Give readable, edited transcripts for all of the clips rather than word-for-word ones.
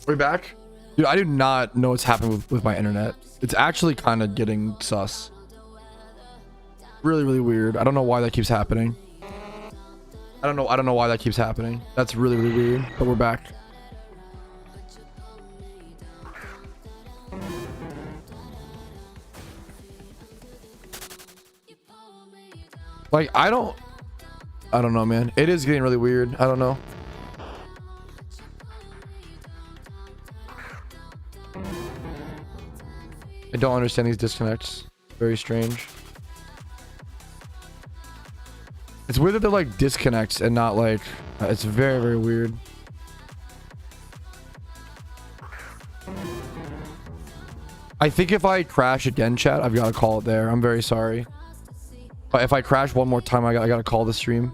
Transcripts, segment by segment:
Are we back? Dude, I do not know what's happening with my internet. It's actually kind of getting sus. Really, really weird. I don't know why that keeps happening. I don't know why that keeps happening. That's really, really weird. But we're back. Like, I don't know, man. It is getting really weird. I don't know. I don't understand these disconnects. Very strange. It's weird that they're like disconnects and not like... it's very, very weird. I think if I crash again, chat, I've got to call it there. I'm very sorry. But if I crash one more time, I gotta call the stream.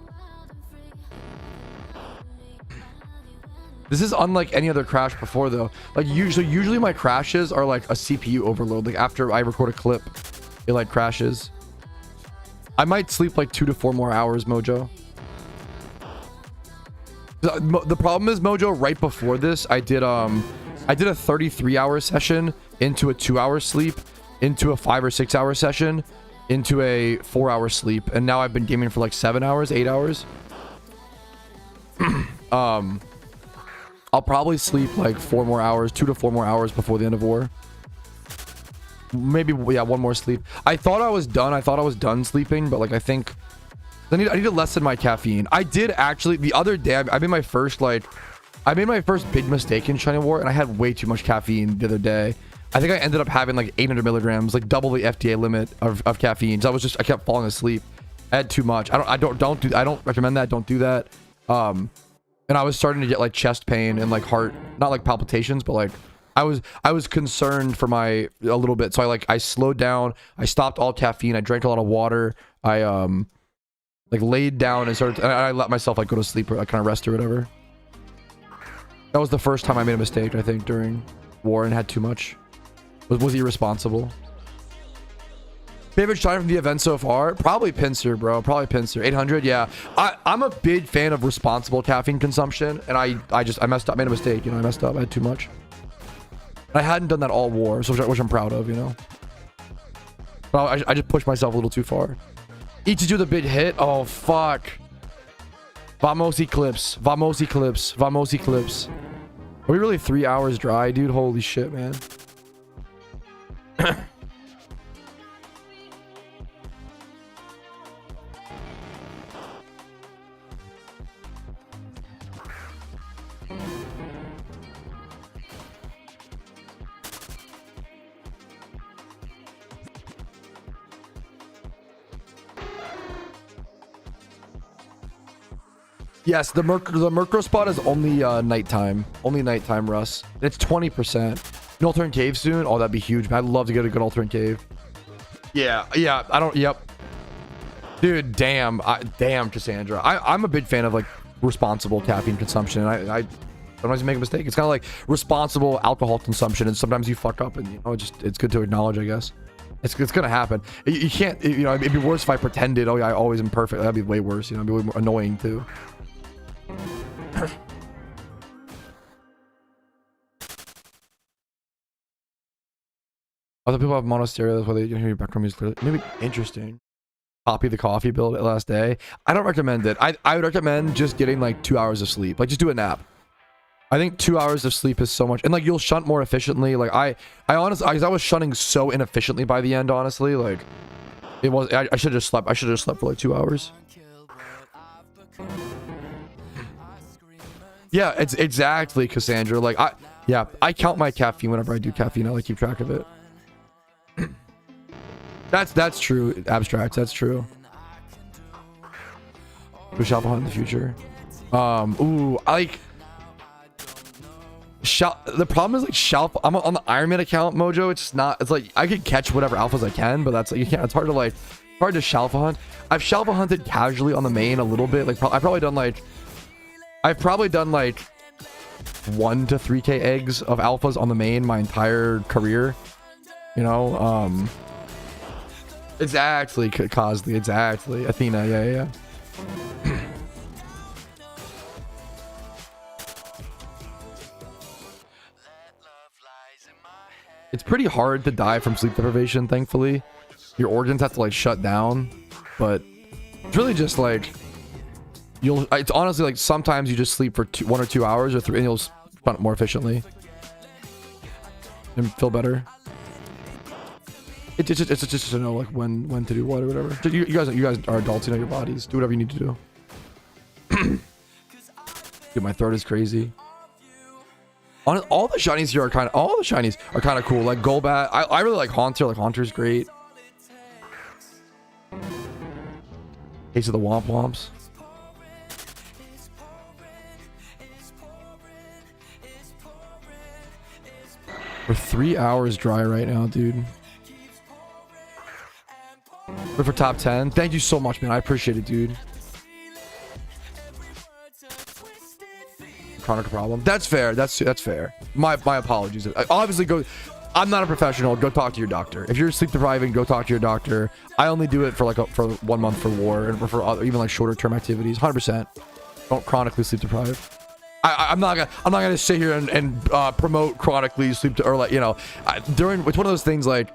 This is unlike any other crash before, though. Like usually my crashes are like a CPU overload. Like after I record a clip, it like crashes. I might sleep like 2 to 4 more hours, Mojo. The problem is, Mojo, right before this, I did a 33-hour session into a 2-hour sleep, into a 5 or 6 hour session, into a 4-hour sleep, and now I've been gaming for like 7 hours, 8 hours. I'll probably sleep like 4 more hours, 2 to 4 more hours before the end of war. Maybe, yeah, 1 more sleep. I thought I was done. I thought I was done sleeping, but like I think I need to lessen my caffeine. I did actually the other day. I made my first big mistake in China War, and I had way too much caffeine the other day. I think I ended up having like 800 milligrams, like double the FDA limit of caffeine. So I kept falling asleep. I had too much. I don't recommend that. Don't do that. And I was starting to get like chest pain and like heart, not like palpitations, but like I was concerned for a little bit. So I slowed down. I stopped all caffeine. I drank a lot of water. I like laid down and I let myself like go to sleep or like kind of rest or whatever. That was the first time I made a mistake, I think, during war and had too much. Was irresponsible. Favorite shot from the event so far? Probably Pincer, bro. Probably Pincer. 800, yeah. I'm a big fan of responsible caffeine consumption, and I messed up, made a mistake, you know. I messed up. I had too much. I hadn't done that all war, so which I'm proud of, you know. But I just pushed myself a little too far. Each to do the big hit. Oh fuck. Vamos Eclipse. Vamos Eclipse. Vamos Eclipse. Are we really 3 hours dry, dude? Holy shit, man. Yes, the Murkrow spot is only nighttime. Only nighttime, Russ. It's 20%. An alternate cave soon? Oh, that'd be huge. I'd love to get a good alternate cave. Yeah, I don't, yep. Dude, damn, Cassandra. I'm a big fan of like responsible caffeine consumption. And I sometimes you make a mistake. It's kind of like responsible alcohol consumption, and sometimes you fuck up, and you know, it's good to acknowledge, I guess. It's gonna happen. You can't, you know, it'd be worse if I pretended, oh yeah, I always am perfect. That'd be way worse, you know, it'd be way more annoying too. Other people have monastery, that's why they can hear your background music clearly. Maybe interesting. Copy the coffee build at last day. I don't recommend it. I would recommend just getting like 2 hours of sleep. Like just do a nap. I think 2 hours of sleep is so much, and like you'll shunt more efficiently. Like I honestly, I was shunting so inefficiently by the end, honestly. Like it was, I should have just slept. I should have just slept for like 2 hours. Yeah, it's exactly, Cassandra. Like I count my caffeine whenever I do caffeine. I like keep track of it. That's true, Abstract. That's true. We shall hunt in the future. Ooh, I like. The problem is like Shalf. I'm on the Iron Man account, Mojo. It's just not. It's like I could catch whatever alphas I can, but that's like you can't. It's hard to like. Hard to Shalfa hunt. I've Shalfa hunted casually on the main a little bit. Like I've probably done like 1 to 3k eggs of alphas on the main my entire career. You know, exactly, Cosley, exactly, Athena, yeah. It's pretty hard to die from sleep deprivation, thankfully. Your organs have to like shut down, but it's really just like it's honestly like sometimes you just sleep for 1 or 2 hours or 3 and you'll run more efficiently and feel better. It's just to know like when to do what or whatever. You guys are adults, you know your bodies. Do whatever you need to do. Dude, my throat is crazy. All the shinies here are kind of cool. Like Golbat, I really like Haunter. Like Haunter's great. Case of the Womp Womps. We're 3 hours dry right now, dude. We're for top 10. Thank you so much, man. I appreciate it, dude. Chronic problem. That's fair. That's fair. My apologies. Obviously, I'm not a professional. Go talk to your doctor. If you're sleep depriving, go talk to your doctor. I only do it for like for 1 month for war and for other, even like shorter term activities. 100%. Don't chronically sleep deprive. I'm not gonna sit here and promote chronically sleep or like, you know, it's one of those things like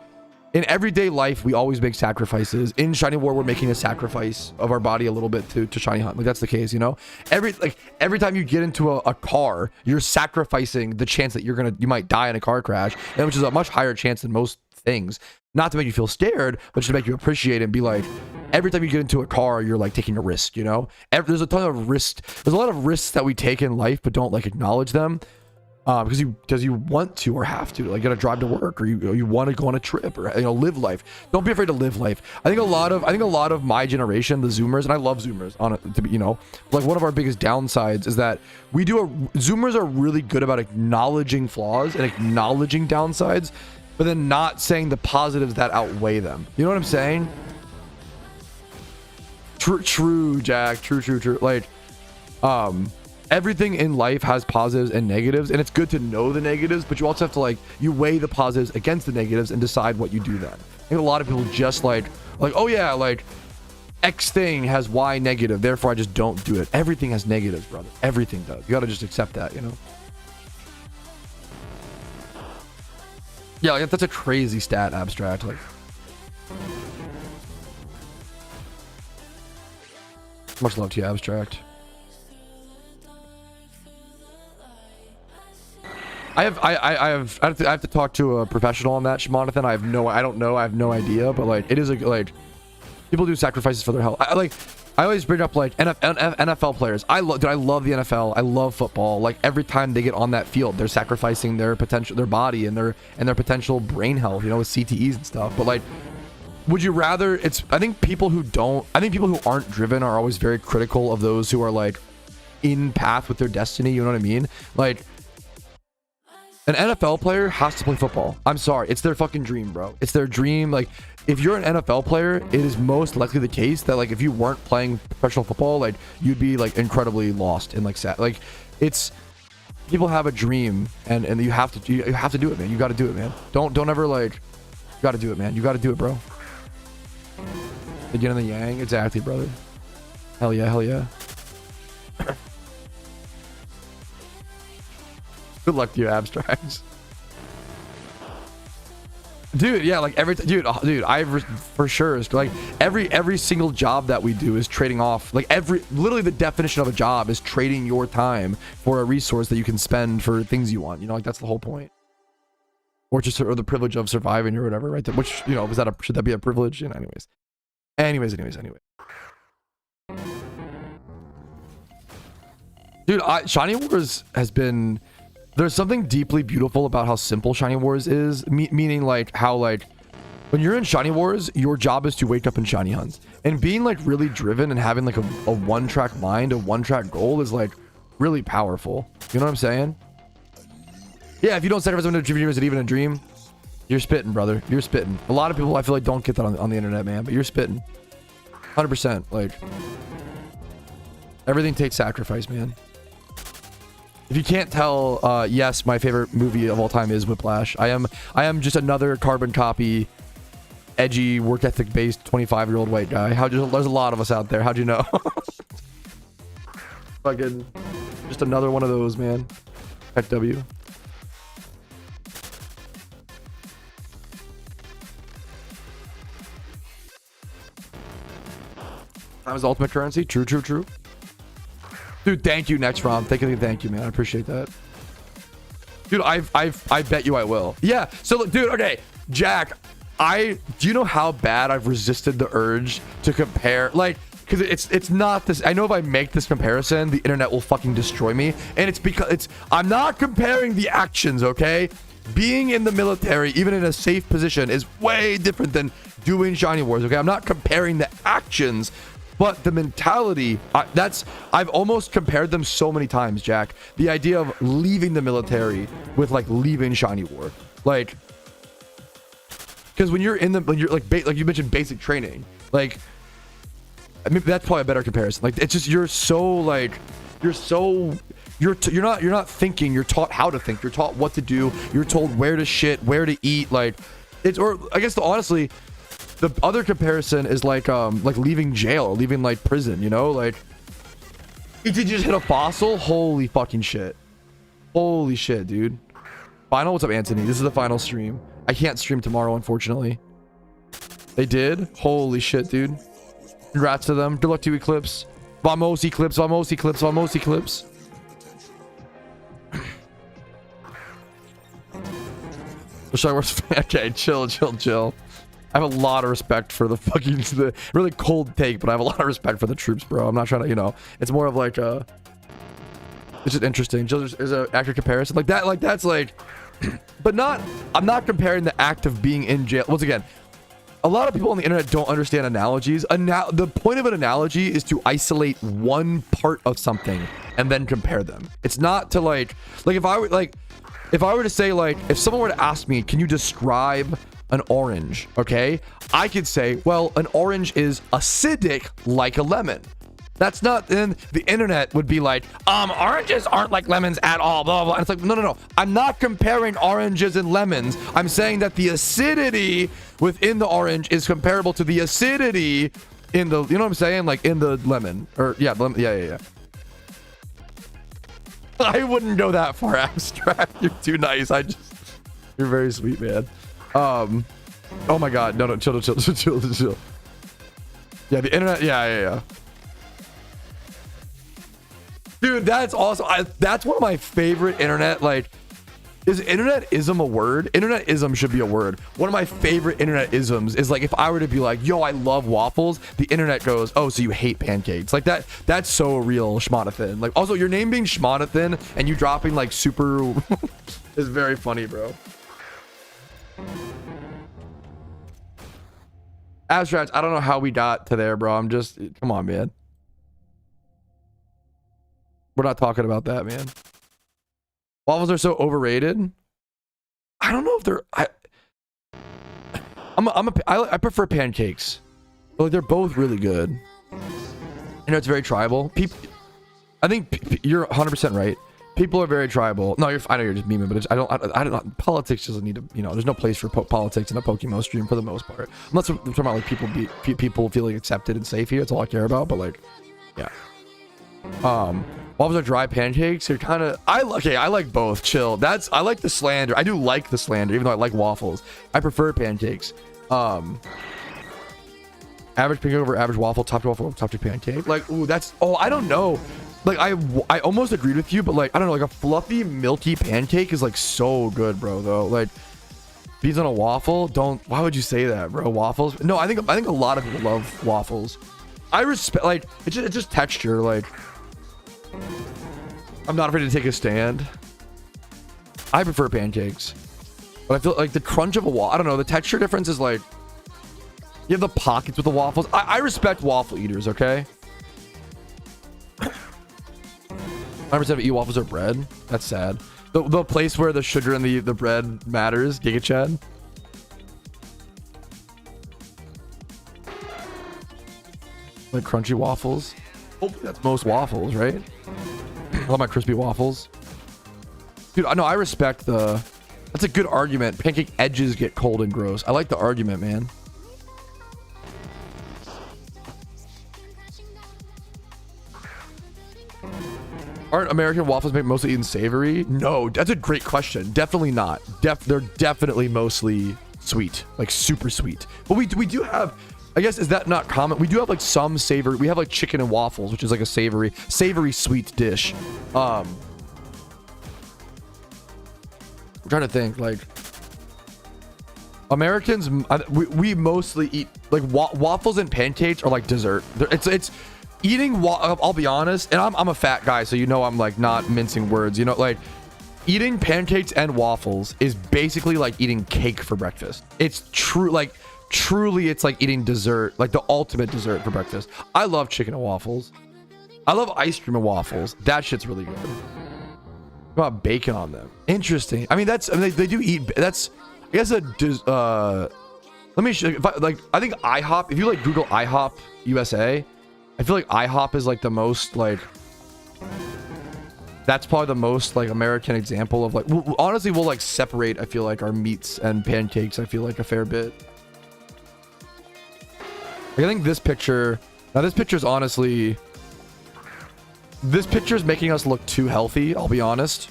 in everyday life we always make sacrifices. In Shiny War we're making a sacrifice of our body a little bit to Shiny Hunt. Like that's the case, you know. Every time you get into a car, you're sacrificing the chance that you might die in a car crash, and which is a much higher chance than most things. Not to make you feel scared, but just to make you appreciate it and be like, every time you get into a car, you're like taking a risk, you know? There's a ton of risk. There's a lot of risks that we take in life, but don't like acknowledge them. Because you want to or have to, like, you gotta drive to work, or you want to go on a trip, or, you know, live life. Don't be afraid to live life. I think a lot of my generation, the Zoomers, and I love Zoomers on it, to be, you know, like one of our biggest downsides is that Zoomers are really good about acknowledging flaws and acknowledging downsides, but then not saying the positives that outweigh them. You know what I'm saying? True, Jack. True. Like, everything in life has positives and negatives, and it's good to know the negatives, but you also have to like, you weigh the positives against the negatives and decide what you do then. I think a lot of people just like, oh yeah, like X thing has Y negative, therefore I just don't do it. Everything has negatives, brother. Everything does. You gotta just accept that, you know? Yeah, like, that's a crazy stat, Abstract. Like, much love to you, Abstract. I have to talk to a professional on that, Shamonathan. I have no idea, but like it is like people do sacrifices for their health. I always bring up like NFL players. I love the NFL. I love football. Like every time they get on that field, they're sacrificing their body and their potential brain health, you know, with CTEs and stuff. But like, would you rather? I think people who aren't driven are always very critical of those who are like in path with their destiny. You know what I mean? Like, an NFL player has to play football. I'm sorry. It's their fucking dream, bro. It's their dream. Like, if you're an NFL player, it is most likely the case that, like, if you weren't playing professional football, like, you'd be, like, incredibly lost and, like, sad. Like, it's... People have a dream, and you have to do it, man. You got to do it, man. Don't ever, like... You got to do it, man. You got to do it, bro. The yin and the yang. Exactly, brother. Hell yeah. Hell yeah. Good luck to you, Abstracts. Dude, yeah, like dude, for sure, like every single job that we do is trading off, like literally the definition of a job is trading your time for a resource that you can spend for things you want, you know, like that's the whole point. Or the privilege of surviving or whatever, right? Which, you know, should that be a privilege? You know, anyways. Dude, Shiny Wars has been... There's something deeply beautiful about how simple Shiny Wars is, meaning like how like when you're in Shiny Wars, your job is to wake up and Shiny Hunt, and being like really driven and having like a one-track mind, a one-track goal is like really powerful. You know what I'm saying? Yeah, if you don't sacrifice a dream, is it even a dream? You're spitting, brother. You're spitting. A lot of people I feel like don't get that on the internet, man, but you're spitting. 100%. Like, everything takes sacrifice, man. If you can't tell, yes, my favorite movie of all time is Whiplash. I am just another carbon copy, edgy, work ethic based 25-year-old white guy. There's a lot of us out there. How'd you know? Fucking just another one of those, man. Heck W. Time is the ultimate currency. True, true, true. Dude, thank you, next round. Thank you, man. I appreciate that. Dude, I bet you I will. Yeah. So, look, dude, okay. Jack, do you know how bad I've resisted the urge to compare? Like, because it's not this. I know if I make this comparison, the internet will fucking destroy me. And it's because I'm not comparing the actions, okay? Being in the military, even in a safe position, is way different than doing shiny wars, okay? I'm not comparing the actions, but the mentality, I've almost compared them so many times, Jack. The idea of leaving the military with like leaving shiny war, like, because when you're like you mentioned basic training, like, I mean, that's probably a better comparison. Like, it's just you're not thinking. You're taught how to think. You're taught what to do. You're told where to shit, where to eat. Like, or I guess honestly, the other comparison is like leaving jail or leaving like prison. You know, like, did you just hit a fossil? Holy fucking shit! Holy shit, dude. Final, what's up, Anthony? This is the final stream. I can't stream tomorrow, unfortunately. They did. Holy shit, dude. Congrats to them. Good luck to Eclipse. Vamos Eclipse. Vamos Eclipse. Vamos Eclipse. Okay, chill. I have a lot of respect for the fucking, the really cold take, but I have a lot of respect for the troops, bro. I'm not trying to, you know, it's more of like it's just interesting. There's an accurate comparison like that. Like, that's like, but I'm not comparing the act of being in jail. Once again, a lot of people on the internet don't understand analogies. The point of an analogy is to isolate one part of something and then compare them. It's not to like if I were to say, like, if someone were to ask me, can you describe an orange? Okay, I could say, well, an orange is acidic like a lemon. That's not, then the internet would be like, oranges aren't like lemons at all, blah, blah. And it's like, no. I'm not comparing oranges and lemons. I'm saying that the acidity within the orange is comparable to the acidity in the, you know what I'm saying? Like in the lemon, or yeah. I wouldn't go that far, abstract. You're too nice. You're very sweet, man. Oh my God. No, chill. Yeah, the internet. Yeah. Dude, that's awesome. That's one of my favorite internet, like, is internet-ism a word? Internet-ism should be a word. One of my favorite internet-isms is like, if I were to be like, yo, I love waffles, the internet goes, oh, so you hate pancakes. Like, that's so real, Schmonathan. Like, also, your name being Schmonathan and you dropping like super is very funny, bro. Abstract, I don't know how we got to there, bro. Come on, man. We're not talking about that, man. Waffles are so overrated. I don't know if they're. I prefer pancakes. But like, they're both really good. You know, it's very tribal. I think you're 100% right. People are very tribal. No, I know you're just memeing, but I don't. Politics doesn't need to. You know, there's no place for politics in a PokeMMO stream for the most part. Unless we're talking about like people feeling accepted and safe here. That's all I care about. But like, yeah. Waffles are dry pancakes. They're kind of, I like both. Chill. I like the slander. I do like the slander, even though I like waffles. I prefer pancakes. Average pancake over average waffle, top to waffle, top to pancake. Like, ooh, I don't know. Like, I almost agreed with you, but like, I don't know, like a fluffy, milky pancake is like so good, bro, though. Like, beans on a waffle, why would you say that, bro? Waffles? No, I think a lot of people love waffles. I respect, like, it's just texture, like, I'm not afraid to take a stand. I prefer pancakes, but I feel like the crunch of a waffle, I don't know, the texture difference is like, you have the pockets with the waffles. I respect waffle eaters, okay? 100% of eat waffles are bread. That's sad. The place where the sugar and the bread matters, Giga Chad. Like crunchy waffles. Hopefully that's most waffles, right? I love my crispy waffles. Dude, I know, I respect that's a good argument. Pancake edges get cold and gross. I like the argument, man. Aren't American waffles made mostly eaten savory? No, that's a great question. Definitely not. They're definitely mostly sweet, like super sweet. But we do have, I guess, is that not common? We do have like some savory. We have like chicken and waffles, which is like a savory sweet dish. I'm trying to think, like, Americans, we mostly eat like waffles and pancakes are like dessert. It's eating. I'll be honest, and I'm a fat guy, so you know I'm like not mincing words. You know, like eating pancakes and waffles is basically like eating cake for breakfast. It's true, like truly, it's like eating dessert, like the ultimate dessert for breakfast. I love chicken and waffles. I love ice cream and waffles. That shit's really good. What about bacon on them? Interesting. I mean, they do eat. That's, I guess, let me show you, I think IHOP, if you like Google IHOP USA, I feel like IHOP is like the most like, that's probably the most like American example of like, honestly, we'll like separate, I feel like, our meats and pancakes, I feel like, a fair bit. I think this picture, now this picture's honestly, this picture's making us look too healthy, I'll be honest.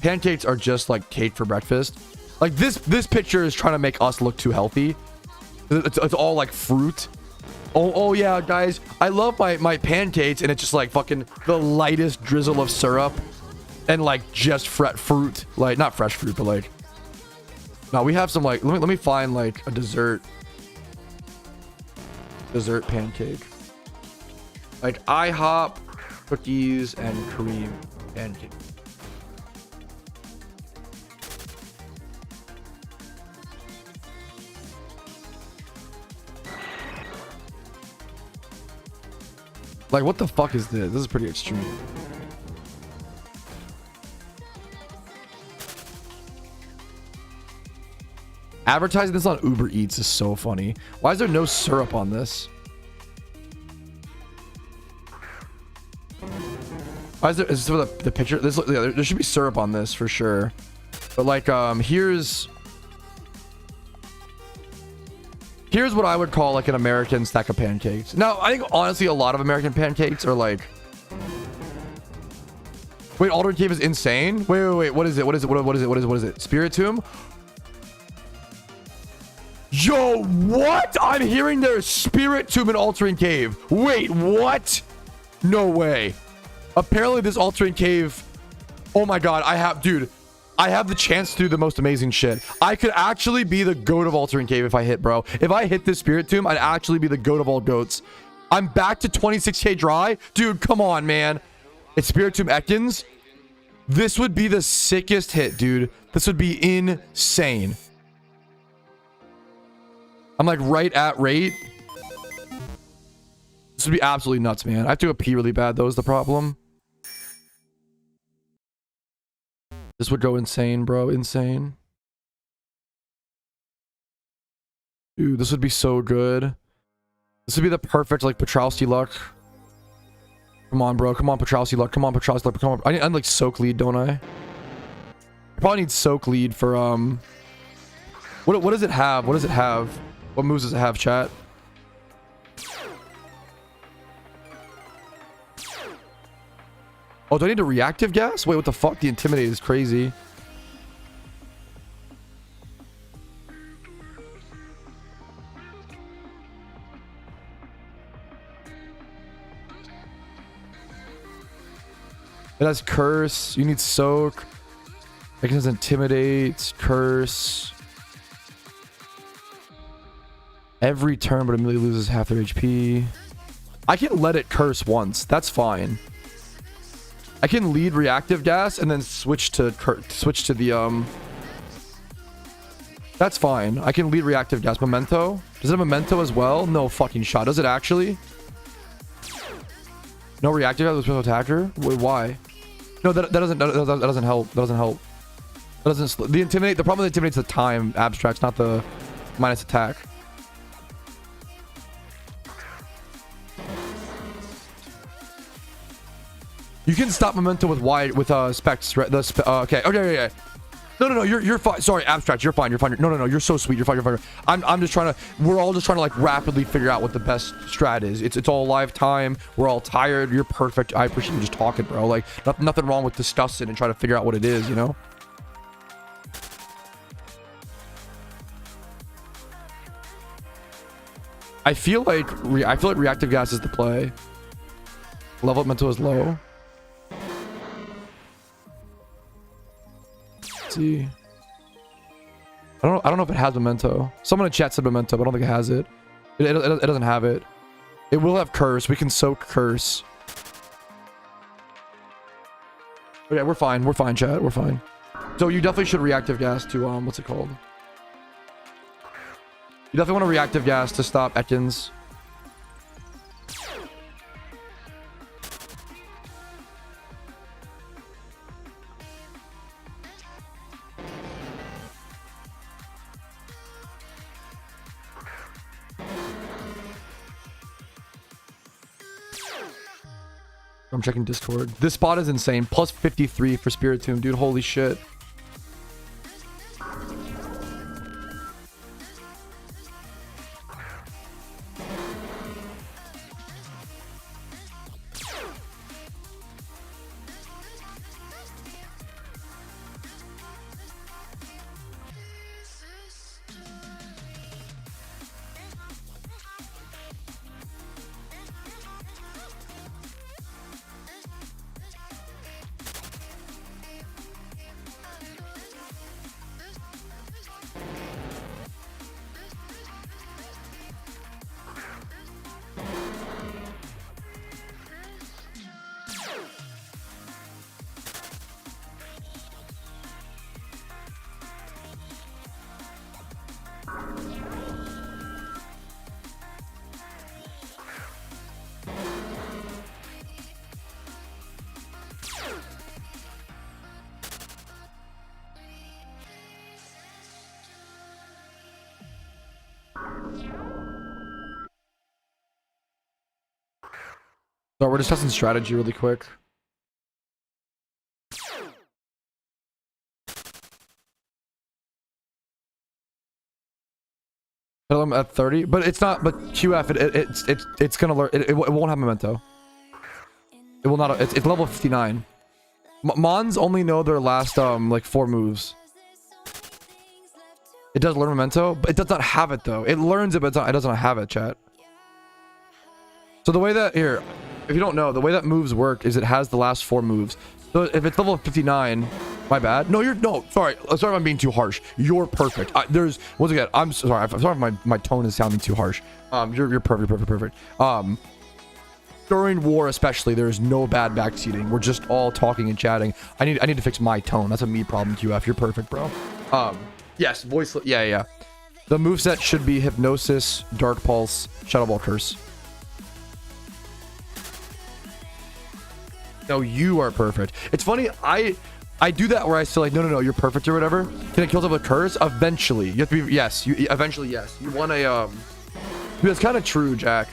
Pancakes are just like cake for breakfast. Like this picture is trying to make us look too healthy. It's all like fruit. Oh yeah, guys, I love my pancakes, and it's just like fucking the lightest drizzle of syrup and like just fruit, like not fresh fruit, but like, no, we have some like, let me find like a dessert pancake, like IHOP cookies and cream pancake. Like, what the fuck is this? This is pretty extreme. Advertising this on Uber Eats is so funny. Why is there no syrup on this? Why is this for the picture? This, yeah, there should be syrup on this for sure. But like, here's what I would call like an American stack of pancakes. Now, I think honestly a lot of American pancakes are like, wait, Aldrin Cave is insane. Wait. What is it? What is it? Spiritomb? Yo, what? I'm hearing there's Spiritomb in Altering Cave. Wait, what? No way. Apparently this Altering Cave. Oh my god, I have the chance to do the most amazing shit. I could actually be the goat of Altering Cave if I hit, bro. If I hit this Spiritomb, I'd actually be the goat of all goats. I'm back to 26k dry. Dude, come on, man. It's Spiritomb Ekans. This would be the sickest hit, dude. This would be insane. I'm like right at rate. This would be absolutely nuts, man. I have to go pee really bad, though, is the problem. This would go insane, bro. Insane. Dude, this would be so good. This would be the perfect, like, Petrowski luck. Come on, bro. Come on, Petrowski luck. Come on, Petrowski luck. Come on. I need like soak lead, don't I? I probably need soak lead for, what does it have? What does it have? What moves does it have, chat? Oh, do I need a reactive gas? Wait, what the fuck? The Intimidate is crazy. It has Curse. You need Soak. It has Intimidate. Curse. Every turn, but immediately loses half their HP. I can let it curse once. That's fine. I can lead reactive gas and then switch to the That's fine. I can lead reactive gas. Memento. Does it have memento as well? No fucking shot. Does it actually? No reactive gas with special attacker. Wait, why? No, that doesn't help. That doesn't help. That doesn't. The intimidate. The problem with intimidate is the time abstracts, not the minus attack. You can stop memento with wide with specs, right? Okay. No, you're fine. Sorry, abstract. You're fine. No, you're so sweet. You're fine. I'm just trying to. We're all just trying to like rapidly figure out what the best strat is. It's all live time. We're all tired. You're perfect. I appreciate you just talking, bro. Like nothing wrong with discussing and trying to figure out what it is, you know. I feel like reactive gas is the play. Level up mental is low. Let's see. I don't know if it has memento. Someone in chat said memento, but I don't think it has it. It doesn't have it. It will have curse. We can soak curse. But yeah, we're fine. We're fine, chat. We're fine. So you definitely should reactive gas to what's it called? You definitely want to reactive gas to stop Ekans. I'm checking Discord. This spot is insane. Plus 53 for Spiritomb, dude. Holy shit. So we're just testing strategy really quick. I'm at 30, but it's not. But QF, it's gonna learn. It won't have memento. It will not. It's level 59. Mons only know their last like 4 moves. It does learn memento, but it does not have it though. It learns it, but it does not have it, chat. So the way that here, if you don't know, the way that moves work is it has the last 4 moves. So if it's level 59, my bad. No, sorry. Sorry if I'm being too harsh. You're perfect. Once again, I'm sorry. I'm sorry if my tone is sounding too harsh. You're perfect. During war especially, there is no bad backseating. We're just all talking and chatting. I need to fix my tone. That's a me problem, QF. You're perfect, bro. Yes, voice. Yeah. The moveset should be Hypnosis, Dark Pulse, Shadow Ball, Curse. No, you are perfect. It's funny, I do that where I say like, no, you're perfect or whatever. Can it kill with a curse? Eventually. You have to be, yes. Eventually, yes. You want a, that's kind of true, Jack.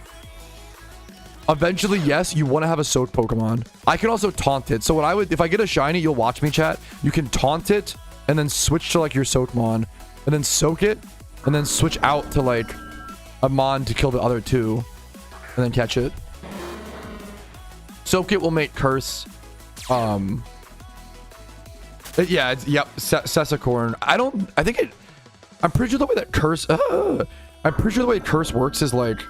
Eventually, yes, you want to have a soak Pokemon. I can also taunt it. So what I would, if I get a shiny, you'll watch me, chat. You can taunt it and then switch to like your Soakmon and then soak it and then switch out to like a Mon to kill the other 2 and then catch it. Soak it will make curse. Yep, Sessacorn. I'm pretty sure the way that curse I'm pretty sure the way curse works is like,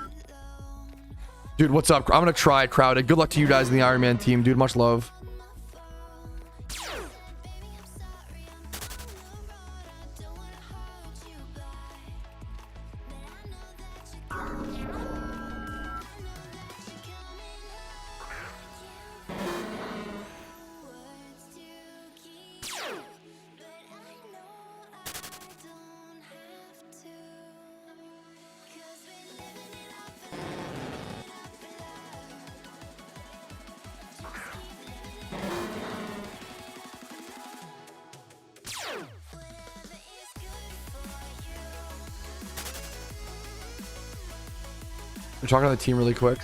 dude, what's up? I'm gonna try Crowded. Good luck to you guys in the Iron Man team, dude. Much love. We're talking to the team really quick.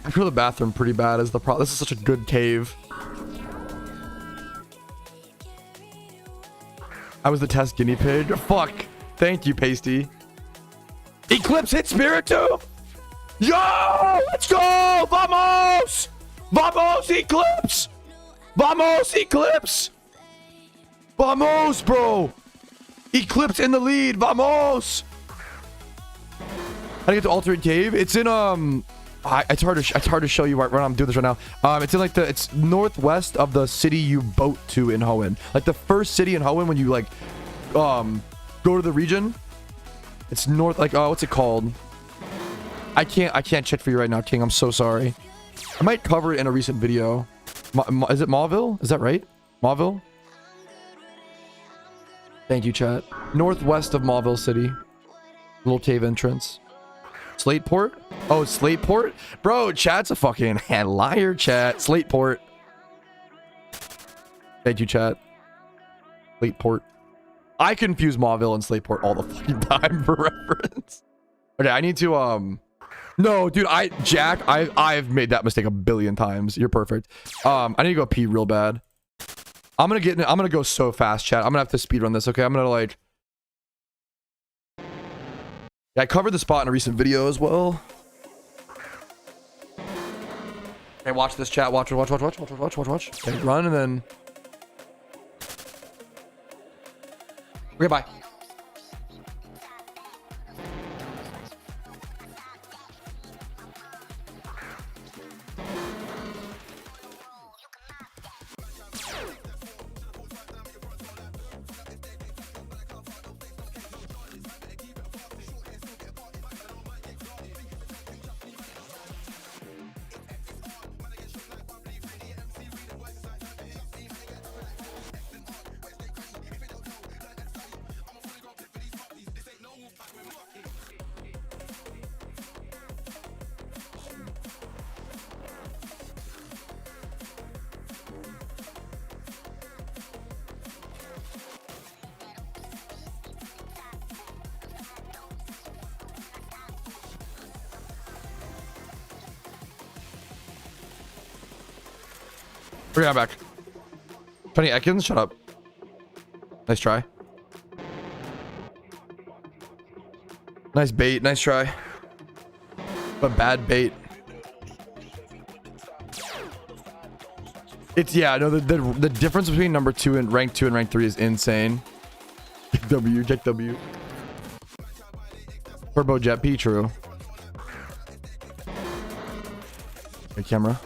I feel the bathroom pretty bad as the problem. This is such a good cave. I was the test guinea pig. Fuck. Thank you, Pasty. Eclipse hit Spiritomb. Yo, let's go! Vamos! Vamos, Eclipse! Vamos, Eclipse! Vamos, bro! Eclipse in the lead. Vamos! How to get to Alternate Cave? It's in it's hard to show you right now. I'm doing this right now. It's in like it's northwest of the city you boat to in Hoenn. Like the first city in Hoenn when you like go to the region. It's north, like, what's it called? I can't check for you right now, King. I'm so sorry. I might cover it in a recent video. Is it Mauville? Is that right? Mauville? Thank you, chat. Northwest of Mauville City. Little cave entrance. Slateport? Oh, Slateport? Bro, chat's a fucking liar, chat. Slateport. Thank you, chat. Slateport. I confuse Mauville and Slateport all the fucking time for reference. Okay, I need to no, dude, I've made that mistake a billion times. You're perfect. I need to go pee real bad. I'm gonna go so fast, chat. I'm gonna have to speedrun this, okay? I'm gonna like... Yeah, I covered the spot in a recent video as well. Okay, watch this, chat. Watch. Okay, run and then... Okay, bye. Okay, I'm back. 20 Ekans, shut up. Nice try. Nice bait, nice try. But bad bait. It's, yeah, no, the difference between number 2 and rank 3 is insane. Kick W. Turbo Jet P, true. Okay, camera.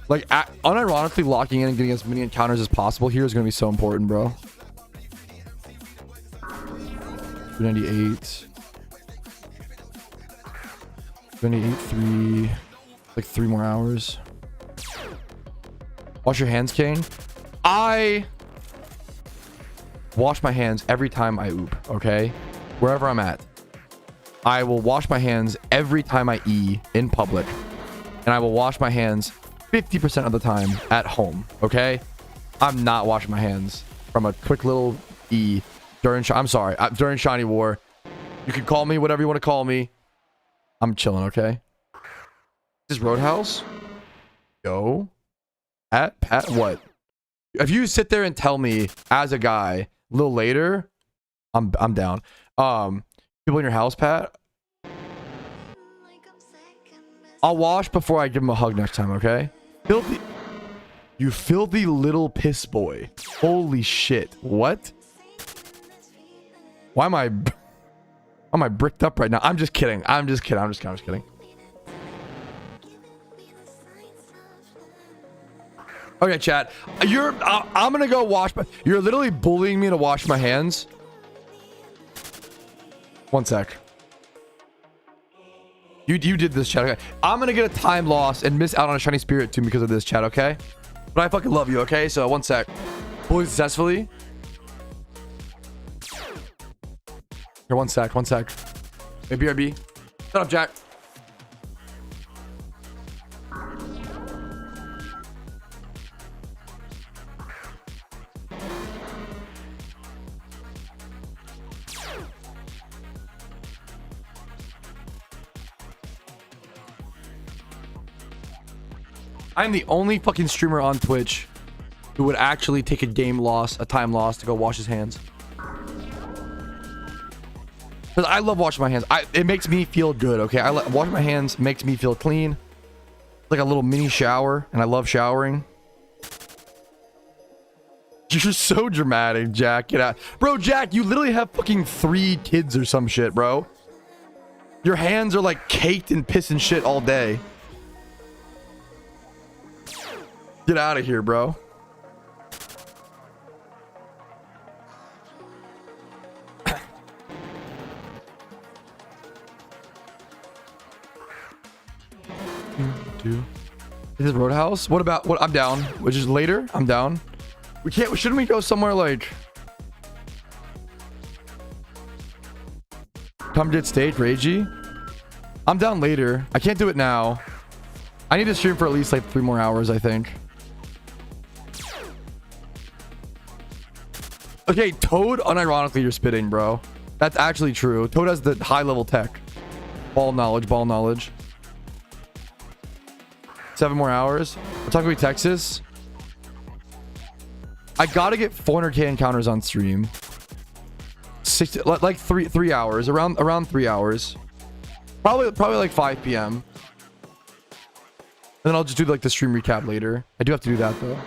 Like, unironically locking in and getting as many encounters as possible here is going to be so important, bro. 298. 298, 3. Like 3 more hours. Wash your hands, Kane. I wash my hands every time I oop, okay? Wherever I'm at. I will wash my hands every time I E in public. And I will wash my hands 50% of the time at home, okay? I'm not washing my hands from a quick little E during during Shiny War. You can call me whatever you want to call me. I'm chilling, okay? This is Roadhouse? Yo. Pat what? If you sit there and tell me as a guy a little later, I'm down. People in your house, Pat? I'll wash before I give him a hug next time, okay? Filthy. You filthy little piss boy. Holy shit. What? Why am I bricked up right now? I'm just kidding. I'm just kidding. Okay, chat. I'm gonna go wash you're literally bullying me to wash my hands. One sec. You did this, chat. Okay. I'm gonna get a time loss and miss out on a shiny spirit tomb because of this, chat. Okay, but I fucking love you. Okay, so one sec. Bully successfully. Here, one sec. Hey, BRB. Shut up, Jack. I'm the only fucking streamer on Twitch who would actually take a time loss to go wash his hands. Because I love washing my hands. It makes me feel good, okay? Washing my hands makes me feel clean. Like a little mini shower, and I love showering. You're so dramatic, Jack. Get out. Bro, Jack, you literally have fucking 3 kids or some shit, bro. Your hands are like caked in piss and shit all day. Get out of here, bro. Is this Roadhouse? What about what? I'm down. Which is later? I'm down. We can't. Shouldn't we go somewhere like come get stage ragey? I'm down later. I can't do it now. I need to stream for at least like 3 more hours, I think. Okay, Toad, unironically, you're spitting, bro. That's actually true. Toad has the high level tech. Ball knowledge, ball knowledge. 7 more hours. We're talking about Texas. I gotta get 400k encounters on stream. 60, like 3 hours, around 3 hours. Probably like 5 p.m. And then I'll just do like the stream recap later. I do have to do that though.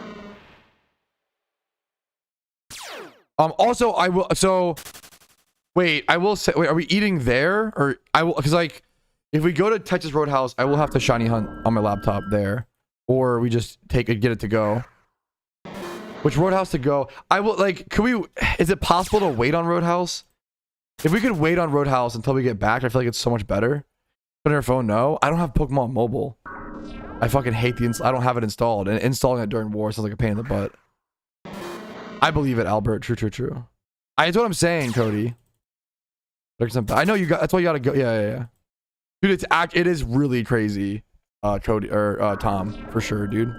Also, I will. So, wait. I will say. Wait, are we eating there or I will? Because like, if we go to Texas Roadhouse, I will have to shiny hunt on my laptop there, or we just get it to go. Which Roadhouse to go? I will like. Could we? Is it possible to wait on Roadhouse? If we could wait on Roadhouse until we get back, I feel like it's so much better. Put on your phone? No, I don't have Pokemon Mobile. I fucking hate I don't have it installed, and installing it during war sounds like a pain in the butt. I believe it, Albert. True, true, true. That's what I'm saying, Cody. I know you got. That's why you gotta go. Yeah. Dude, it is really crazy, Cody or Tom, for sure, dude.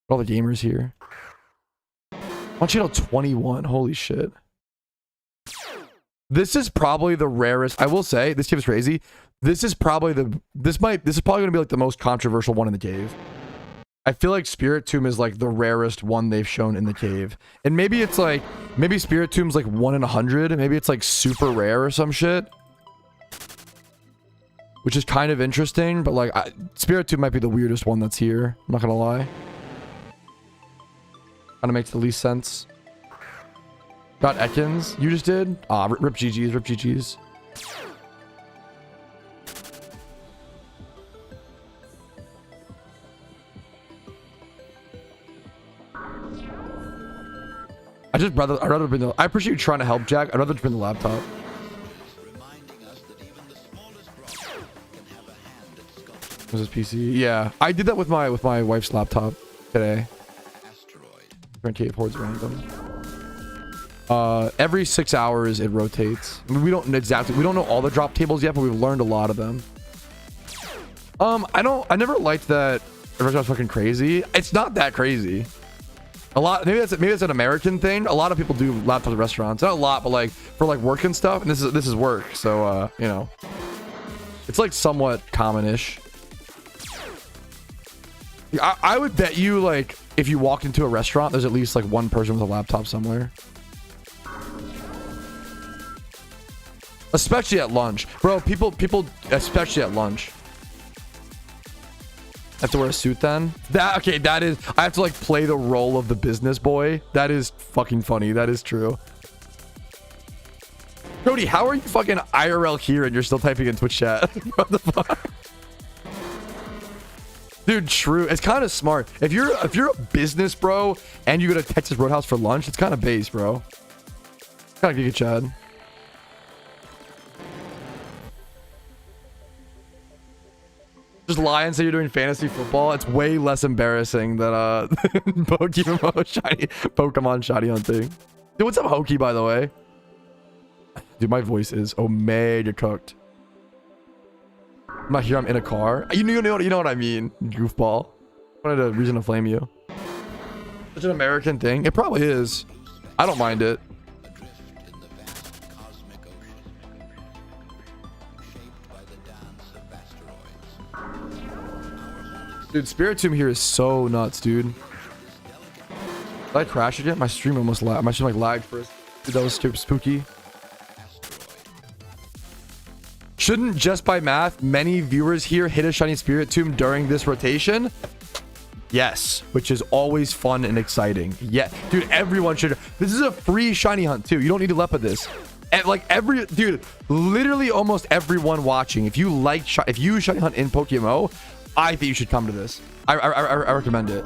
All the gamers here. On channel 21. Holy shit. This is probably the rarest. I will say this game is crazy. This is probably this is probably gonna be like the most controversial one in the cave. I feel like Spirit Tomb is like the rarest one they've shown in the cave. And maybe it's like, maybe Spirit Tomb's like 1 in 100. Maybe it's like super rare or some shit. Which is kind of interesting, but like Spirit Tomb might be the weirdest one that's here. I'm not gonna lie. Kind of makes the least sense. Got Ekans. You just did? Ah, rip GG's, rip GG's. I'd rather bring the. I appreciate you trying to help, Jack. I'd rather just bring the laptop. Was this PC? Yeah, I did that with my wife's laptop today. Different cave hordes random. Every 6 hours it rotates. I mean, we don't know all the drop tables yet, but we've learned a lot of them. I never liked that the restaurant's fucking crazy. It's not that crazy. Maybe that's an American thing. A lot of people do laptop restaurants. Not a lot, but like for like work and stuff. And this is work, so you know, it's like somewhat common-ish. I would bet you like if you walk into a restaurant, there's at least like one person with a laptop somewhere. Especially at lunch, bro. People, especially at lunch. I have to wear a suit then. That is. I have to like play the role of the business boy. That is fucking funny. That is true. Cody, how are you fucking IRL here and you're still typing in Twitch chat? What the fuck? Dude, true. It's kind of smart. If you're a business bro and you go to Texas Roadhouse for lunch, it's kind of base, bro. Kind of Giga Chad. Just lie and say you're doing fantasy football. It's way less embarrassing than Pokemon shiny hunting. Dude, what's up, Hokey, by the way? Dude, my voice is omega cooked. I'm not here, I'm in a car. You know what I mean, goofball. I wanted a reason to flame you. Such an American thing. It probably is. I don't mind it. Dude, Spirit Tomb here is so nuts, dude. Did I crash again? My stream almost lagged. My stream like lagged first. Dude, that was super spooky. Shouldn't just by math, many viewers here hit a shiny spirit tomb during this rotation? Yes, which is always fun and exciting. Yeah, dude, everyone should. This is a free shiny hunt too. You don't need to lepa this. And like dude, literally almost everyone watching. If you like, if you shiny hunt in PokeMMO, I think you should come to this. I recommend it.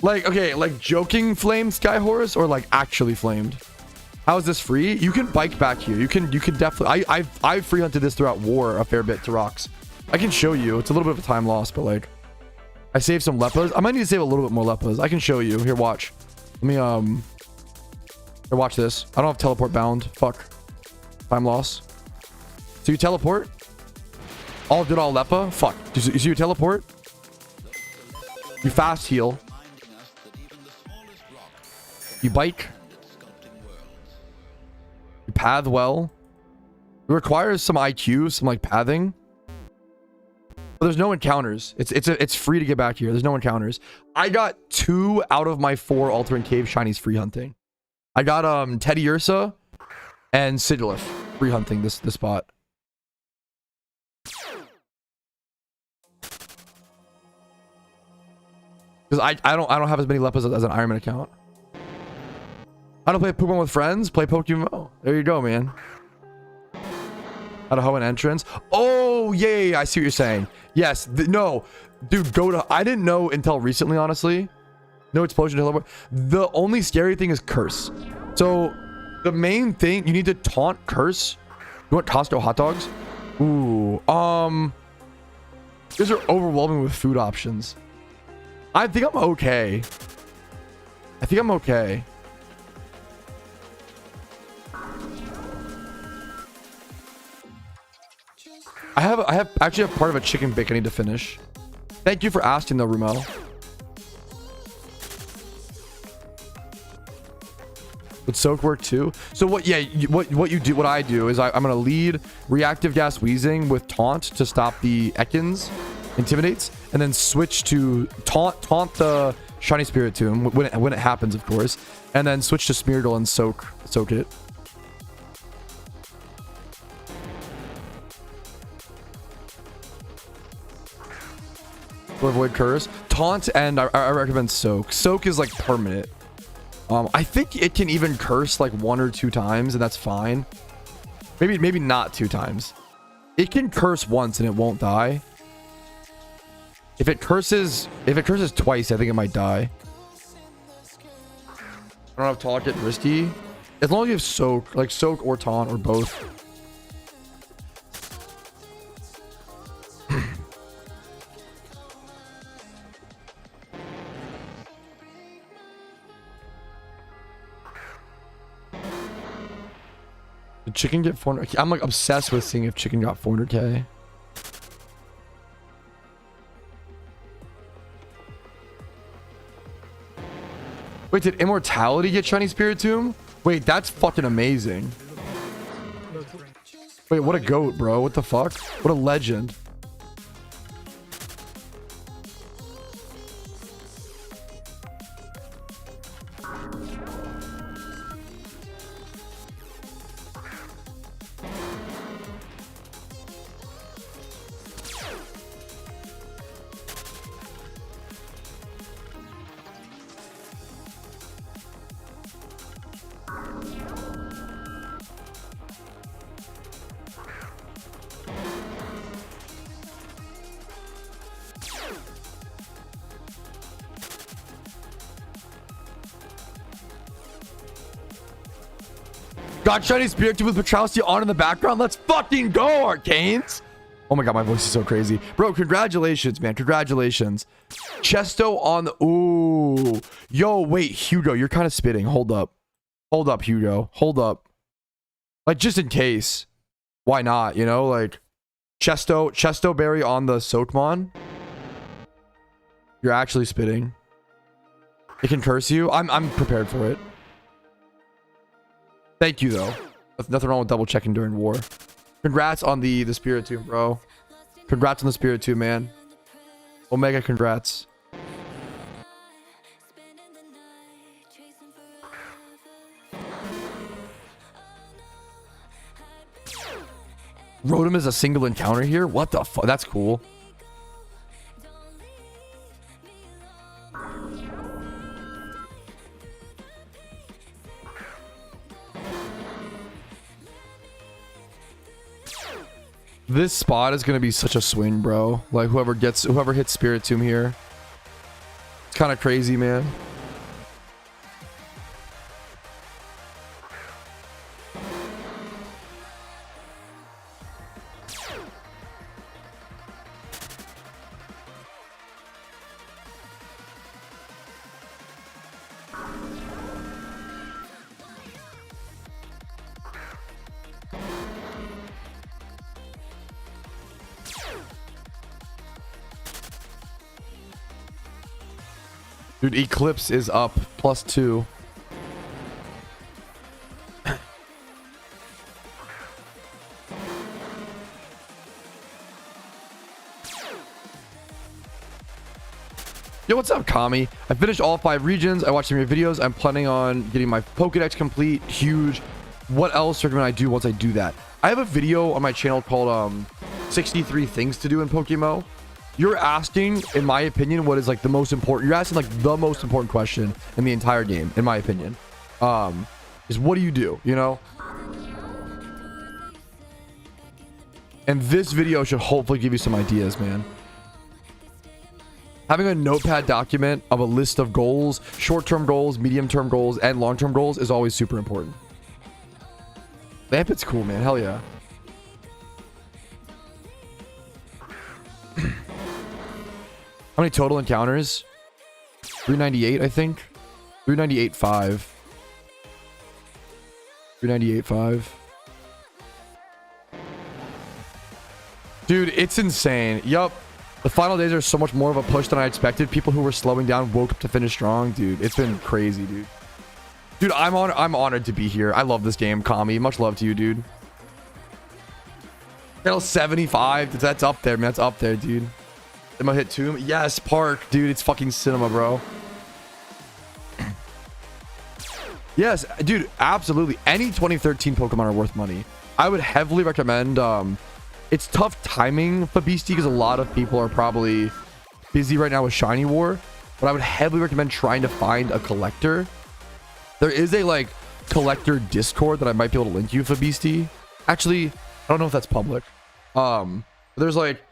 Okay, like joking flamed Skyhorse or like actually flamed. How is this free? You can bike back here. You can definitely. I've free hunted this throughout war a fair bit to rocks. I can show you. It's a little bit of a time loss, but like, I saved some lepas. I might need to save a little bit more lepas. I can show you. Here, watch. Let me here, watch this. I don't have teleport bound. Fuck. Time loss. So you teleport. Did all lepa. Fuck. So you teleport. You fast heal. You bike. You path well. It requires some IQ, some like pathing. But there's no encounters. It's free to get back here. There's no encounters. I got 2 out of my 4 alternate cave shinies free hunting. I got Teddy Ursa and Sigilif free hunting this spot. Because I don't have as many lepas as an Ironman account. How to play Pokemon with friends? Play PokeMMO. There you go, man. How to hoe an entrance? Oh, yeah, I see what you're saying. Yes, no, dude, go to. I didn't know until recently, honestly. No explosion to teleport. The only scary thing is curse. So the main thing you need to taunt curse. You want Costco hot dogs? Ooh, these are overwhelming with food options. I think I'm okay. I have actually a part of a chicken bake I need to finish. Thank you for asking though, Rumel. Would soak work too? So what? Yeah, what I do is I'm gonna lead reactive gas wheezing with taunt to stop the Ekans, intimidates, and then switch to taunt the shiny spirit tomb when it happens, of course, and then switch to Smeargle and soak it. To avoid curse, taunt, and I recommend soak. Soak is like permanent. I think it can even curse like 1 or 2 times, and that's fine. Maybe not 2 times. It can curse once and it won't die. If it curses twice, I think it might die. I don't have taunt, get risky. As long as you have soak, like soak or taunt or both. Did chicken get 400k? I'm like obsessed with seeing if chicken got 400k. Wait, did Immortality get shiny spirit tomb? Wait, that's fucking amazing. Wait, what a goat, bro. What the fuck? What a legend. Got shiny spirit with Petrowski on in the background. Let's fucking go, Arcanes. Oh my god, my voice is so crazy. Bro, congratulations, man. Congratulations. Chesto on the... Ooh. Yo, wait, Hugo, you're kind of spitting. Hold up. Hold up, Hugo. Hold up. Like, just in case. Why not, you know? Like, Chesto Berry on the Soakmon. You're actually spitting. It can curse you. I'm prepared for it. Thank you, though. There's nothing wrong with double checking during war. Congrats on the spirit tomb, bro. Congrats on the spirit tomb, man. Omega, congrats. Rotom is a single encounter here. What the fuck? That's cool. This spot is gonna be such a swing, bro. Like whoever hits Spirit Tomb here. It's kind of crazy, man. Dude, Eclipse is up +2. Yo, what's up, Kami? I finished all 5 regions. I watched some of your videos. I'm planning on getting my Pokedex complete. Huge. What else recommend I do once I do that? I have a video on my channel called 63 things to do in PokeMMO. You're asking, in my opinion, what is like the most important. You're asking like the most important question in the entire game, in my opinion. Is what do you do? You know? And this video should hopefully give you some ideas, man. Having a notepad document of a list of goals, short-term goals, medium-term goals, and long-term goals is always super important. Lampet's cool, man. Hell yeah. How many total encounters? 398, I think. 398.5. 398.5. Dude, it's insane. Yup. The final days are so much more of a push than I expected. People who were slowing down woke up to finish strong. Dude, it's been crazy, dude. Dude, I'm honored to be here. I love this game, Kami. Much love to you, dude. Channel 75. That's up there, man. That's up there, dude. Am I hit Tomb? Yes, Park. Dude, it's fucking cinema, bro. Yes, dude, absolutely. Any 2013 Pokemon are worth money. I would heavily recommend... It's tough timing for Beastie because a lot of people are probably busy right now with Shiny War. But I would heavily recommend trying to find a collector. There is a, like, collector Discord that I might be able to link you for Beastie. Actually, I don't know if that's public. There's, like...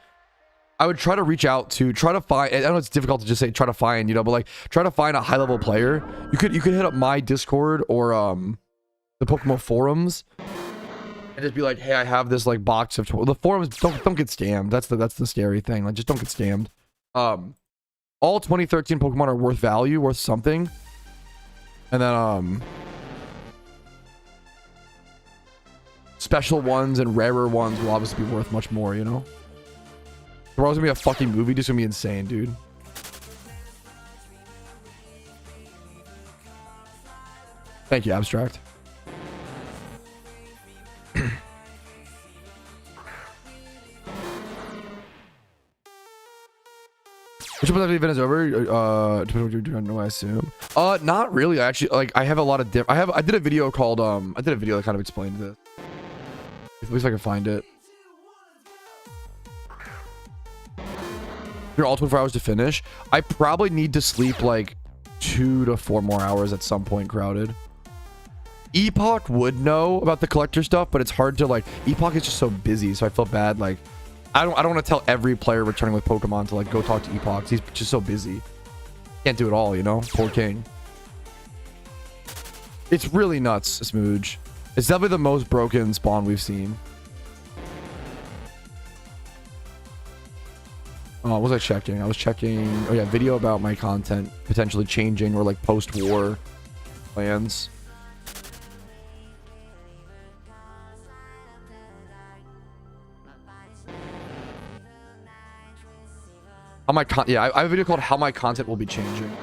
I would try to reach out to try to find. I know it's difficult to just say try to find, you know, but like try to find a high level player. You could hit up my Discord or the PokeMMO forums and just be like, hey, I have this like box of the forums. Don't get scammed. That's the scary thing. Like just don't get scammed. All 2013 Pokemon are worth value, worth something, and then special ones and rarer ones will obviously be worth much more. You know. Tomorrow's gonna be a fucking movie. Just gonna be insane, dude. Thank you, Abstract. Which one of the event is over? No, I assume. Not really. I actually like. I have a lot of I did a video called I did a video that kind of explained this. At least I can find it. You're all 24 hours to finish. I probably need to sleep like 2 to 4 more hours at some point, Crowded. Epoch would know about the collector stuff, but it's hard to like. Epoch is just so busy, so I feel bad. Like, I don't want to tell every player returning with Pokemon to like go talk to Epoch. He's just so busy. Can't do it all, you know. Poor King. It's really nuts, Smooge. It's definitely the most broken spawn we've seen. What was I checking? I was checking. Oh yeah, video about my content potentially changing or like post-war plans. How my I have a video called "How My Content Will Be Changing."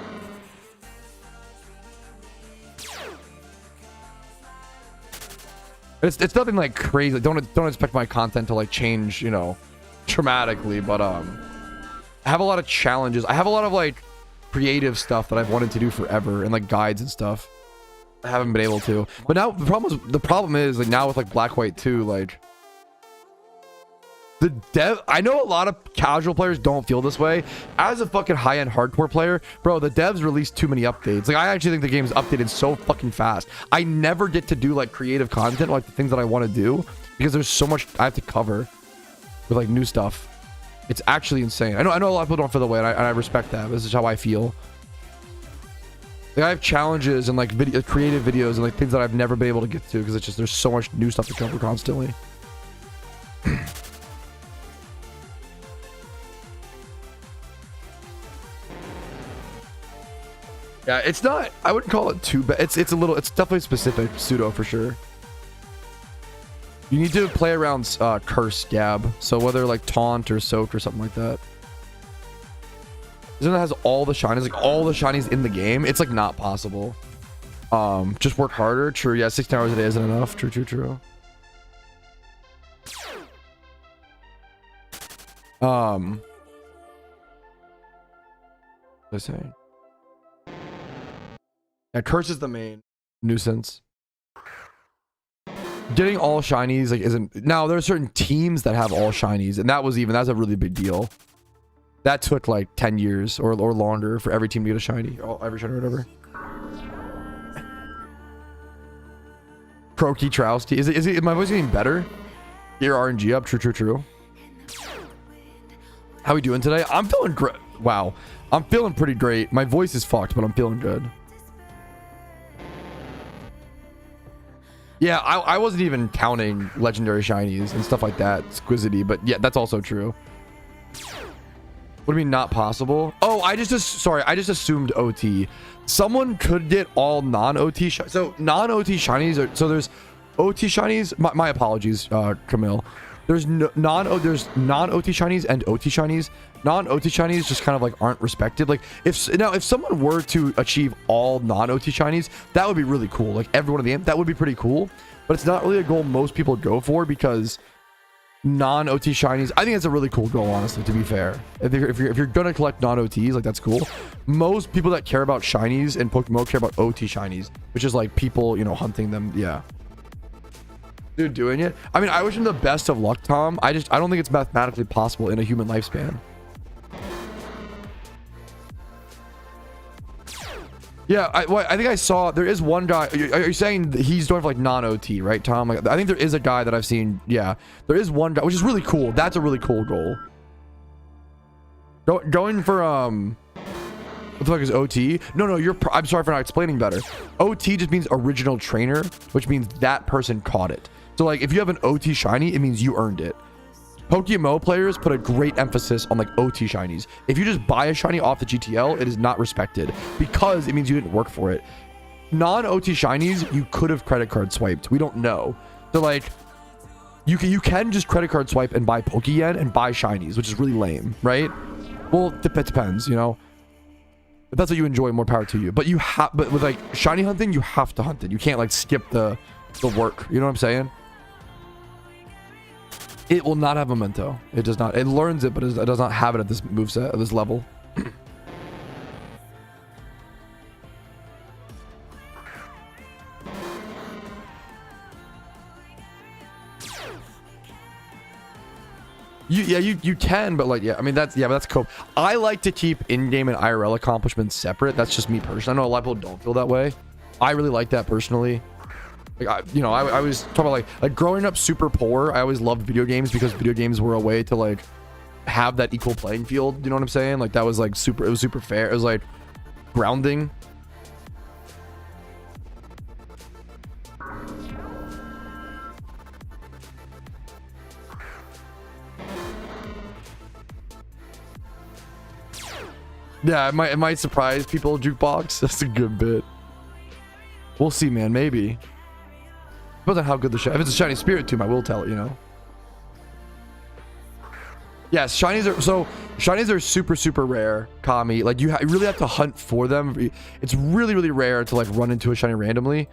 It's nothing like crazy. Don't expect my content to like change, you know, dramatically. But I have a lot of challenges. I have a lot of like creative stuff that I've wanted to do forever and like guides and stuff. I haven't been able to. But now the problem is like now with like Black White 2, like The dev, I know a lot of casual players don't feel this way. As a fucking high-end hardcore player, bro, the devs release too many updates. Like, I actually think the game's updated so fucking fast. I never get to do like creative content, like the things that I want to do, because there's so much I have to cover with like new stuff. It's actually insane. I know a lot of people don't feel that way, and I respect that. This is how I feel. Like, I have challenges and like creative videos and like things that I've never been able to get to because it's just there's so much new stuff to cover constantly. Yeah, it's not, I wouldn't call it too bad. It's definitely specific pseudo for sure. You need to play around curse gab. So whether like taunt or soak or something like that. Isn't that has all the shinies, like all the shinies in the game? It's like not possible. Just work harder. True. Yeah, 16 hours a day isn't enough. True. Let's say. Yeah, curse is the main nuisance. Getting all shinies like isn't, now there are certain teams that have all shinies, and that's a really big deal. That took like 10 years or longer for every team to get a shiny, or every shiny or whatever. Croaky Trousty. Is my voice getting better? Get your RNG up. True. How we doing today? I'm feeling great. Wow. I'm feeling pretty great. My voice is fucked, but I'm feeling good. Yeah, I wasn't even counting legendary shinies and stuff like that. Squizity, but yeah, that's also true. What do you mean not possible? Oh, I just assumed OT. Someone could get all non-OT so non-OT shinies are, so there's OT shinies. My apologies, Camille. There's non-OT shinies and OT shinies. Non-OT shinies just kind of like aren't respected. Like if someone were to achieve all non-OT shinies, that would be really cool. Like everyone in the game, that would be pretty cool. But it's not really a goal most people go for because non-OT shinies, I think it's a really cool goal, honestly, to be fair. If you're gonna collect non-OTs, like that's cool. Most people that care about shinies in PokeMMO care about OT shinies, which is like people, you know, hunting them. Yeah. Dude, doing it. I mean, I wish him the best of luck, Tom. I don't think it's mathematically possible in a human lifespan. Yeah, I think I saw there is one guy. Are you saying he's doing for like non-OT, right, Tom? Like, I think there is a guy that I've seen. Yeah, there is one guy, which is really cool. That's a really cool goal. Going for what the fuck is OT? No, I'm sorry for not explaining better. OT just means original trainer, which means that person caught it. So like if you have an OT shiny, it means you earned it. PokeMMO players put a great emphasis on like OT shinies. If you just buy a shiny off the GTL, it is not respected because it means you didn't work for it. Non-OT shinies, you could have credit card swiped. We don't know. So like you can just credit card swipe and buy Pokeyen and buy shinies, which is really lame, right? Well, it depends, you know. If that's what you enjoy, more power to you. But but with like shiny hunting, you have to hunt it. You can't like skip the work. You know what I'm saying? It will not have memento. It does not. It learns it, but it does not have it at this moveset, at this level. You can, but like, yeah, I mean, that's cool. I like to keep in-game and IRL accomplishments separate. That's just me personally. I know a lot of people don't feel that way. I really like that personally. Like, I was talking about like growing up super poor. I always loved video games because video games were a way to like have that equal playing field. You know what I'm saying? Like that was like it was super fair. It was like grounding. Yeah, it might surprise people. Jukebox. That's a good bit. We'll see, man. Maybe. Depends on how good if it's a shiny spirit tomb, I will tell it, you know. Yes, shinies are super rare, Kami. Like you really have to hunt for them. It's really rare to like run into a shiny randomly.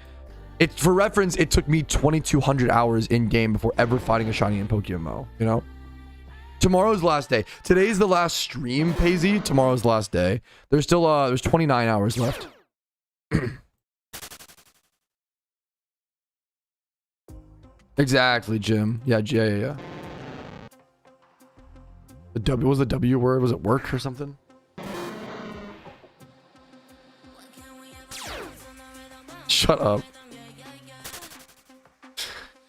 For reference, it took me 2,200 hours in game before ever finding a shiny in PokeMMO, you know. Tomorrow's the last day. Today's the last stream, Paisley. Tomorrow's the last day. There's still there's 29 hours left. Exactly, Jim. Yeah. The W, what was the W word? Was it work or something? Shut up.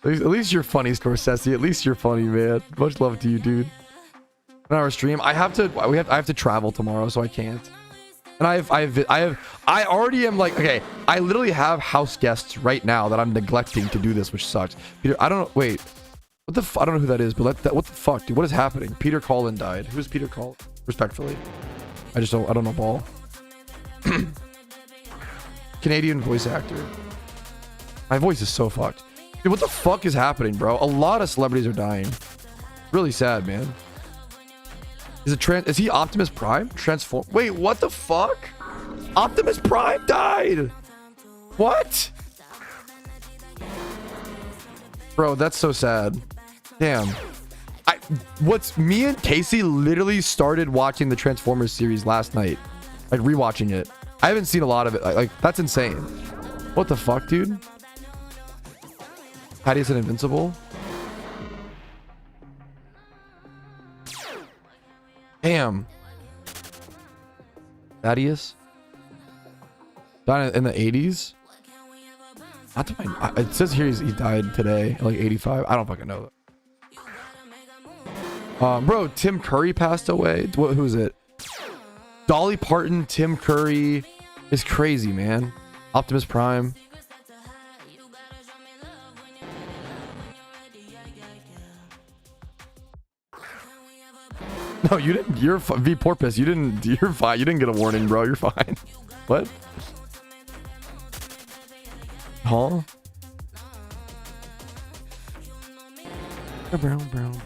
At least you're funny, Scorsese. At least you're funny, man. Much love to you, dude. An hour stream. I have to travel tomorrow, so I can't. And I already am like, okay, I literally have house guests right now that I'm neglecting to do this, which sucks. Peter, I don't know. Wait, what the? I don't know who that is, but what the fuck, dude? What is happening? Peter Collin died. Who's Peter Collin? Respectfully, I don't know ball. Canadian voice actor. My voice is so fucked. Dude, what the fuck is happening, bro? A lot of celebrities are dying. Really sad, man. Is he Optimus Prime? Transform. Wait, what the fuck? Optimus Prime died. What? Bro, that's so sad. Damn. Me and Casey literally started watching the Transformers series last night. Like rewatching it. I haven't seen a lot of it. Like that's insane. What the fuck, dude? Thaddeus and Invincible? Damn. Thaddeus? Died in the 80s? Not to my, it says here he died today, like 85. I don't fucking know that. Bro, Tim Curry passed away. Who is it? Dolly Parton, Tim Curry. Is crazy, man. Optimus Prime. No, you didn't. You're V Porpoise. You didn't. You're fine. You didn't get a warning, bro. You're fine. What? Huh? Brown.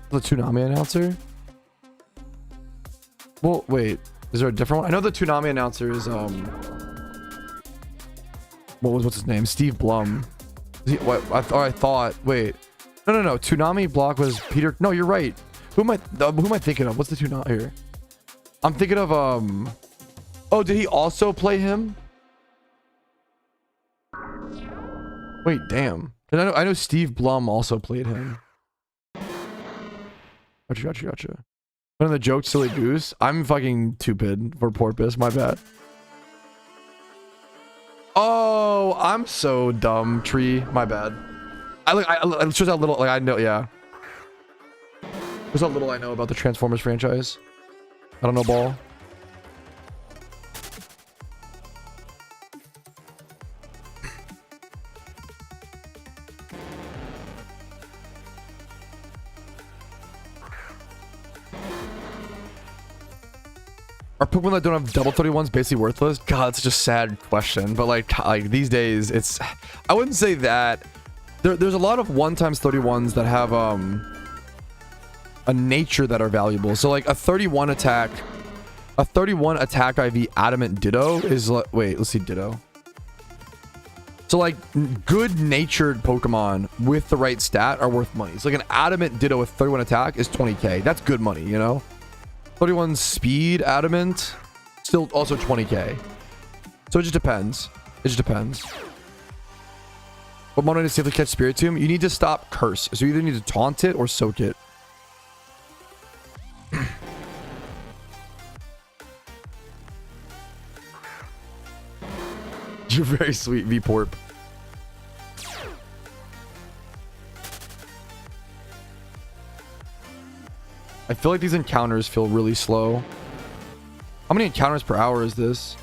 The Toonami announcer? Well, wait. Is there a different one? I know the Toonami announcer is what's his name? Steve Blum. I thought. Wait. No. Toonami block was Peter. No, you're right. Who am I thinking of? What's the Toonami here? I'm thinking of Oh, did he also play him? Wait, damn. Cause I know Steve Blum also played him. Gotcha. One of the jokes, Silly Goose. I'm fucking stupid for Porpoise. My bad. Oh, I'm so dumb. Tree. My bad. It shows how little. Like I know. Yeah. Shows how little I know about the Transformers franchise. I don't know ball. Are Pokemon that don't have double 31s basically worthless? God, that's such a sad question. But like these days, it's, I wouldn't say that. There's a lot of 1x31s that have a nature that are valuable. So like a 31 attack IV Adamant Ditto is like, wait, let's see Ditto. So like good natured Pokemon with the right stat are worth money. So like an Adamant Ditto with 31 attack is 20k. That's good money, you know? 31 speed Adamant, still also 20k. So it just depends. What mono to safely catch Spiritomb? You need to stop Curse. So you either need to taunt it or soak it. You're very sweet, V-Porp. I feel like these encounters feel really slow. How many encounters per hour is this?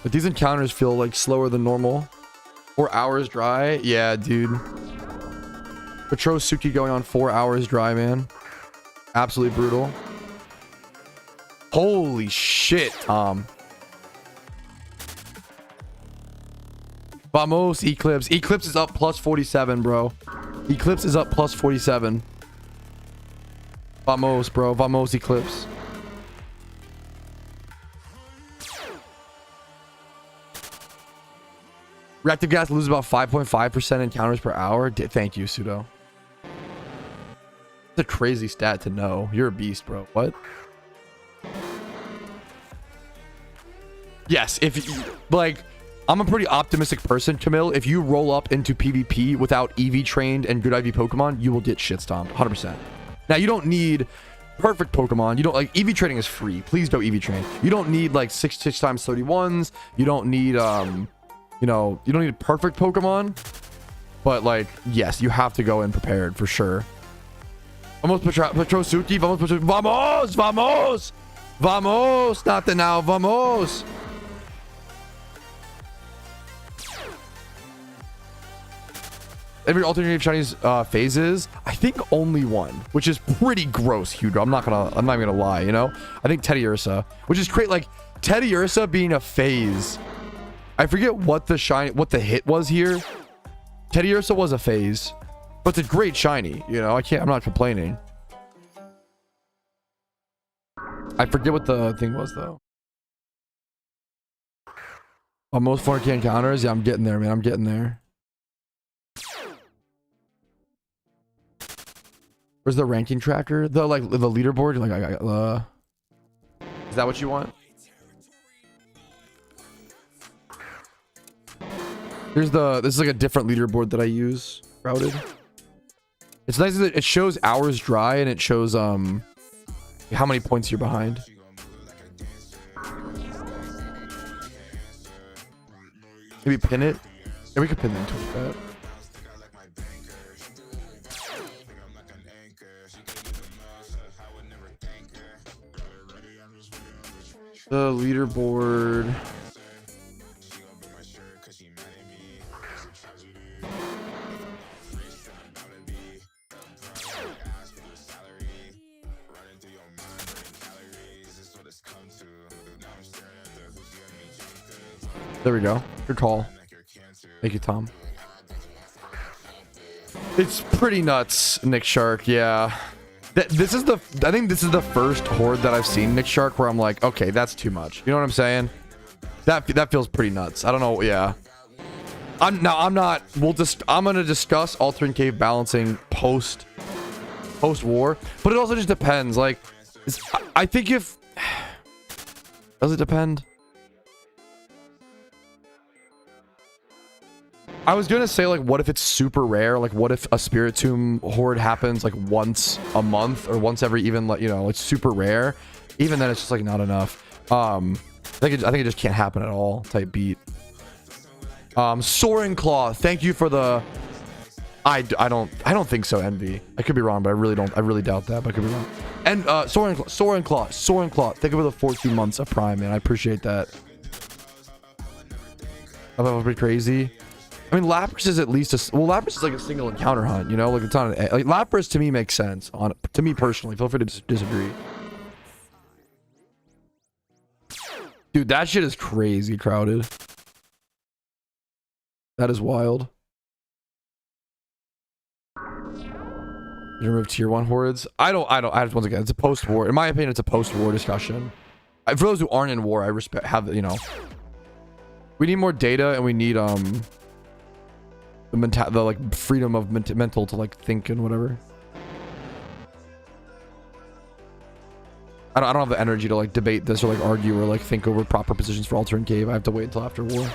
But these encounters feel like slower than normal. 4 hours dry? Yeah, dude. Patrosuki going on 4 hours dry, man. Absolutely brutal. Holy shit, Tom. Vamos, Eclipse. Eclipse is up plus 47, bro. Eclipse is up plus 47. Vamos, bro. Vamos, Eclipse. Reactive gas loses about 5.5% encounters per hour. Thank you, Pseudo. It's a crazy stat to know. You're a beast, bro. What? Yes, if you, like, I'm a pretty optimistic person, Camille. If you roll up into PvP without EV trained and good IV Pokemon, you will get shit stomped 100%. Now, you don't need perfect Pokemon. You don't, like, EV training is free. Please don't EV train. You don't need like 6 times 31s. You don't need you know, you don't need perfect Pokemon. But like, yes, you have to go in prepared for sure. Vamos Petrosuki, vamos Petrosuki. Vamos, vamos, vamos. Not the now, vamos. Every alternative Chinese phases, I think only one, which is pretty gross, Hydro. I'm not even gonna lie, you know. I think Teddy Ursa, which is great. Like Teddy Ursa being a phase. I forget what the hit was here. Teddy Ursa was a phase, but it's a great shiny. You know, I'm not complaining. I forget what the thing was though. Most 4K encounters. Yeah, I'm getting there, man. I'm getting there. Where's the ranking tracker? The leaderboard? Like, is that what you want? This is like a different leaderboard that I use. Crowded. It's nice that it shows hours dry and it shows how many points you're behind. Maybe pin it. Yeah, we could pin that to that. The leaderboard. There we go. Good call. Thank you, Tom. It's pretty nuts, Nick Shark. Yeah. I think this is the first horde that I've seen, Nick Shark, where I'm like, okay, that's too much. You know what I'm saying? That feels pretty nuts. I don't know. Yeah. I'm gonna discuss alternate cave balancing post war, but it also just depends. Like, I think if does it depend? I was gonna say, like, what if it's super rare? Like, what if a Spiritomb horde happens like once a month or once every, even, like, you know, it's super rare. Even then, it's just like not enough. I think it just can't happen at all. Type beat. Soaring Claw. Thank you for the. I don't think so. Envy. I could be wrong, but I really doubt that. But I could be wrong. And Soaring Claw. Thank you for the 14 months of Prime, man. I appreciate that. I thought it was pretty crazy. I mean, Lapras is at least Lapras is like a single encounter hunt, you know? Like, it's not like Lapras to me makes sense. To me personally, feel free to disagree. Dude, that shit is crazy crowded. That is wild. You remove tier 1 hordes. I just, once again, it's a post-war. In my opinion, it's a post-war discussion. For those who aren't in war, I respect, you know. We need more data, and we need the like freedom of mental to like think and whatever. I don't have the energy to like debate this or like argue or like think over proper positions for alternate cave. I have to wait until after war.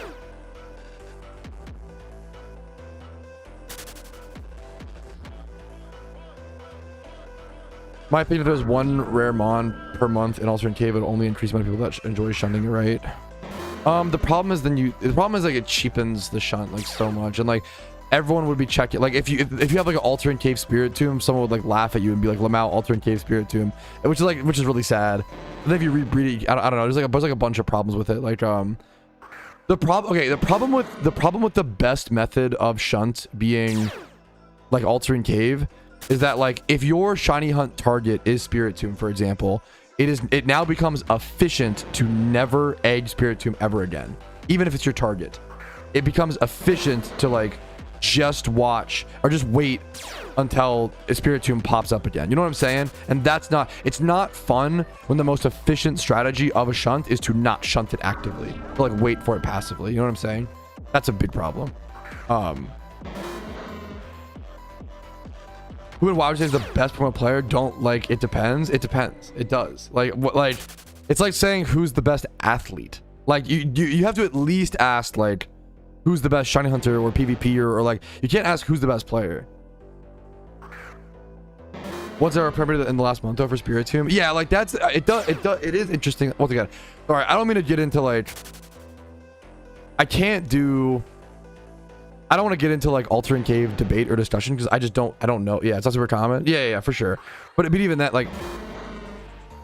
My opinion, if there's one rare mon per month in alternate cave, it would only increase the amount of people that enjoy shunting it, right? The problem is like it cheapens the shunt like so much, and like everyone would be checking. Like if you have like an alternate cave Spiritomb, someone would like laugh at you and be like, Lamau alternate cave Spiritomb, which is really sad. And then if you rebreed it, I don't know, there's like a bunch of problems with it. Like the problem with the best method of shunt being like alternate cave is that, like, if your shiny hunt target is Spiritomb, for example, it now becomes efficient to never egg Spiritomb ever again, even if it's your target. It becomes efficient to like just watch or just wait until a Spiritomb pops up again. You know what I'm saying? And it's not fun when the most efficient strategy of a shunt is to not shunt it actively, to like wait for it passively. You know what I'm saying? That's a big problem. who would WoW say is the best Pokemon player? Don't like. It depends. It depends. It does. Like what? Like it's like saying who's the best athlete. Like you have to at least ask like who's the best shiny hunter or PvP or like you can't ask who's the best player. What's our perimeter in the last month though for Spiritomb? Yeah, like that's it is interesting. Once again, all right, I don't mean to get into like I don't want to get into like altering cave debate or discussion because I don't know. Yeah, it's not super common. Yeah, for sure. But even that like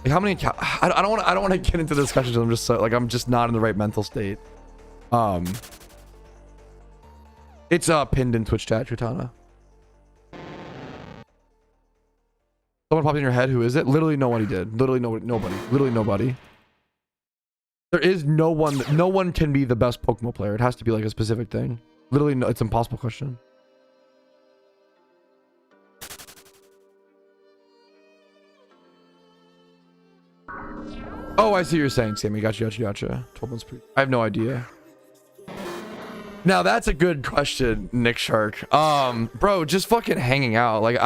how many I don't want to get into the discussions. I'm just so like I'm just not in the right mental state. It's pinned in Twitch chat, Trutana. Someone popped in your head. Who is it? Literally nobody did. Literally nobody. Literally nobody. There is no one. No one can be the best Pokemon player. It has to be like a specific thing. Literally, no, it's an impossible question. Oh, I see what you're saying, Sammy. Gotcha. 12 months pre. I have no idea. Now that's a good question, Nick Shark. Bro, just fucking hanging out. Like,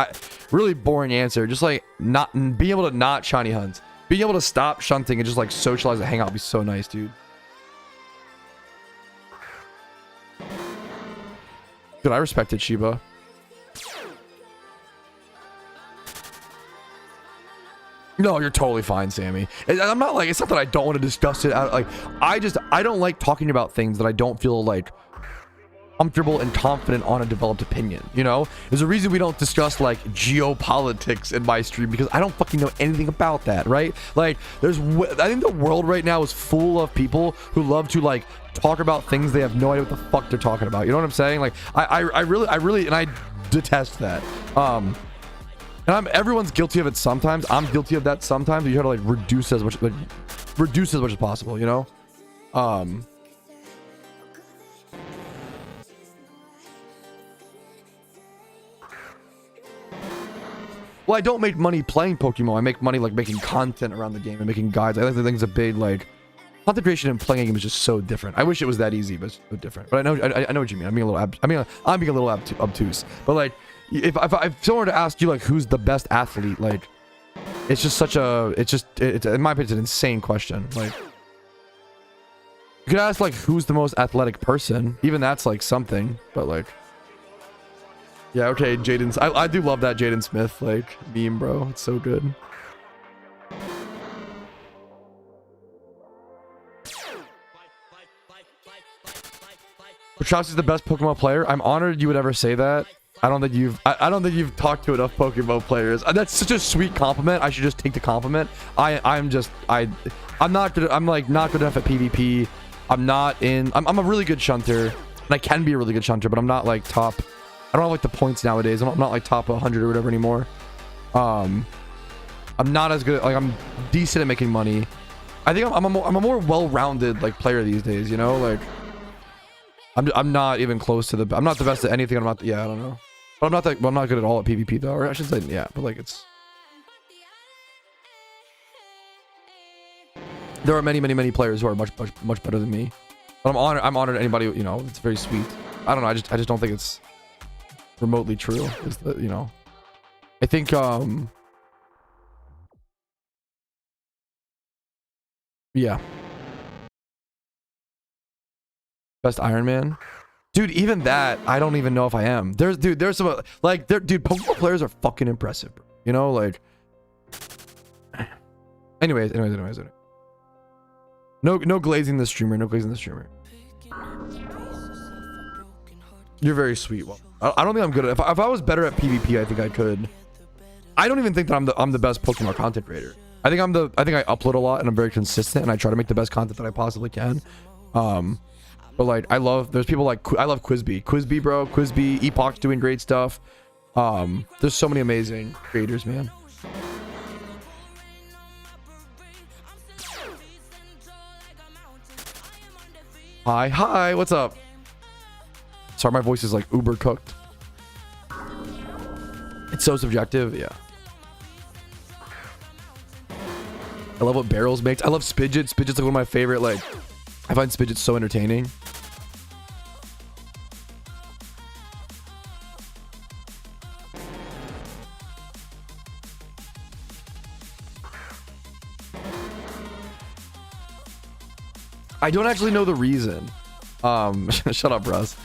really boring answer. Just like not being able to not shiny hunt, being able to stop shunting and just like socialize and hang out would be so nice, dude. Dude, I respect it, Shiba. No, you're totally fine, Sammy. I'm not like, it's not that I don't want to discuss it. I don't like talking about things that I don't feel like comfortable and confident on a developed opinion, you know? There's a reason we don't discuss like geopolitics in my stream because I don't fucking know anything about that, right? Like I think the world right now is full of people who love to like talk about things they have no idea what the fuck they're talking about. You know what I'm saying? Like I really and I detest that. And everyone's guilty of it sometimes. I'm guilty of that sometimes. You try to like reduce as much as possible, you know? Well, I don't make money playing Pokemon. I make money like making content around the game and making guides. I think it's a big like content creation and playing a game is just so different. I wish it was that easy, but it's so different. But I know what you mean. I'm being a little obtuse. But like, if someone were to ask you like who's the best athlete, like it's just such a it's in my opinion it's an insane question. Like you could ask like who's the most athletic person. Even that's like something. But like. Yeah, okay, Jaden's. I do love that Jaden Smith, like, meme, bro. It's so good. Travis is the best Pokemon player. I'm honored you would ever say that. I don't think you've talked to enough Pokemon players. That's such a sweet compliment. I should just take the compliment. I'm not good. I'm like not good enough at PvP. I'm a really good shunter, and I can be a really good shunter, but I'm not like top. I don't have like the points nowadays. I'm not like top 100 or whatever anymore. I'm not as good. Like I'm decent at making money. I think I'm a more well-rounded like player these days. You know, like I'm not even close to the. I'm not the best at anything. I don't know. But I'm not good at all at PvP though. Or I should say yeah. But like it's. There are many players who are much better than me. But I'm honored anybody. You know, it's very sweet. I don't know. I just don't think it's remotely true. Is that, you know, I think yeah, best Iron Man, dude. Even that I don't even know if I am. There's some like dude, Pokemon players are fucking impressive, bro. You know, like anyways. No glazing the streamer. You're very sweet. Well, I don't think I'm good at. If I was better at PvP, I think I could. I don't even think that I'm the best Pokemon content creator. I think I upload a lot and I'm very consistent and I try to make the best content that I possibly can. But like there's people like I love Quizby, bro. Quizby, Epoch's doing great stuff. There's so many amazing creators, man. Hi, what's up? Sorry, my voice is like uber cooked. It's so subjective, yeah. I love what Barrels makes. I love Spidget. Spidget's like one of my favorite, like, I find Spidget so entertaining. I don't actually know the reason. Shut up, Russ.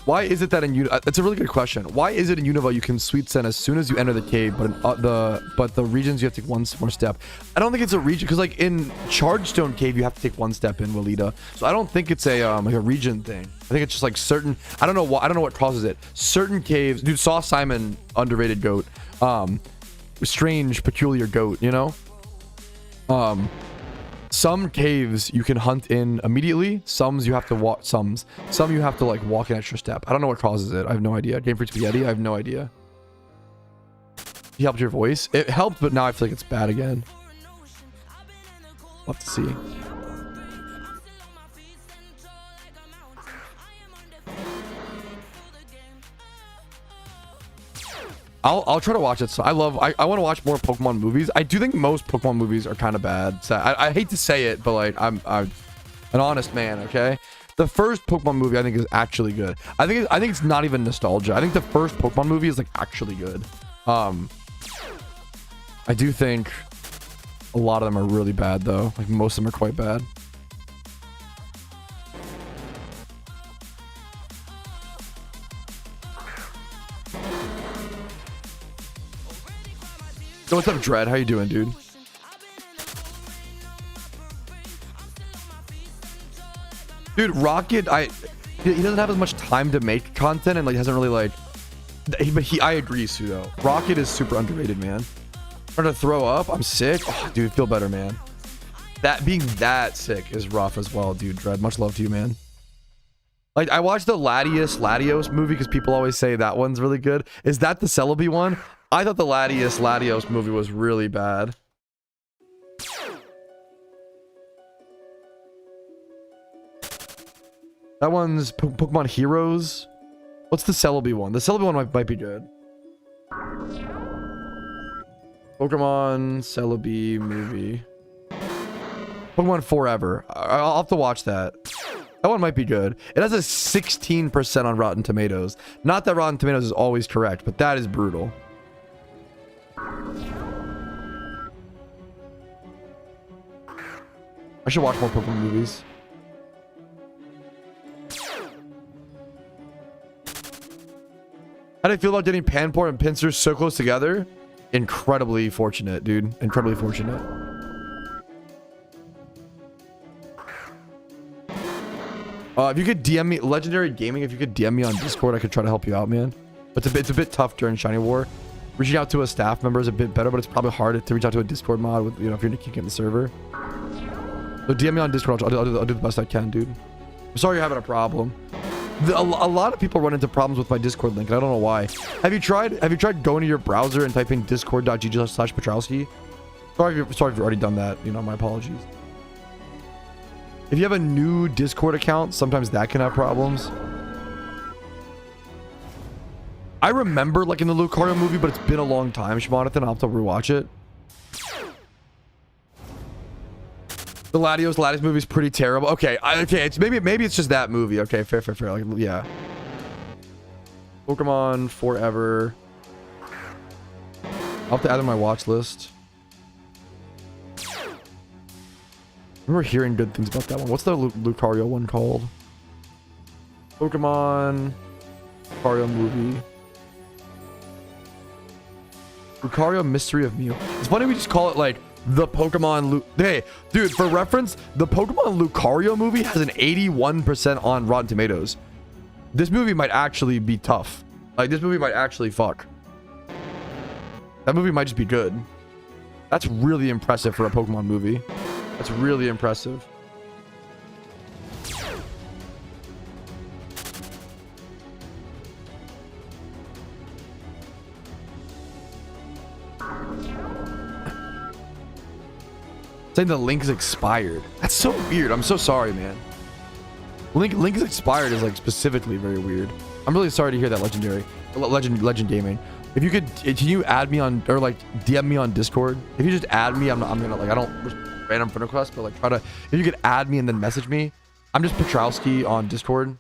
Why is it that in that's a really good question. Why is it in Unova you can sweet send as soon as you enter the cave, but in, the regions you have to take one more step? I don't think it's a region, because like in Chargestone Cave you have to take one step in Walida. So I don't think it's a like a region thing. I think it's just like certain. I don't know what causes it. Certain caves, dude. Saw Simon, underrated goat. Strange, peculiar goat. You know. Some caves you can hunt in immediately. Some you have to walk. Some you have to like walk an extra step. I don't know what causes it. I have no idea. Game Freak Spaghetti. I have no idea. He helped your voice. It helped, but now I feel like it's bad again. We'll have to see. I'll try to watch it. So I want to watch more Pokemon movies. I do think most Pokemon movies are kind of bad. So I hate to say it, but like I'm an honest man. Okay, the first Pokemon movie I think is actually good. I think it's not even nostalgia. I think the first Pokemon movie is like actually good. I do think a lot of them are really bad though. Like most of them are quite bad. So what's up, Dread? How you doing, dude? Dude, Rocket, he doesn't have as much time to make content and like hasn't really like. But I agree, Sudo. Rocket is super underrated, man. Trying to throw up. I'm sick. Oh, dude, feel better, man. That being that sick is rough as well, dude. Dread, much love to you, man. Like I watched the Latios movie because people always say that one's really good. Is that the Celebi one? I thought the Latios movie was really bad. That one's Pokemon Heroes. What's the Celebi one? The Celebi one might be good. Pokemon Celebi movie. Pokemon Forever. I'll have to watch that. That one might be good. It has a 16% on Rotten Tomatoes. Not that Rotten Tomatoes is always correct, but that is brutal. I should watch more Pokemon movies. How do you feel about getting Panpour and Pinsir so close together? Incredibly fortunate, dude. Incredibly fortunate. If you could DM me, Legendary Gaming, if you could DM me on Discord, I could try to help you out, man. But it's a bit tough during Shiny War. Reaching out to a staff member is a bit better, but it's probably hard to reach out to a Discord mod with, you know, if you're kicking the server. So DM me on Discord. I'll do the best I can, dude. I'm sorry you're having a problem. A lot of people run into problems with my Discord link, and I don't know why. Have you tried going to your browser and typing discord.gg/Petrowski? Sorry if you've already done that. You know, my apologies. If you have a new Discord account, sometimes that can have problems. I remember like in the Lucario movie, but it's been a long time, Shmonathan. I'll have to rewatch it. The Latios movie is pretty terrible. Okay, okay, it's maybe it's just that movie. Okay, fair. Like, yeah. Pokemon Forever. I'll have to add to my watch list. I remember hearing good things about that one. What's the Lucario one called? Pokemon Lucario movie. Lucario Mystery of Mew. It's funny we just call it like the Pokemon Hey, dude, for reference, the Pokemon Lucario movie has an 81% on Rotten Tomatoes. This movie might actually be tough. Like, this movie might actually fuck. That movie might just be good. That's really impressive for a Pokemon movie. That's really impressive. Saying the link is expired. That's so weird. I'm so sorry, man. Link is expired is like specifically very weird. I'm really sorry to hear that, Legendary. Legend Gaming. If you could, can you add me on, or like DM me on Discord? If you just add me, I'm gonna like, I don't random friend request, but like try to, if you could add me and then message me. I'm just Petrowski on Discord.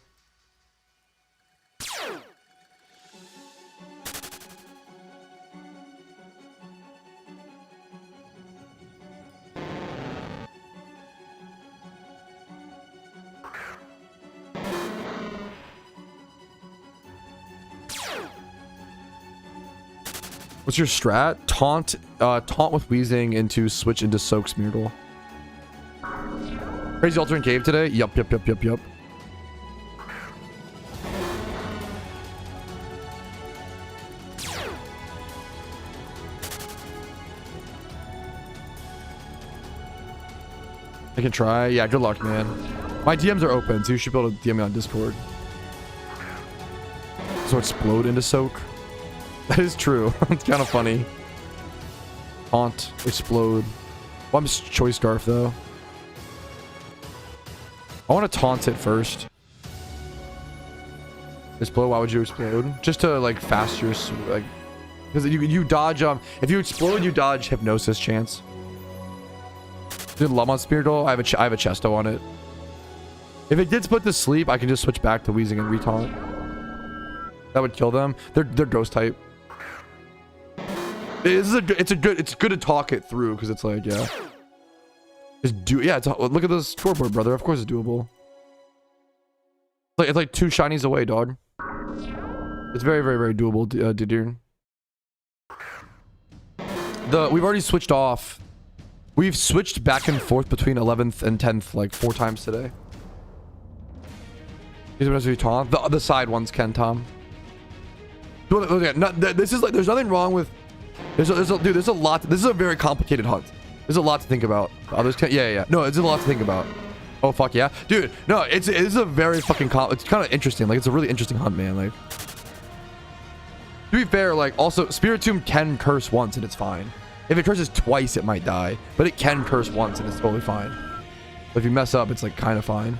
What's your strat? Taunt with wheezing into switch into soak Smeargle. Crazy alternate cave today? Yup. I can try. Yeah, good luck, man. My DMs are open, so you should be able to DM me on Discord. So explode into soak. That is true. It's kind of funny. Taunt, explode. Well, I'm just choice scarf though. I want to taunt it first. Explode. Why would you explode? Just to like faster, like, because you dodge. If you explode, you dodge hypnosis chance. Did Lum on Smeargle? I have a Chesto on it. If it did split to sleep, I can just switch back to wheezing and retaunt. That would kill them. They're ghost type. It's good to talk it through because it's like, yeah. Look at the scoreboard, brother. Of course it's doable. It's like 2 shinies away, dog. It's very, very, very doable, dude. We've already switched off. We've switched back and forth between 11th and 10th like 4 times today. These are Tom. The side ones can, Tom. This is like, there's nothing wrong with. Dude, there's a lot. This is a very complicated hunt. There's a lot to think about. Others can't. Yeah. No, it's a lot to think about. Oh fuck yeah, dude. No, it's a very fucking it's kind of interesting. Like, it's a really interesting hunt, man. Like, to be fair, like, also Spiritomb can curse once and it's fine. If it curses twice, it might die, but it can curse once and it's totally fine. But if you mess up, it's like kind of fine.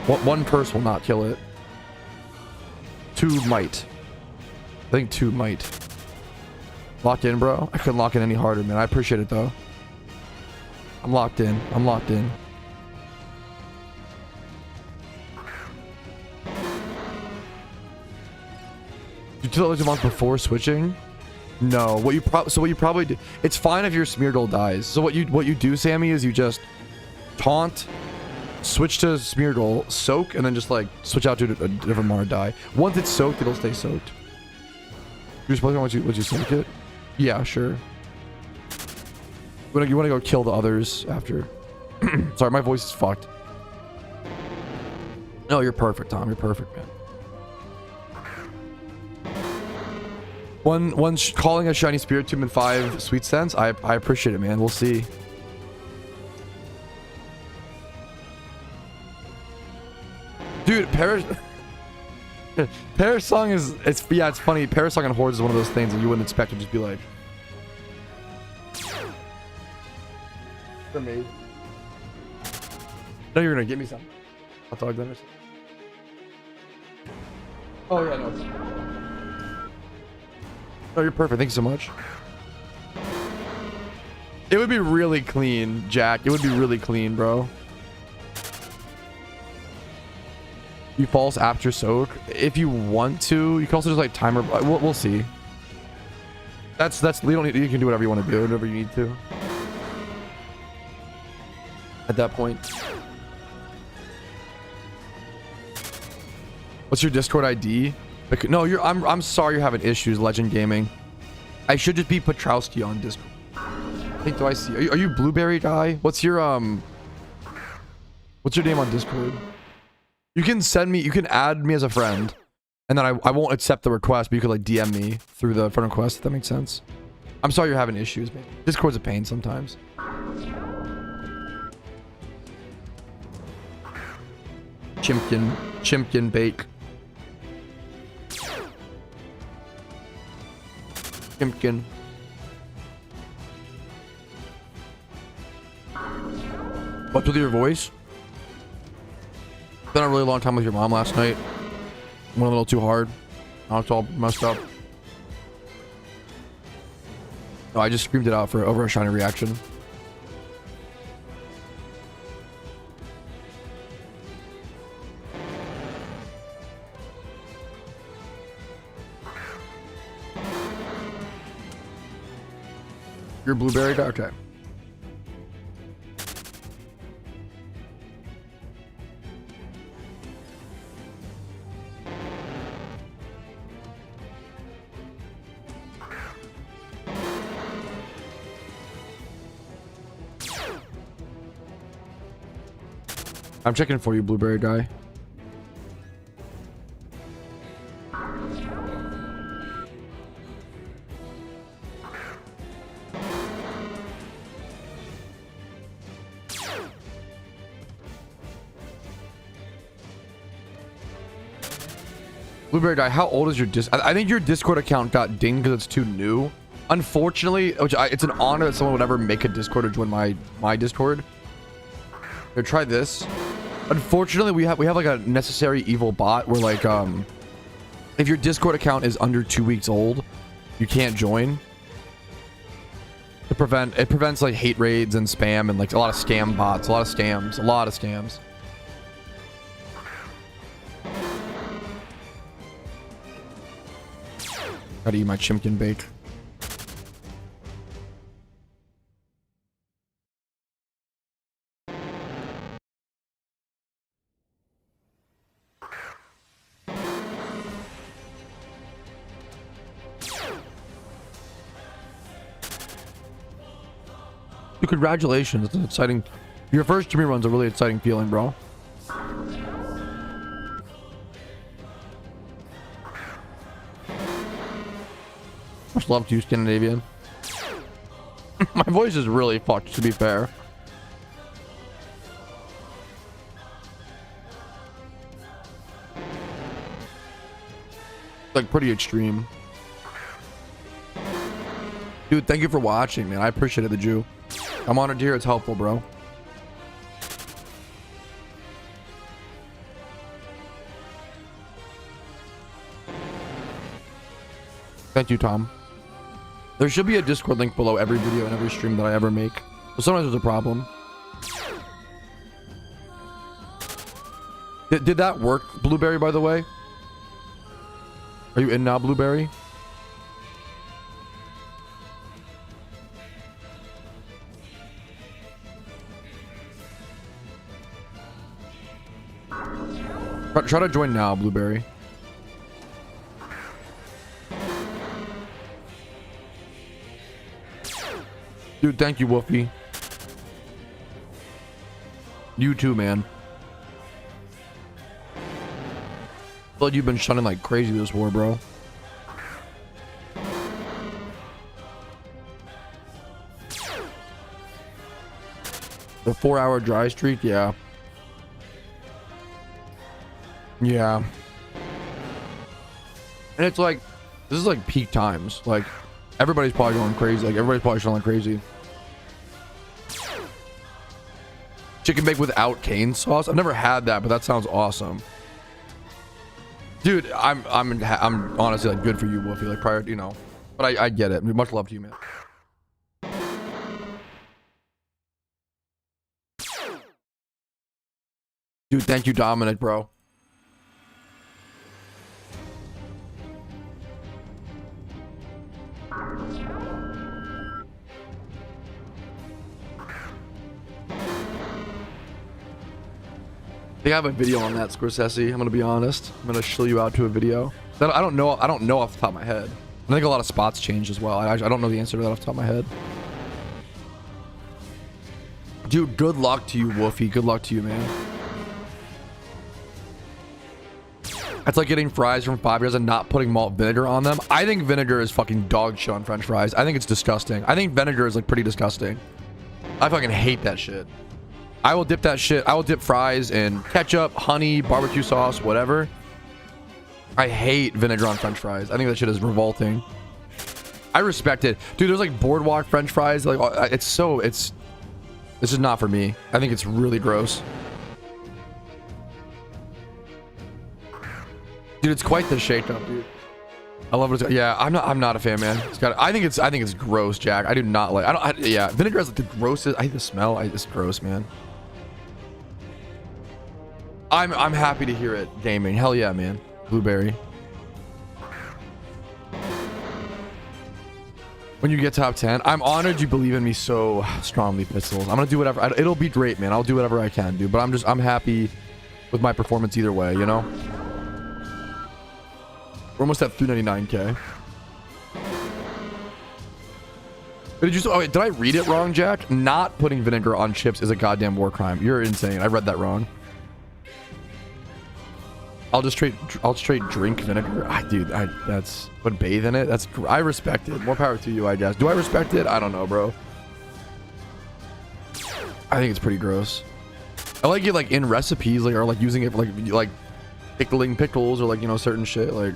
One curse will not kill it. 2 might. I think 2 might. Lock in, bro. I couldn't lock in any harder, man. I appreciate it though. I'm locked in. You tell those months before switching? No. What you probably do? It's fine if your Smeargle dies. So what you do, Sammy, is you just taunt, switch to Smeargle, soak, and then just like switch out to a different Mar die. Once it's soaked, it'll stay soaked. You're supposed to once you soak it? Yeah, sure. You want to go kill the others after. Sorry, my voice is fucked. No, you're perfect, Tom. You're perfect, man. Calling a shiny Spiritomb in 5 sweet cents. I appreciate it, man. We'll see. Dude, Parasong is it's funny. Parasong and Hordes is one of those things that you wouldn't expect to just be like. For me. No, you're gonna get me some. Hot dog then or something. Oh yeah, no. Oh, you're perfect. Thanks so much. It would be really clean, Jack. It would be really clean, bro. You false after soak. If you want to, you can also just like timer. We'll see. That's you don't need. You can do whatever you want to do, whatever you need to. At that point. What's your Discord ID? No, I'm sorry you're having issues, Legend Gaming. I should just be Petrowski on Discord. I think, do I see? Are you Blueberry guy? What's your name on Discord? You can add me as a friend, and then I won't accept the request, but you could like DM me through the friend request, if that makes sense. I'm sorry you're having issues, man. Discord's a pain sometimes. Chimpkin bake. Chimpkin. What's with your voice? Spent a really long time with your mom last night. Went a little too hard. Now it's all messed up. No, I just screamed it out over a shiny reaction. You're Blueberry guy? Okay. I'm checking for you, blueberry guy. Blueberry guy, how old is your I think your Discord account got dinged because it's too new. Unfortunately, it's an honor that someone would ever make a Discord or join my Discord. Here, try this. Unfortunately, we have like a necessary evil bot where like if your Discord account is under 2 weeks old, you can't join. It prevents like hate raids and spam and like a lot of scam bots, a lot of scams. Gotta eat my chimkin bake. Dude, congratulations. It's an exciting. Your first streamer run's a really exciting feeling, bro. Much love to you, Scandinavian. My voice is really fucked, to be fair. Like pretty extreme. Dude, thank you for watching, man. I appreciate it, the Jew. I'm honored to hear it's helpful, bro. Thank you, Tom. There should be a Discord link below every video and every stream that I ever make. But sometimes there's a problem. Did that work, Blueberry, by the way? Are you in now, Blueberry? Try to join now, Blueberry. Dude, thank you, Wolfie. You too, man. I feel like you've been shunning like crazy this war, bro. The 4-hour dry streak, yeah. Yeah. And it's like, this is like peak times. Like, everybody's probably going crazy. Like, everybody's probably shunning crazy. Chicken bake without cane sauce? I've never had that, but that sounds awesome. Dude, I'm honestly like good for you, Wolfie. Like prior, you know. But I get it. Much love to you, man. Dude, thank you, Dominic, bro. I think I have a video on that, Scorsese. I'm gonna be honest. I'm gonna show you out to a video. I don't know off the top of my head. I think a lot of spots changed as well. I don't know the answer to that off the top of my head. Dude, good luck to you, Wolfie. Good luck to you, man. That's like getting fries from 5 years and not putting malt vinegar on them. I think vinegar is fucking dog shit on French fries. I think it's disgusting. I think vinegar is like pretty disgusting. I fucking hate that shit. I will dip that shit. I will dip fries in ketchup, honey, barbecue sauce, whatever. I hate vinegar on French fries. I think that shit is revolting. I respect it. Dude, there's like boardwalk French fries. Like, it's this is not for me. I think it's really gross. Dude, it's quite the shake up, dude. I love it. Yeah, I'm not a fan, man. I think it's gross, Jack. I do not like. Yeah, vinegar is like the grossest. I hate the smell. It's gross, man. I'm happy to hear it, gaming. Hell yeah, man. Blueberry. When you get top 10, I'm honored you believe in me so strongly, Pistols. I'm gonna do whatever. It'll be great, man. I'll do whatever I can do. But I'm happy with my performance either way, you know. We're almost at 399k. Did I read it wrong, Jack? Not putting vinegar on chips is a goddamn war crime. You're insane. I read that wrong. I'll straight drink vinegar. That's would bathe in it. I respect it. More power to you, I guess. Do I respect it? I don't know, bro. I think it's pretty gross. I like it like in recipes, like, or like using it for like pickling pickles or like, you know, certain shit like.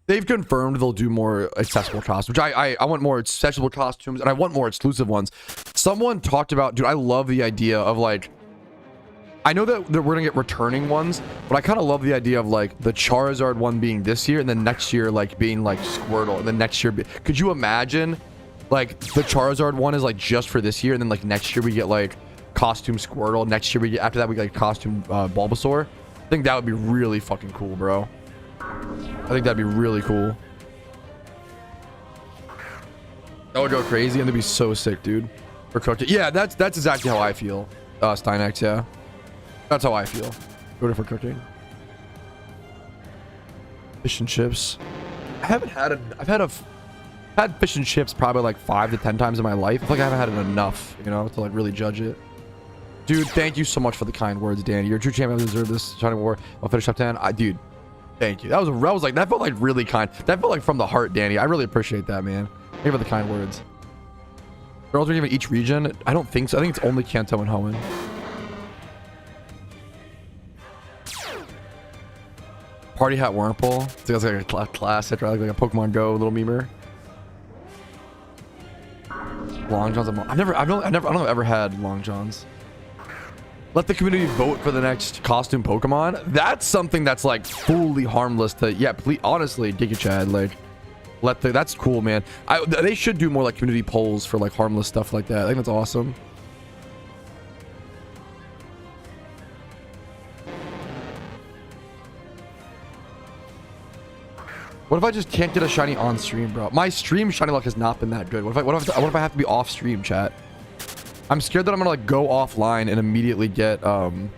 They've confirmed they'll do more accessible costumes, which I want more accessible costumes and I want more exclusive ones. Someone talked about, dude, I love the idea of like, I know that we're gonna get returning ones, but I kind of love the idea of like the Charizard one being this year and then next year like being like Squirtle and then next year could you imagine like the Charizard one is like just for this year and then like next year we get like costume Squirtle, next year we get, after that we get like costume Bulbasaur. I think that would be really fucking cool, bro. I think that'd be really cool. That would go crazy and it'd be so sick, dude. For cooking. Yeah, that's exactly how I feel. Steinex, yeah. That's how I feel. Go for cooking. Fish and chips. I've had fish and chips probably like 5 to 10 times in my life. I feel like I haven't had it enough, you know, to like really judge it. Dude, thank you so much for the kind words, Danny. You're a true champion. I deserve this. Shining War. I'll finish top 10. Dude. Thank you. That felt like really kind. That felt like from the heart, Danny. I really appreciate that, man. Thank you for the kind words. Girls are given each region. I don't think so. I think it's only Kanto and Hoenn. Party hat Wurmple. It's like a classic, right? Like a Pokemon Go little memer. Long Johns. I don't know if I've ever had Long Johns. Let the community vote for the next costume Pokemon. That's something that's like fully harmless to, yeah, please, honestly, Giga Chad, like, that's cool, man. They should do more like community polls for like harmless stuff like that. I think that's awesome. What if I just can't get a shiny on stream, bro? My stream shiny luck has not been that good. What if I have to be off stream, chat? I'm scared that I'm gonna like go offline and immediately get shiny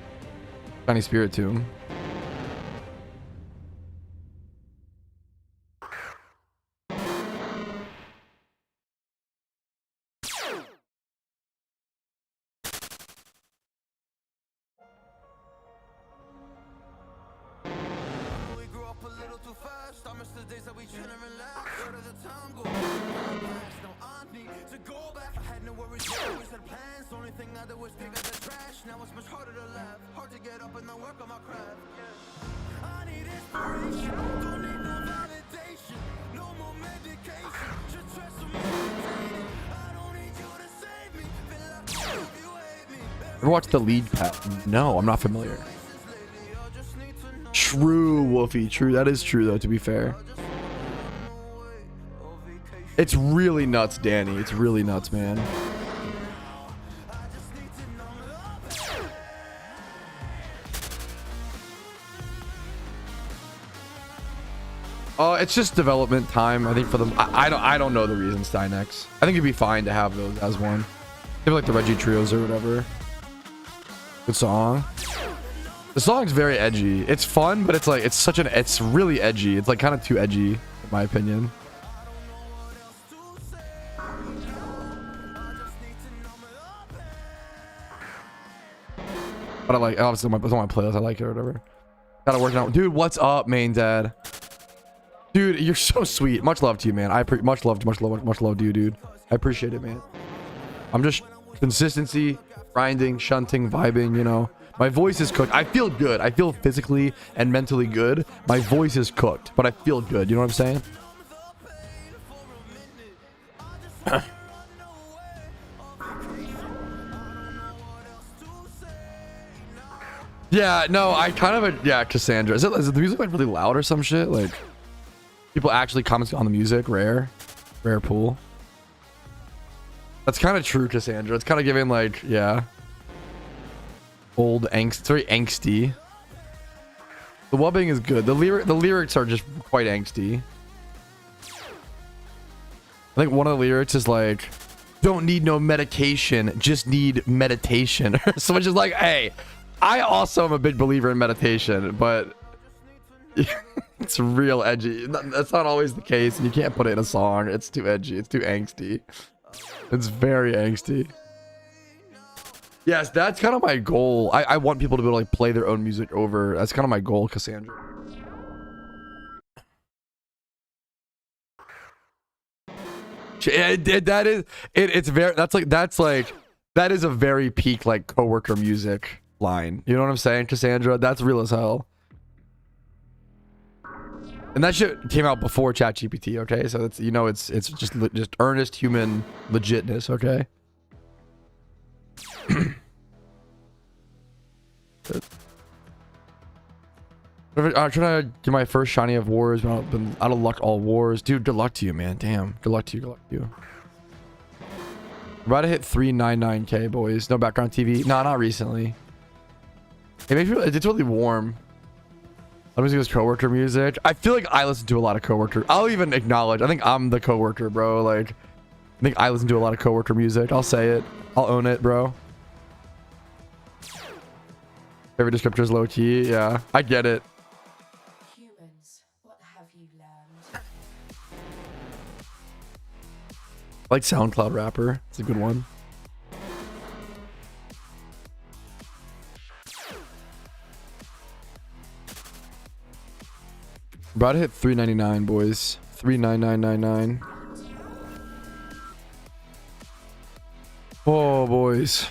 Spiritomb. Ever watched the lead pack? No, I'm not familiar. True, Wolfie. True. That is true, though, to be fair. It's really nuts, Danny. It's really nuts, man. It's just development time, I think, for them. I don't know the reason, Steinex. I think it'd be fine to have those as one. Maybe like the Reggie Trios or whatever. Good song. The song's very edgy. It's fun, but it's like it's really edgy. It's like kind of too edgy, in my opinion. But I like, obviously it's on my playlist. I like it or whatever. Gotta work out, dude. What's up, main dad? Dude, you're so sweet. Much love to you, man. Much love to you, dude. I appreciate it, man. I'm just consistency, grinding, shunting, vibing, you know. My voice is cooked. I feel good. I feel physically and mentally good. My voice is cooked, but I feel good. You know what I'm saying? Yeah, no, I kind of, yeah, Cassandra. Is the music like really loud or some shit? Like, people actually comment on the music? Rare pool. That's kind of true, Cassandra. It's kind of giving like, yeah. Old angst. It's very angsty. The wubbing is good. The lyrics are just quite angsty. I think one of the lyrics is like, don't need no medication, just need meditation. So it's just like, hey, I also am a big believer in meditation, but it's real edgy. That's not always the case, and you can't put it in a song. It's too edgy. It's too angsty. It's very angsty. Yes, that's kind of my goal. I want people to be able to like play their own music over. That's kind of my goal, Cassandra. That is a very peak like coworker music line. You know what I'm saying, Cassandra? That's real as hell. And that shit came out before ChatGPT, okay? So it's, you know, it's just earnest human legitness, okay? I'm trying to get my first shiny of wars, but I've been out of luck all wars. Dude, good luck to you, man. Damn. Good luck to you. Good luck to you. I'm about to hit 399k, boys. No background TV. No, not recently. It makes me, it's really warm. Let me see this coworker music. I feel like I listen to a lot of coworker. I'll even acknowledge. I think I'm the coworker, bro. Like, I think I listen to a lot of coworker music. I'll say it. I'll own it, bro. Favorite descriptors low key. Yeah, I get it. Humans, what have you learned? I like SoundCloud rapper. It's a good one. About to hit 399, boys. 39999. Oh, boys.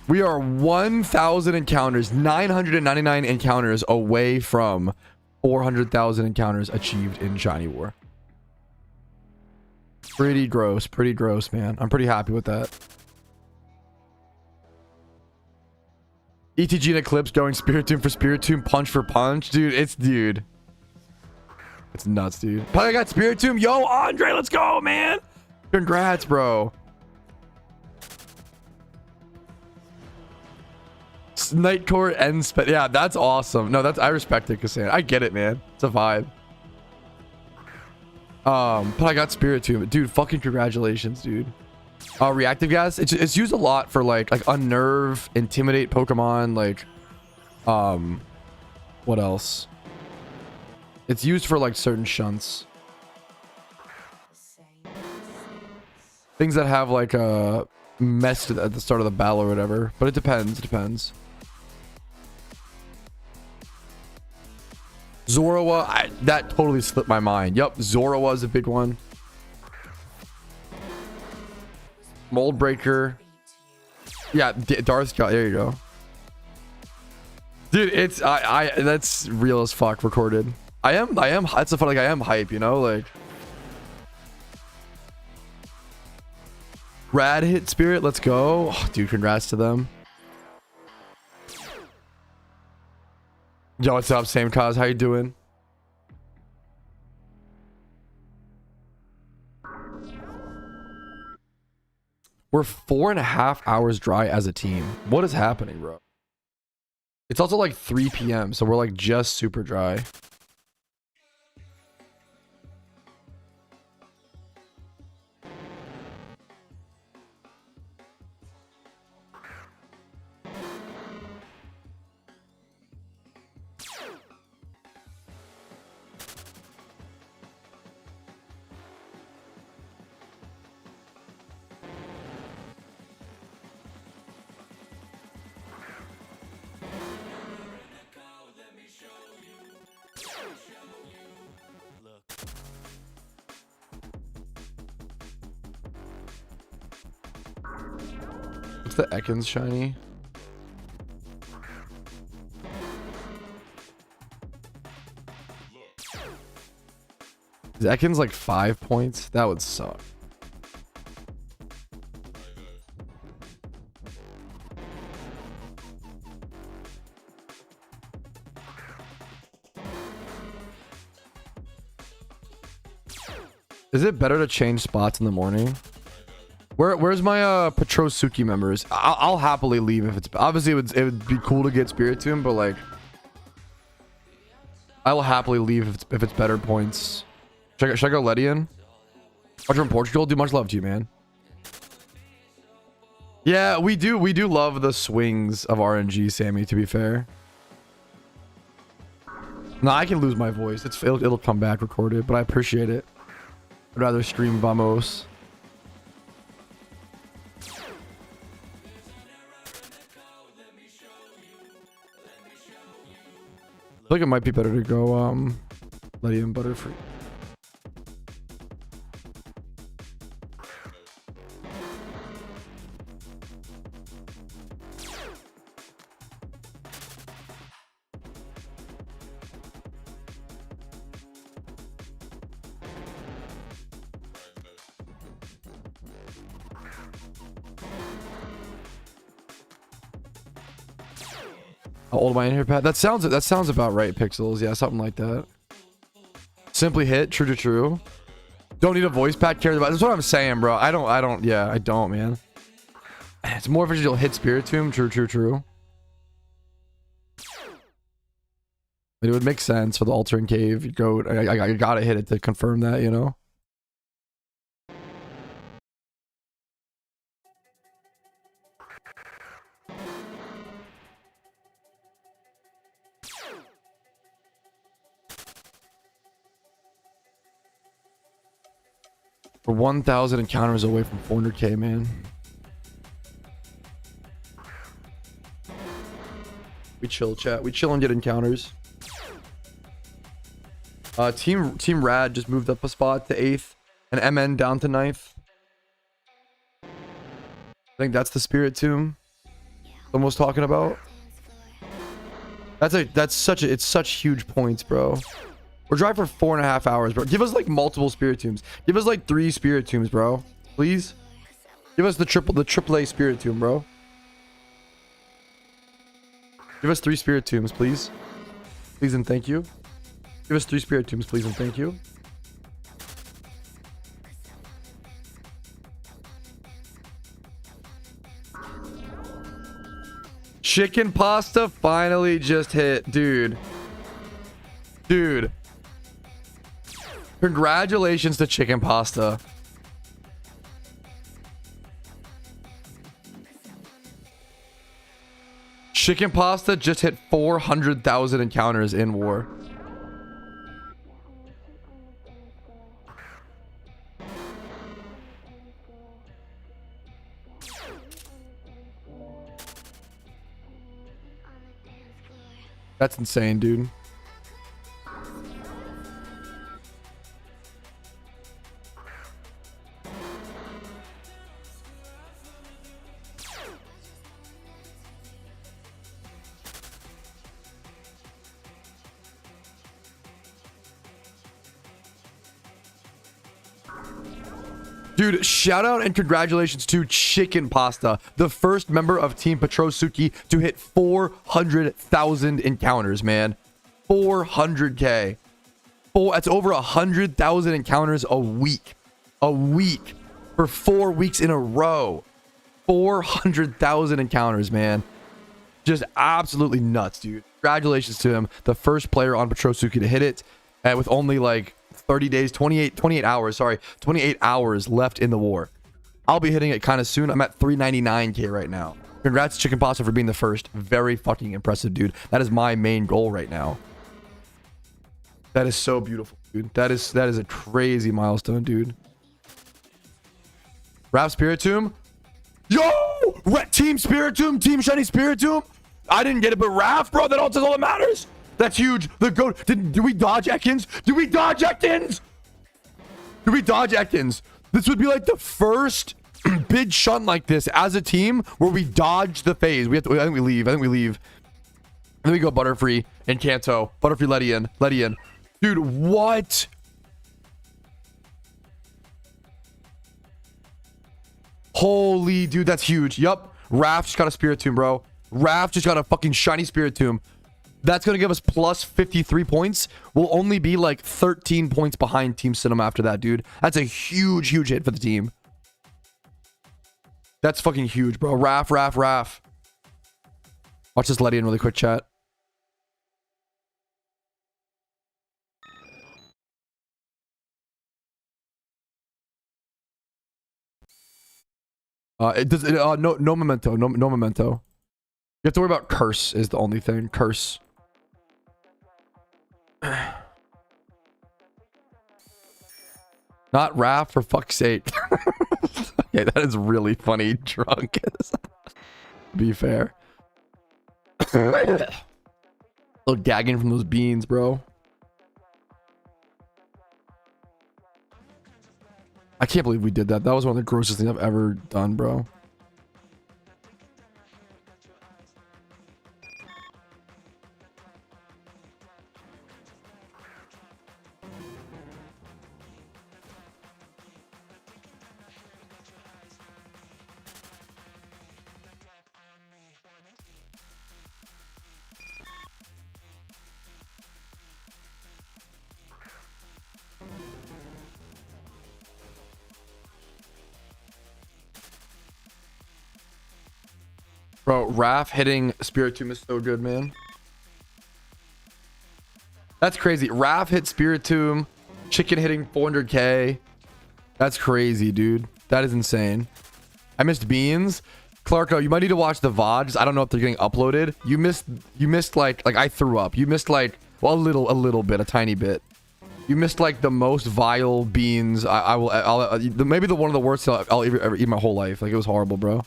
We are 1,000 encounters, 999 encounters away from 400,000 encounters achieved in Shiny War. Pretty gross, man. I'm pretty happy with that. ETG and Eclipse going Spiritomb for Spiritomb, punch for punch. Dude, it's nuts, dude. But I got Spiritomb. Yo, Andre, let's go, man. Congrats, bro. Nightcore and yeah, that's awesome. No, I respect it, Cassandra. I get it, man. It's a vibe. But I got Spiritomb. Dude, fucking congratulations, dude. Reactive gas, it's used a lot for like unnerve, intimidate Pokemon, like what else? It's used for like certain shunts. Things that have like a mess at the start of the battle or whatever. But it depends. Zoroa, that totally slipped my mind. Yep, Zoroa is a big one. Mold Breaker. Yeah, Darth Got. There you go. Dude, it's that's real as fuck recorded. I am that's the fun, like I am hype, you know, like Rad hit Spirit, let's go. Oh, dude, congrats to them. Yo, what's up, Same Cause? How you doing? We're 4.5 hours dry as a team. What is happening, bro? It's also like 3 p.m. So we're like just super dry. What's the Ekans shiny? Is Ekans like 5 points? That would suck. Is it better to change spots in the morning? Where's my Petrosuki members? I'll happily leave if it's obviously it would be cool to get Spiritomb, but like I will happily leave if it's better points. Should I go Ledian? Watch from Portugal, dude. Much love to you, man. Yeah, we do love the swings of RNG, Sammy, to be fair. No, I can lose my voice. It'll come back recorded, but I appreciate it. I'd rather stream Vamos. I think it might be better to go Letty and Butterfree. How old am I in here, Pat? That sounds about right, Pixels. Yeah, something like that. Simply hit. True to true. Don't need a voice pack. Cares about. That's what I'm saying, bro. I don't. Yeah, I don't, man. It's more efficient. You'll hit Spiritomb. True, true, true. But it would make sense for the altering cave. You go. I gotta hit it to confirm that, you know. We're 1,000 encounters away from 400k, man. We chill, chat. We chill and get encounters. Team Rad just moved up a spot to 8th, and MN down to 9th. I think that's the Spiritomb someone was talking about. It's such huge points, bro. We're driving for 4.5 hours, bro. Give us like multiple Spiritombs. Give us like 3 Spiritombs, bro. Please. Give us the AAA Spiritomb, bro. Give us 3 Spiritombs, please. Please and thank you. Give us 3 Spiritombs, please and thank you. Chicken pasta finally just hit, dude. Dude. Congratulations to chicken pasta. Chicken pasta just hit 400,000 encounters in war. That's insane, dude. Dude, shout out and congratulations to Chicken Pasta, the first member of Team Patrosuki to hit 400,000 encounters, man. 400k. That's over 100,000 encounters a week. A week. For 4 weeks in a row. 400,000 encounters, man. Just absolutely nuts, dude. Congratulations to him. The first player on Patrosuki to hit it. With only like 30 days, 28 hours, sorry, 28 hours left in the war. I'll be hitting it kind of soon. I'm at 399k right now. Congrats to Chicken Pasta for being the first. Very fucking impressive, dude. That is my main goal right now. That is so beautiful, dude. That is a crazy milestone, dude. Rap Spiritomb. Yo! Team Spiritomb, Team Shiny Spiritomb. I didn't get it, but Raph, bro, that's all that matters. That's huge. The goat. Did we dodge Ekans? Did we dodge Ekans? Did we dodge Ekans? This would be like the first big shunt like this as a team where we dodge the phase. I think we leave. Then we go Butterfree and Kanto. Butterfree, Letty in. Dude, what? Holy dude, that's huge. Yup. Raph just got a Spiritomb, bro. Raph just got a fucking shiny Spiritomb. That's going to give us plus 53 points. We'll only be like 13 points behind Team Cinema after that, dude. That's a huge hit for the team. That's fucking huge, bro. Raph. Watch this Letty in really quick, chat. It does. No memento. No memento. You have to worry about curse is the only thing. Curse. Not Raph, for fuck's sake. Yeah, that is really funny. Drunk. Be fair. Little gagging from those beans, bro. I can't believe we did that. That was one of the grossest things I've ever done, bro. Bro, Raph hitting Spiritomb is so good, man. That's crazy. Raph hit Spiritomb. Chicken hitting 400k. That's crazy, dude. That is insane. I missed beans. Clarko, you might need to watch the VODs. I don't know if they're getting uploaded. You missed like I threw up. You missed like, well, a little bit, a tiny bit. You missed like the most vile beans. I'll maybe one of the worst I'll ever eat my whole life. Like, it was horrible, bro.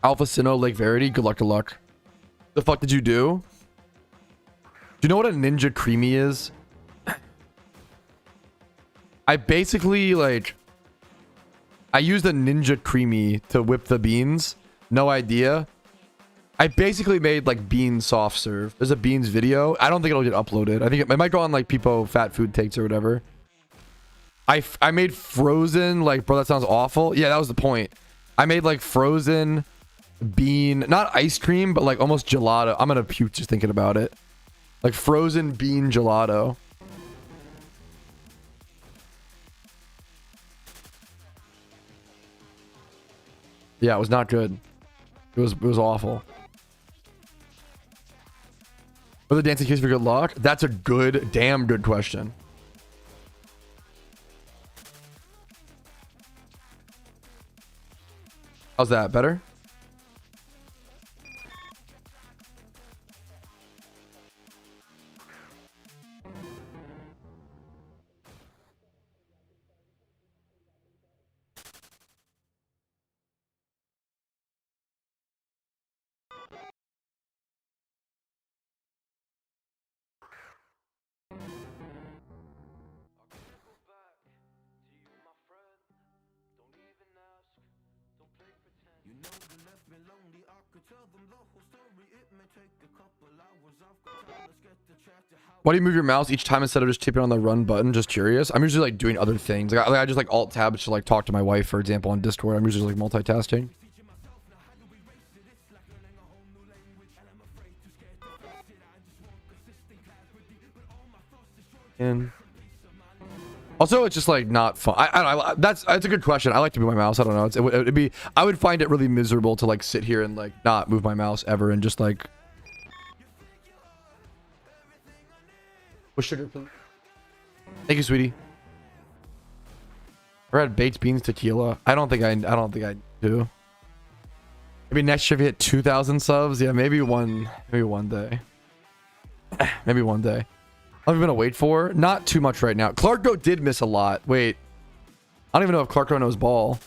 Alpha Sinnoh, Lake Verity. Good luck, good luck. The fuck did you do? Do you know what a Ninja Creamy is? I basically, like... I used a Ninja Creamy to whip the beans. No idea. I basically made, like, bean soft serve. There's a beans video. I don't think it'll get uploaded. I think it might go on, like, People Fat Food Takes or whatever. I made frozen, like, bro, that sounds awful. Yeah, that was the point. I made, like, frozen... bean, not ice cream, but like almost gelato. I'm gonna puke just thinking about it. Like frozen bean gelato. Yeah, it was not good. It was awful. But the dancing case for good luck? That's a good, damn good question. How's that? Better? Why do you move your mouse each time instead of just tapping on the run button? Just curious. I'm usually like doing other things. Like I just like alt tab to like talk to my wife, for example, on Discord. I'm usually like multitasking. And also, it's just like not fun. That's a good question. I like to move my mouse. I don't know. It'd be. I would find it really miserable to like sit here and like not move my mouse ever and just like. With sugar, please. Thank you, sweetie. Ever had baked beans tequila? I don't think I do. Maybe next year if you hit 2,000 subs, yeah, maybe one day. Maybe one day. How long have you been awake for? Not too much right now. Clarko did miss a lot. Wait, I don't even know if Clarko knows ball.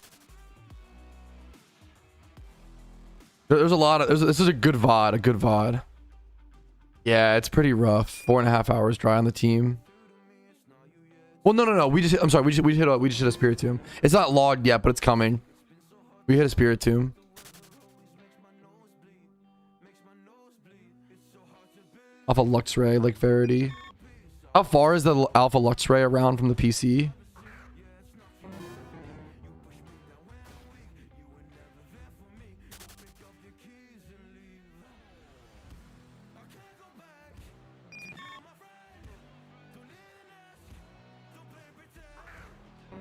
There's a lot of. This is a good VOD. A good VOD. Yeah, it's pretty rough. 4.5 hours dry on the team. Well, no. We just hit, I'm sorry. We just hit a Spiritomb. It's not logged yet, but it's coming. We hit a Spiritomb. Alpha Luxray, Lake Verity. How far is the Alpha Luxray around from the PC?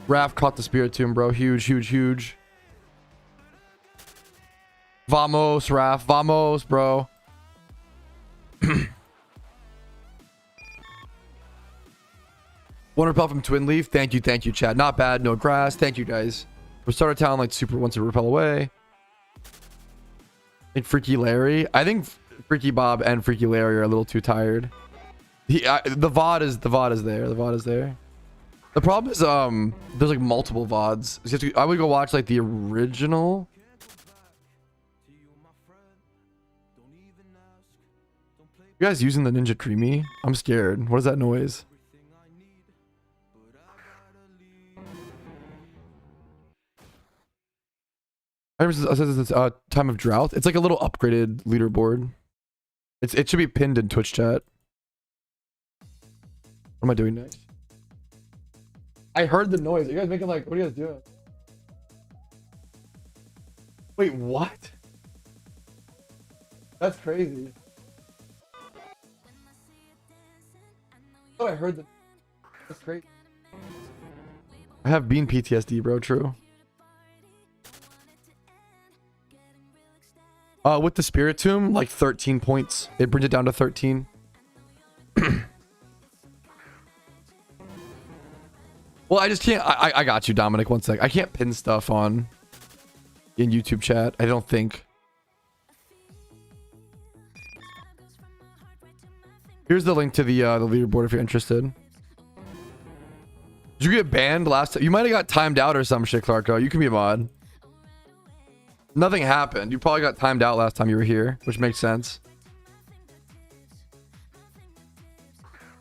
Raph caught the Spiritomb, bro. Huge. Vamos, Raph. Vamos, bro. One repel from Twin Leaf. Thank you, Chad. Not bad. No grass. Thank you, guys. We started town like super wants to repel away. I think Freaky Larry. I think Freaky Bob and Freaky Larry are a little too tired. The VOD is there. The VOD is there. The problem is there's like multiple VODs. So I would go watch like the original. You guys using the Ninja Creamy? I'm scared. What is that noise? I said it's time of drought. It's like a little upgraded leaderboard. It should be pinned in Twitch chat. What am I doing next? I heard the noise. Are you guys making like, what are you guys doing? Wait, what? That's crazy. Oh, I heard the. That's great. I have bean PTSD, bro. True. With the Spirit Tomb, like 13 points. They brings it down to 13. Well, I just can't. I got you, Dominic. One sec. I can't pin stuff on in YouTube chat. I don't think. Here's the link to the leaderboard if you're interested. Did you get banned last time? You might have got timed out or some shit, Clarko. You can be a mod. Nothing happened. You probably got timed out last time you were here, which makes sense.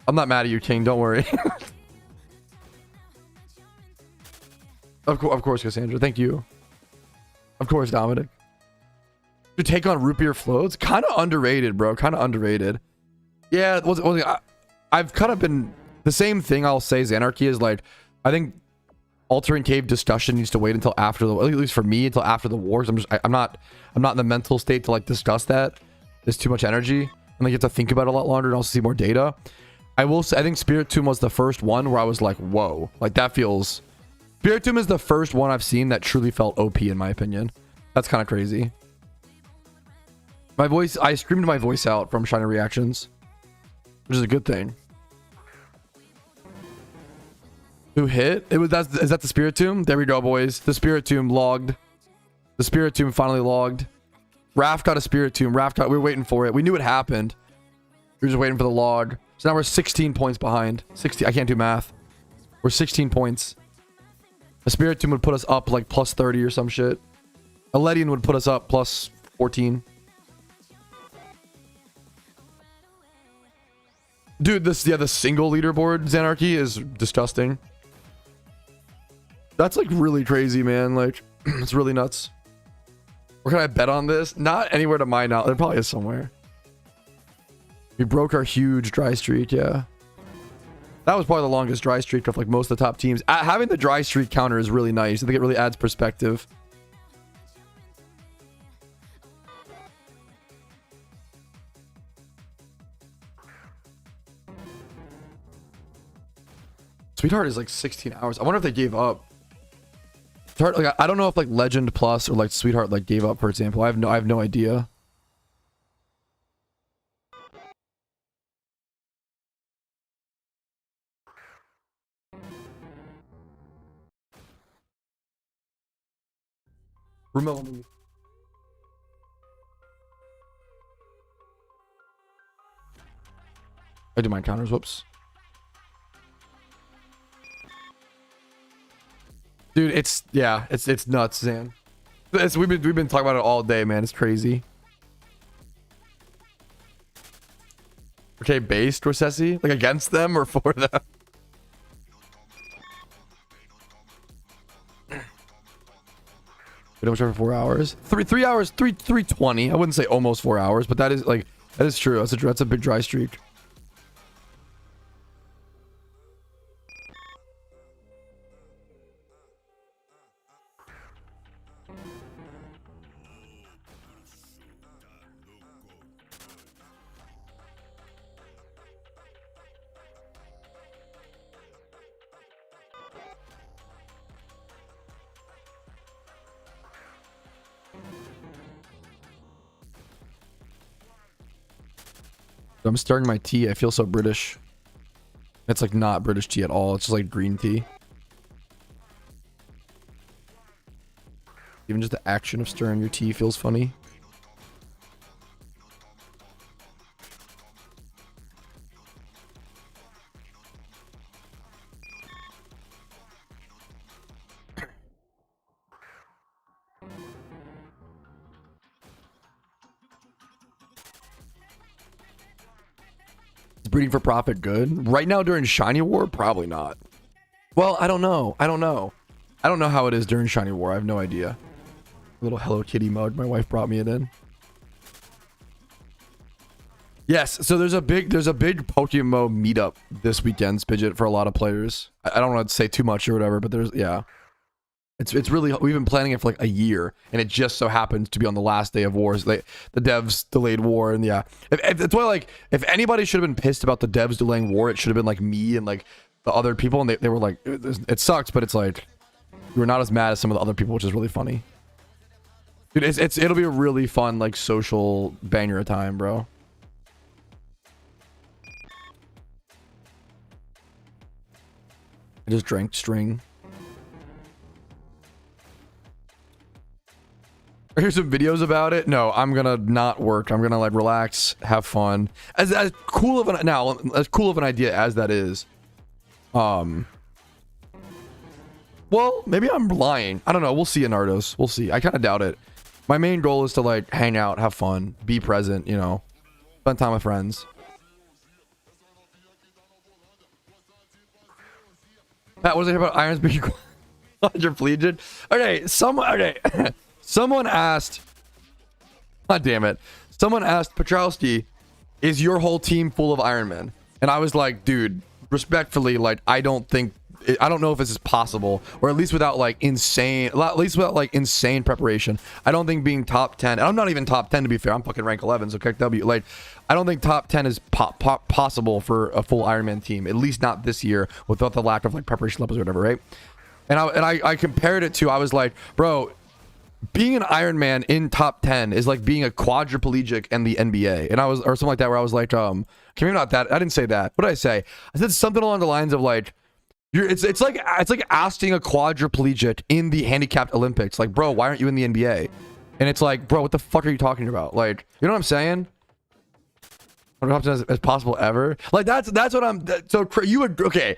I'm not mad at you, King. Don't worry. Of course, Cassandra. Thank you. Of course, Dominic. To take on root beer floats, kind of underrated, bro. Kind of underrated. Yeah, I've kind of been the same thing. I'll say Xanarchy is like, I think altering cave discussion needs to wait until after the, at least for me, until after the wars. I'm not in the mental state to like discuss that. There's too much energy, and like you have to think about it a lot longer and also see more data. I will say, I think Spirit Tomb was the first one where I was like, whoa, like that feels. Spirit Tomb is the first one I've seen that truly felt OP in my opinion. That's kind of crazy. My voice, I screamed my voice out from Shiny reactions, which is a good thing. Who hit? It was is that the Spirit Tomb? There we go, boys. The Spirit Tomb logged. The Spirit Tomb finally logged. Raph got a Spirit Tomb. We were waiting for it. We knew it happened. We were just waiting for the log. So now we're 16 points behind. 60. I can't do math. We're 16 points. A Spirit Tomb would put us up like plus 30 or some shit. A Ledian would put us up plus 14. Dude, the single leaderboard Xanarchy is disgusting. That's like really crazy, man. Like, it's really nuts. Where can I bet on this? Not anywhere to my knowledge. There probably is somewhere. We broke our huge dry streak, yeah. That was probably the longest dry streak of like most of the top teams. Having the dry streak counter is really nice. I think it really adds perspective. Sweetheart is like 16 hours. I wonder if they gave up. Like, I don't know if like Legend Plus or like Sweetheart like gave up, for example. I have no idea. Remember me. I do my counters. Whoops. Dude, it's nuts, Zan. We've been talking about it all day, man. It's crazy. Okay, based Rosessi? Like against them or for them? We don't for 4 hours. 3 hours, 320. I wouldn't say almost 4 hours, but that is like that is true. That's a big dry streak. I'm stirring my tea. I feel so British. It's like not British tea at all. It's just like green tea. Even just the action of stirring your tea feels funny. Is breeding for profit good? Right now during Shiny War? Probably not. Well, I don't know. I don't know how it is during Shiny War. I have no idea. Little Hello Kitty mug. My wife brought me it in. Yes, so there's a big PokeMMO meetup this weekend, Spidget, for a lot of players. I don't want to say too much or whatever, but there's, yeah. It's really, we've been planning it for like a year, and it just so happens to be on the last day of wars. The devs delayed war, and yeah. That's why, like, if anybody should have been pissed about the devs delaying war, it should have been like me and like the other people, and they were like, it sucks, but it's like, we were not as mad as some of the other people, which is really funny. Dude, it'll be a really fun, like, social banger of time, bro. I just drank string. Here's some videos about it. No, I'm gonna not work. I'm gonna like relax, have fun. As cool of an idea as that is. Well, maybe I'm lying. I don't know. We'll see, Nardos. We'll see. I kind of doubt it. My main goal is to like hang out, have fun, be present, you know, spend time with friends. Pat, what was it about irons being quadriplegic? Okay, someone asked, god damn it, someone asked Petrowski, is your whole team full of Iron Men? And I was like, dude, respectfully, like, I don't know if this is possible, or at least without like insane preparation. I don't think being top 10, and I'm not even top 10 to be fair, I'm fucking rank 11, so kick W. Like, I don't think top 10 is possible for a full Iron Man team, at least not this year, without the lack of like preparation levels or whatever, right? And I compared it to, I was like, bro, being an Iron Man in top 10 is like being a quadriplegic in the NBA. And I was, or something like that, where I was like, maybe not that. I didn't say that. What did I say? I said something along the lines of like, it's like asking a quadriplegic in the handicapped Olympics, like, bro, why aren't you in the NBA? And it's like, bro, what the fuck are you talking about? Like, you know what I'm saying? As possible ever. Like, that's what I'm. So you would, okay.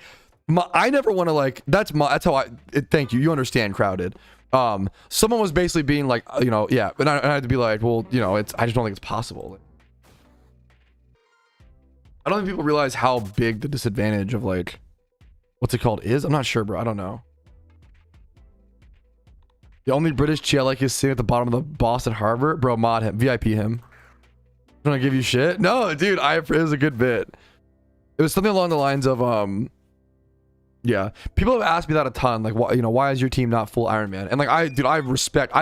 I never want to like. That's how I. Thank you. You understand, crowded. Someone was basically being like, you know, yeah, and I had to be like, well, you know, I just don't think it's possible. I don't think people realize how big the disadvantage of like, what's it called is. I'm not sure, bro. I don't know. The only British Chi I like is sitting at the bottom of the Boston Harbor, bro. Mod him, VIP him. I'm gonna give you shit. No, dude, it was a good bit. It was something along the lines of yeah, people have asked me that a ton, like, why, you know, why is your team not full Iron Man? And like, I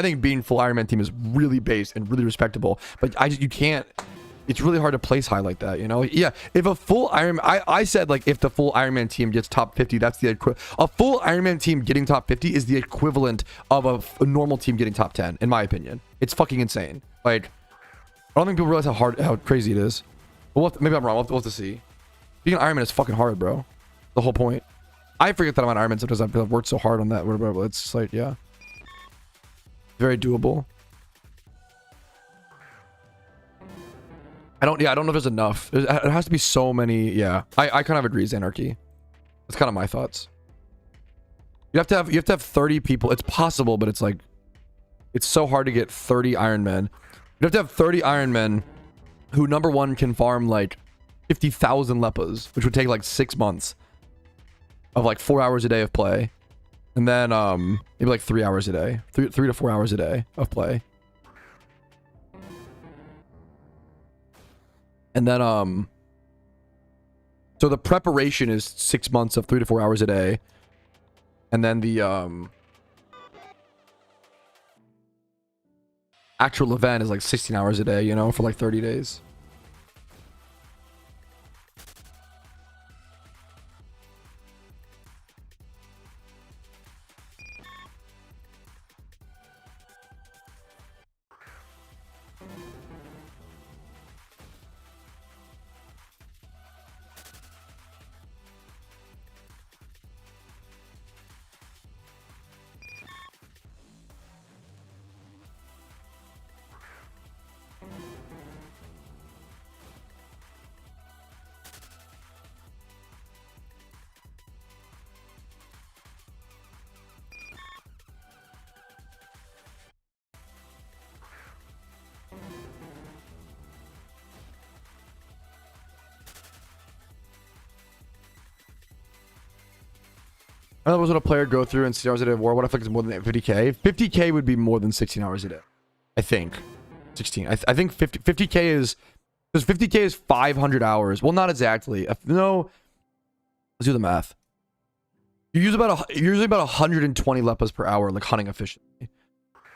think being full Iron Man team is really based and really respectable, but you can't, it's really hard to place high like that, you know? Yeah, if a full Iron Man, I said like, if the full Iron Man team gets top 50, that's the a full Iron Man team getting top 50 is the equivalent of a normal team getting top 10, in my opinion. It's fucking insane. Like, I don't think people realize how crazy it is. But maybe I'm wrong. We'll have to see. Being an Iron Man is fucking hard, bro. The whole point. I forget that I'm an Iron Man sometimes. I've worked so hard on that. Whatever. It's just like, yeah, very doable. I don't know if there's enough. It has to be so many. Yeah, I kind of agree, Zanarchy. That's kind of my thoughts. You have to have 30 people. It's possible, but it's like, it's so hard to get 30 Iron Men. You have to have 30 Iron Men who, number one, can farm like 50,000 Leppas, which would take like 6 months of like 4 hours a day of play. And then maybe like 3 hours a day. 3 to 4 hours a day of play. And then so the preparation is 6 months of 3 to 4 hours a day. And then the actual event is like 16 hours a day, you know, for like 30 days. How much would a player go through in 16 hours a day of war? What if it's more than 50k? 50k would be more than 16 hours a day. I think. 16. I think 50k is... Because 50k is 500 hours. Well, not exactly. No. Let's do the math. You use usually about 120 leppas per hour, like hunting efficiently.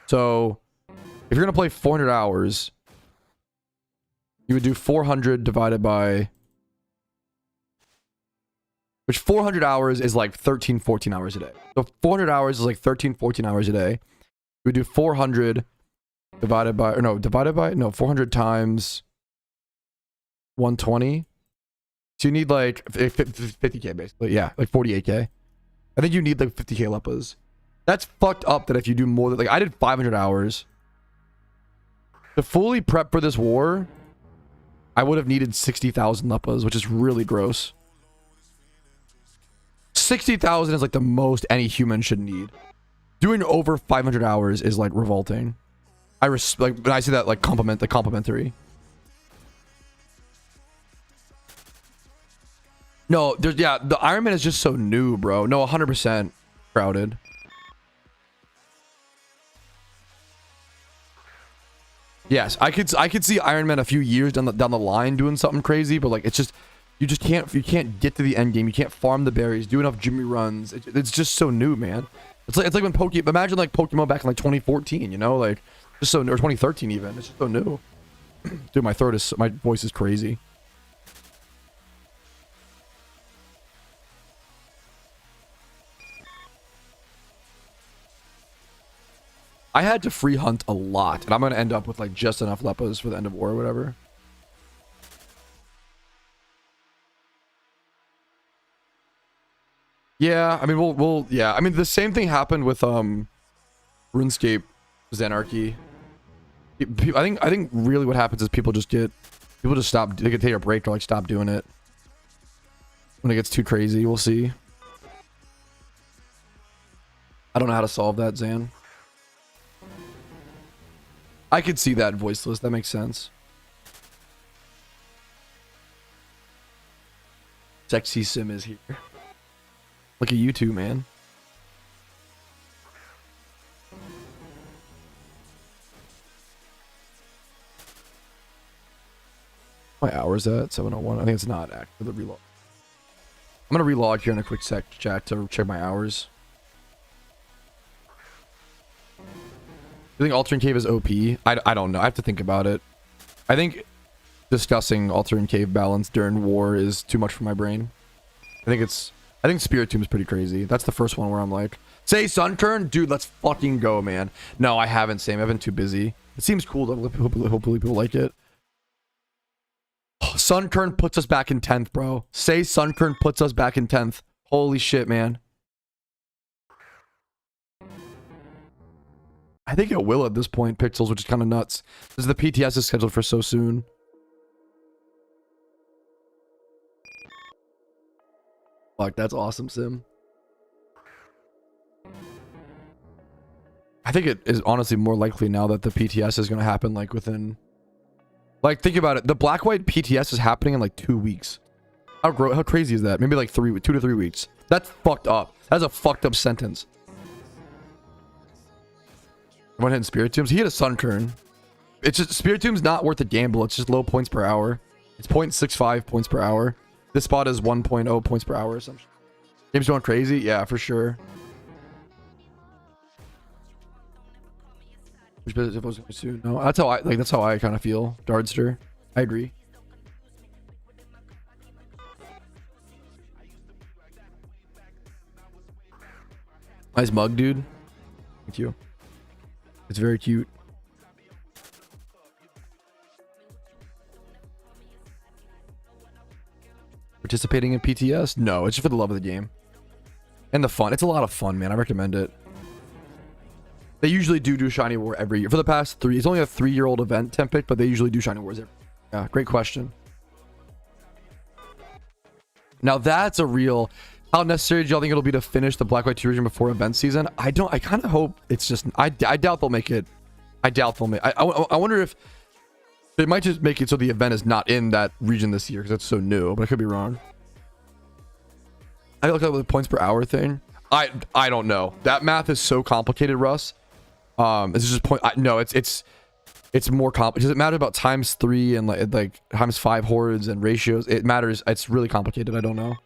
So, if you're going to play 400 hours, you would do 400 divided by... Which 400 hours is like 13, 14 hours a day. So 400 hours is like 13, 14 hours a day. You would do 400 divided by... Or no, divided by... No, 400 times 120. So you need like 50k basically. Yeah, like 48k. I think you need like 50k leppas. That's fucked up that if you do more than... Like, I did 500 hours. To fully prep for this war, I would have needed 60,000 leppas, which is really gross. 60,000 is like the most any human should need. Doing over 500 hours is like revolting. Like when I say that, like complimentary. No, there's the Iron Man is just so new, bro. No, 100% crowded. Yes, I could see Iron Man a few years down the line doing something crazy, but like it's just you can't get to the end game. You can't farm the berries, do enough Jimmy runs. It's just so new, man. It's like when imagine like PokeMMO back in like 2014, you know, like just so new, or 2013 even. It's just so new. Dude, my voice is crazy. I had to free hunt a lot, and I'm gonna end up with like just enough leppas for the end of war or whatever. Yeah, I mean yeah, I mean the same thing happened with RuneScape Zanarchy. I think really what happens is people just stop. They could take a break or like stop doing it when it gets too crazy. We'll see. I don't know how to solve that, Zan. I could see that voiceless. That makes sense. Sexy Sim is here. Look at you two, man. My hours at 7:01. I think it's not active. The relog. I'm gonna relog here in a quick sec chat to check my hours. You think Altering Cave is OP? I don't know. I have to think about it. I think discussing Altering Cave balance during war is too much for my brain. I think Spirit Tomb is pretty crazy. That's the first one where I'm like, say Sunkern? Dude, let's fucking go, man. No, I haven't, Sam. I've been too busy. It seems cool though. Hopefully people like it. Sunkern puts us back in 10th, bro. Say Sunkern puts us back in 10th. Holy shit, man. I think it will at this point, Pixels, which is kind of nuts. Because the PTS is scheduled for so soon. Fuck, that's awesome, Sim. I think it is honestly more likely now that the PTS is going to happen like within... Like, think about it. The Black-White PTS is happening in like 2 weeks. How crazy is that? Maybe like 2 to 3 weeks. That's fucked up. That's a fucked up sentence. One hitting Spirit Tombs. He hit a Sunkern. It's just Spirit Tomb's not worth a gamble. It's just low points per hour. It's 0.65 points per hour. This spot is 1.0 points per hour or something. Game's going crazy? Yeah, for sure. Which business if I was going soon? No, that's how I kind of feel. Dardster. I agree. Nice mug, dude. Thank you. It's very cute. Participating in PTS? No, it's just for the love of the game. And the fun. It's a lot of fun, man. I recommend it. They usually do Shiny War every year. For the past 3... It's only a 3-year-old event, Tempic, but they usually do Shiny Wars every year. Yeah, great question. Now that's a real... How necessary do y'all think it'll be to finish the Black White 2 region before event season? I kind of hope it's just... I doubt they'll make it. I doubt they'll make... I wonder if... They might just make it so the event is not in that region this year because it's so new, but I could be wrong. I look at the points per hour thing. I don't know. That math is so complicated, Russ. It's just point. No, it's more complicated. Does it matter about ×3 and like ×5 hordes and ratios? It matters. It's really complicated. I don't know.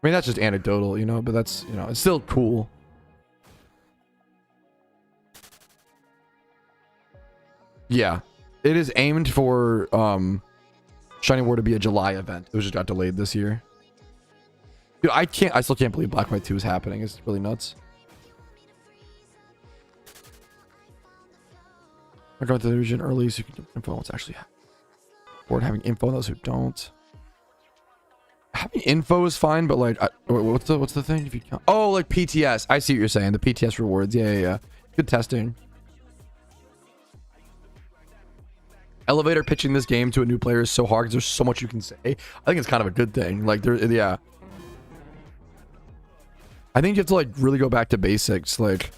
I mean, that's just anecdotal, you know, but that's, you know, it's still cool. Yeah, it is aimed for Shining War to be a July event. It just got delayed this year. Dude, I still can't believe Black White 2 is happening. It's really nuts. I go to the region early so you can get info on what's actually happening. Or having info on those who don't. Having info is fine, but like, what's the thing? If you count, oh, like PTS. I see what you're saying. The PTS rewards. Yeah. Good testing. Elevator pitching this game to a new player is so hard because there's so much you can say. I think it's kind of a good thing. Like yeah. I think you have to like really go back to basics. Like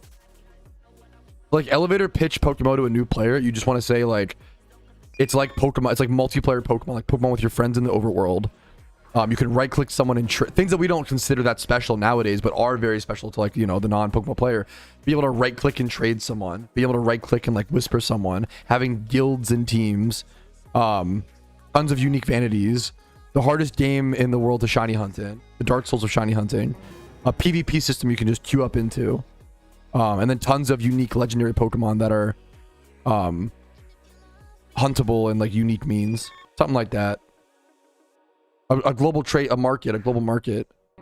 elevator pitch PokeMMO to a new player. You just want to say like, it's like Pokemon. It's like multiplayer Pokemon, like Pokemon with your friends in the overworld. You can right click someone and things that we don't consider that special nowadays, but are very special to like, you know, the non-Pokemon player. Be able to right click and trade someone, be able to right click and like whisper someone, having guilds and teams, tons of unique vanities, the hardest game in the world to shiny hunt in, the Dark Souls of shiny hunting, a PvP system you can just queue up into, and then tons of unique legendary Pokemon that are huntable and like unique means, something like that. A global trade, a global market. I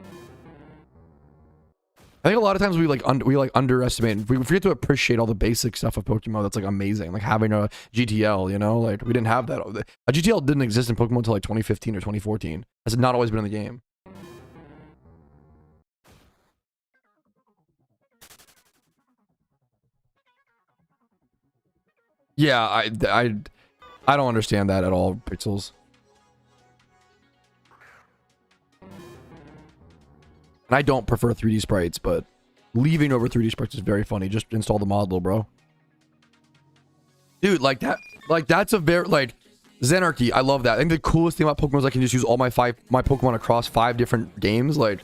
think a lot of times we underestimate. We forget to appreciate all the basic stuff of Pokemon. That's like amazing. Like having a GTL, you know, like we didn't have that. A GTL didn't exist in Pokemon until like 2015 or 2014. It's not always been in the game. Yeah, I don't understand that at all, Pixels. And I don't prefer 3D sprites, but leaving over 3D sprites is very funny. Just install the mod, little bro. Dude, like that's a very, like, Xanarchy. I love that. I think the coolest thing about Pokemon is I can just use all my Pokemon across 5 different games. Like,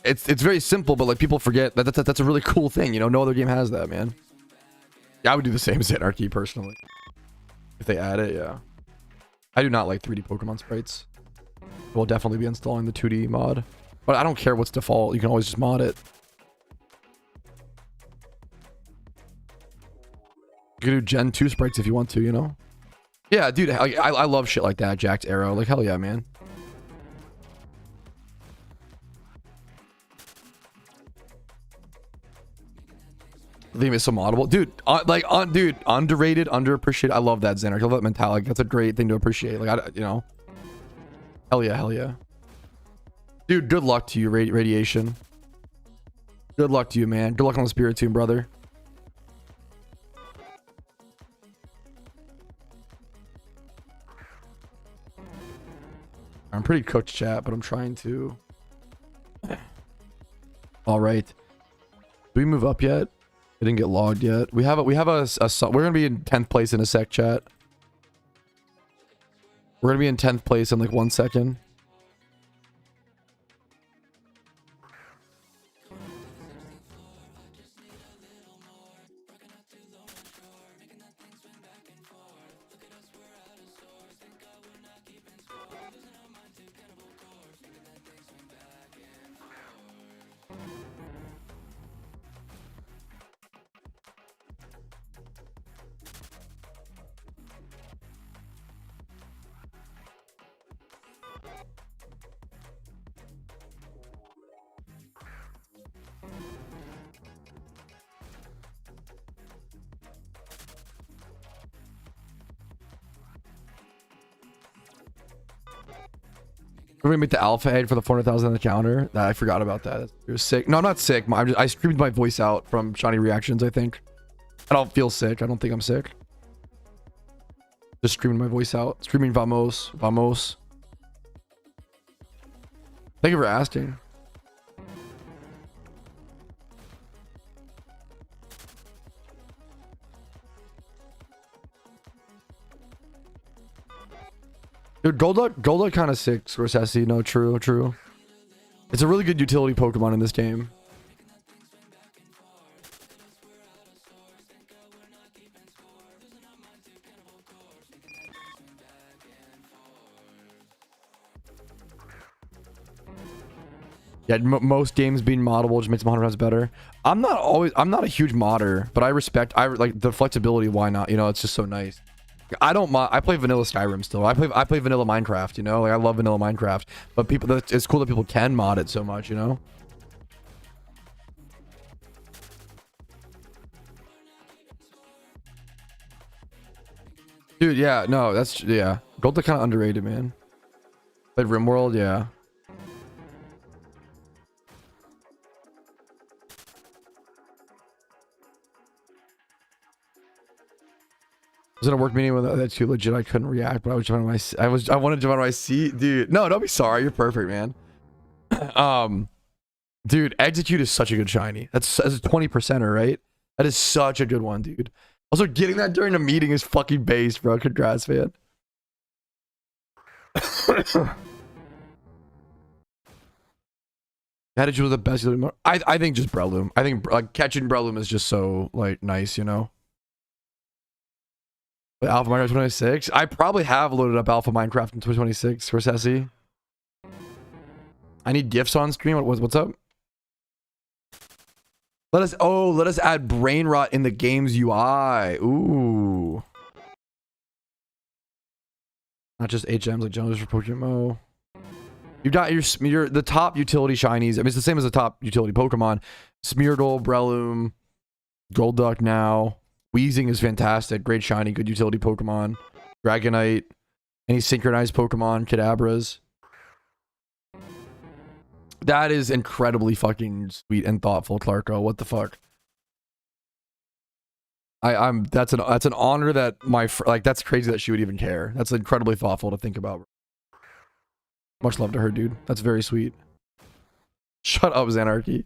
it's very simple, but like people forget that that's a really cool thing. You know, no other game has that, man. Yeah, I would do the same as Xanarchy personally. If they add it, yeah. I do not like 3D Pokemon sprites. We'll definitely be installing the 2D mod. But I don't care what's default. You can always just mod it. You can do Gen 2 sprites if you want to, you know? Yeah, dude, I love shit like that. Jacked Arrow. Like, hell yeah, man. The theme is so moddable. Dude, dude, underrated, underappreciated. I love that, Xander. I love that mentality. That's a great thing to appreciate. Like, you know? Hell yeah, hell yeah. Dude, good luck to you, Radiation. Good luck to you, man. Good luck on the Spirit Tomb, brother. I'm pretty cooked, chat, but I'm trying to. All right. Did we move up yet? I didn't get logged yet. We have a we're gonna be in 10th place in a sec, chat. We're gonna be in 10th place in like 1 second. We're gonna make the alpha egg for the 400,000 on the counter. I forgot about that. It was sick. No, I'm not sick. I screamed my voice out from shiny reactions, I think. I don't feel sick. I don't think I'm sick. Just screaming my voice out. Screaming vamos. Vamos. Thank you for asking. Dude, Golduck kind of sick, Scorsese. No, true. It's a really good utility Pokemon in this game. Yeah, most games being moddable just makes them 100 times better. I'm not a huge modder, but I like the flexibility. Why not? You know, it's just so nice. I don't mod. I play vanilla Skyrim still. I play vanilla Minecraft. You know, like I love vanilla Minecraft. But it's cool that people can mod it so much. You know. Dude, yeah, no, yeah. Gold's kind of underrated, man. Played RimWorld, yeah. Was it a work meeting with that too legit? I couldn't react, but I was jumping on I wanted to jump on my seat, dude. No, don't be sorry. You're perfect, man. Dude, execute is such a good shiny. That's a 20%er, right? That is such a good one, dude. Also, getting that during a meeting is fucking base, bro. Congrats, man. Attitude was the best. I think just Breloom. I think like catching Breloom is just so like nice, you know. But Alpha Minecraft 26. I probably have loaded up Alpha Minecraft in 2026 for Sassy. I need gifts on screen. What's up? Let us add brain rot in the game's UI. Ooh. Not just HMs like Jones for PokeMMO. You got your the top utility shinies. I mean, it's the same as the top utility Pokemon. Smeargle, Breloom, Golduck now. Weezing is fantastic. Great shiny, good utility Pokemon. Dragonite. Any synchronized Pokemon, Kadabras. That is incredibly fucking sweet and thoughtful, Clarko. What the fuck? That's an honor that that's crazy that she would even care. That's incredibly thoughtful to think about. Much love to her, dude. That's very sweet. Shut up, Xanarchy.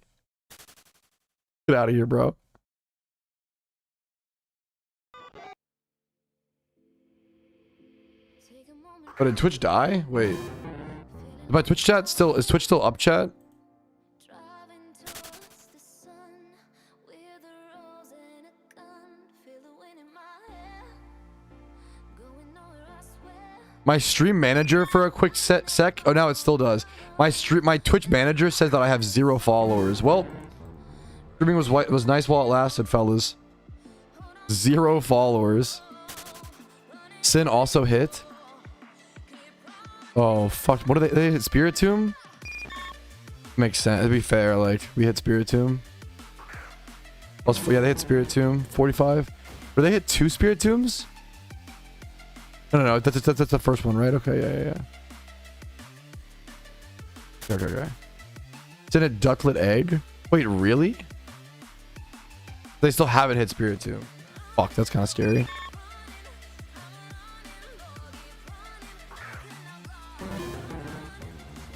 Get out of here, bro. But did Twitch die? Wait. Is my Twitch chat still... Is Twitch still up, chat? My stream manager for a quick sec. Oh, now it still does. My Twitch manager says that I have 0 followers. Well, streaming was nice while it lasted, fellas. 0 followers. Sin also hit. Oh fuck! What do they hit? Spiritomb? Makes sense. To be fair, like we hit Spiritomb. Plus, yeah, they hit Spiritomb. 45. Or they hit 2 Spiritombs? No. That's the first one, right? Okay, yeah. Okay. It's in a ducklet egg. Wait, really? They still haven't hit Spiritomb. Fuck, that's kind of scary.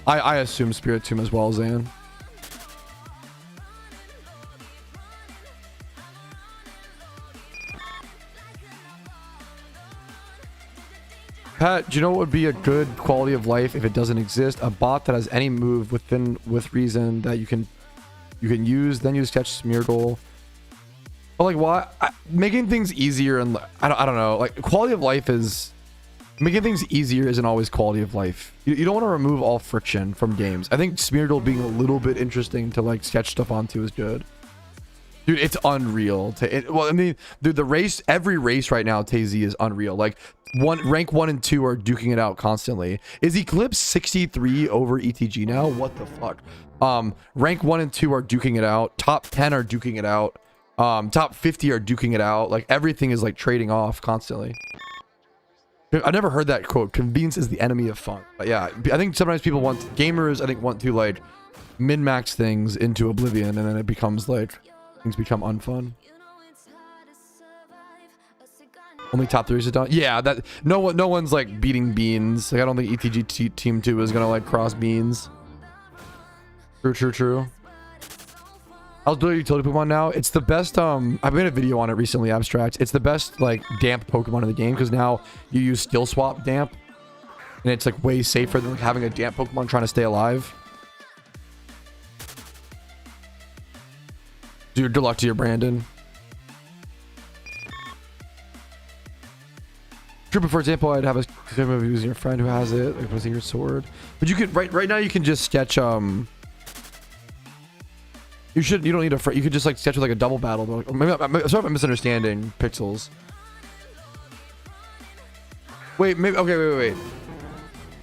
I assume Spiritomb as well, Zan. Pat, do you know what would be a good quality of life if it doesn't exist? A bot that has any move with reason that you can use, then use catch Smeargle. But like, why making things easier and I don't know. Like, quality of life is making things easier isn't always quality of life. You don't want to remove all friction from games. I think Smeargle being a little bit interesting to like sketch stuff onto is good. Dude, it's unreal. Well, I mean, dude, every race right now, TZ is unreal. Like, rank 1 and 2 are duking it out constantly. Is Eclipse 63 over ETG now? What the fuck? Rank 1 and 2 are duking it out. Top 10 are duking it out. Top 50 are duking it out. Like, everything is like trading off constantly. I never heard that quote. Convenience is the enemy of fun. But yeah, I think sometimes gamers, I think, want to like min-max things into oblivion, and then it becomes like things become unfun. Only top 3s are done. Yeah, that no one's like beating beans. Like, I don't think ETG Team 2 is gonna like cross beans. True. I'll do a utility Pokemon now. It's the best. I made a video on it recently, Abstract. It's the best like damp Pokemon in the game because now you use skill swap damp, and it's like way safer than like having a damp Pokemon trying to stay alive. Dude, good luck to you, Brandon. True, but for example, I'd have a of using your friend who has it, like using your sword. But you could right now you can just sketch you don't need a you could just like sketch with like a double battle. Maybe sorry if I'm misunderstanding Pixels. Wait, maybe wait.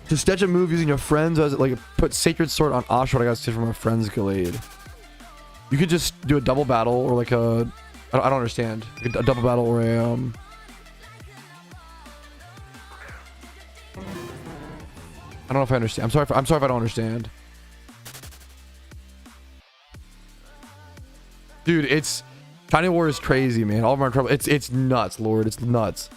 To sketch a move using your friends as like put Sacred Sword on Oshawott, I got sketch from my friend's Gallade. You could just do a double battle or like a I don't understand. A double battle or a I don't know if I understand. I'm sorry if I don't understand. Dude, it's Shiny War is crazy, man. All of our trouble. It's nuts, Lord. It's nuts.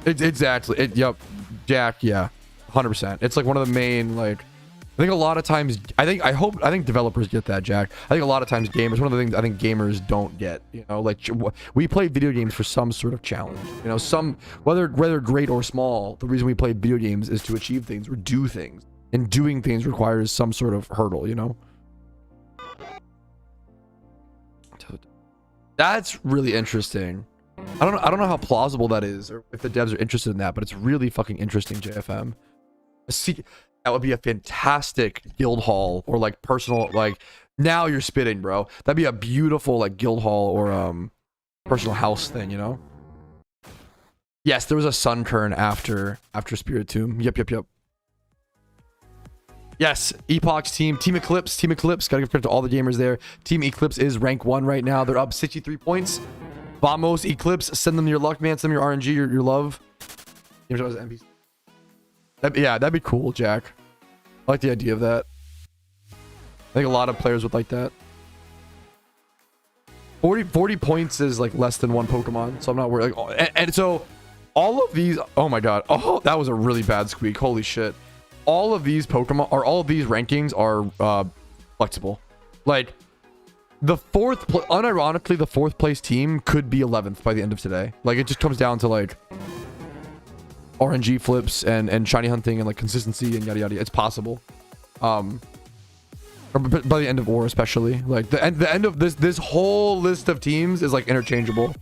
It's exactly. Yep. Jack. Yeah. 100%. It's like one of the main like. I think a lot of times. I think developers get that, Jack. I think a lot of times gamers. One of the things I think gamers don't get. You know, like we play video games for some sort of challenge. You know, some whether great or small. The reason we play video games is to achieve things or do things, and doing things requires some sort of hurdle. You know. That's really interesting. I don't know how plausible that is, or if the devs are interested in that, but it's really fucking interesting, JFM. That would be a fantastic guild hall or like personal, like now you're spitting, bro. That'd be a beautiful like guild hall or personal house thing, you know? Yes, there was a sun turn after Spirit Tomb. Yep. Yes, Epoch's team Eclipse. Gotta give credit to all the gamers there. Team Eclipse is rank 1 right now. They're up 63 points. Vamos, Eclipse, send them your luck, man. Send them your RNG, your love. Yeah, that'd be cool, Jack. I like the idea of that. I think a lot of players would like that. 40 points is like less than one Pokemon, so I'm not worried. Like, and so all of these, oh my god, oh, that was a really bad squeak. Holy shit. All of these Pokemon, or all of these rankings are flexible. Like, unironically, the 4th place team could be 11th by the end of today. Like, it just comes down to, like, RNG flips and shiny hunting and, like, consistency and yada yada. It's possible. Or by the end of War, especially. Like, the end of this whole list of teams is, like, interchangeable.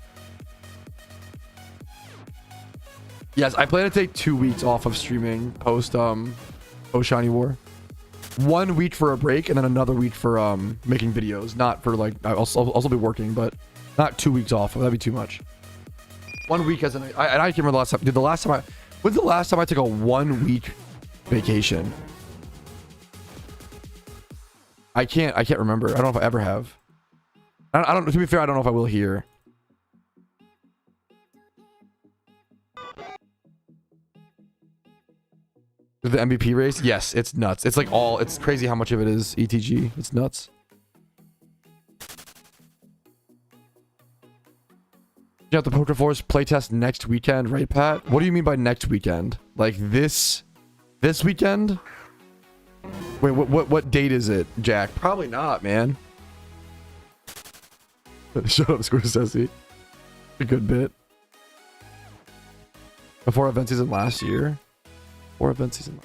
Yes, I plan to take 2 weeks off of streaming post Shiny War. 1 week for a break and then another week for making videos. Not for like I'll also be working, but not 2 weeks off. That'd be too much. 1 week as an I can't remember the last time. When's the last time I took a 1 week vacation? I can't remember. I don't know if I ever have. I don't. To be fair, I don't know if I will here. The MVP race? Yes, it's nuts. It's like it's crazy how much of it is ETG. It's nuts. You have the Poker Force playtest next weekend, right, Pat? What do you mean by next weekend? Like this weekend? Wait, what date is it, Jack? Probably not, man. Shut up, Scorsese. A good bit. Before event season last year. 4 event season.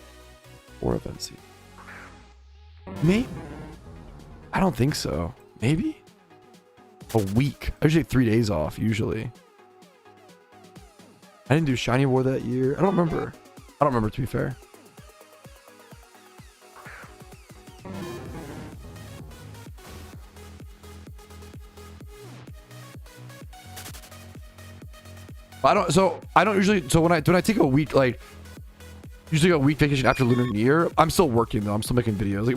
Maybe. I don't think so. Maybe a week. I usually take 3 days off. Usually. I didn't do Shiny War that year. I don't remember. To be fair. I don't usually. So when I take a week, like. Usually a week vacation after Lunar New Year. I'm still working though. I'm still making videos. Like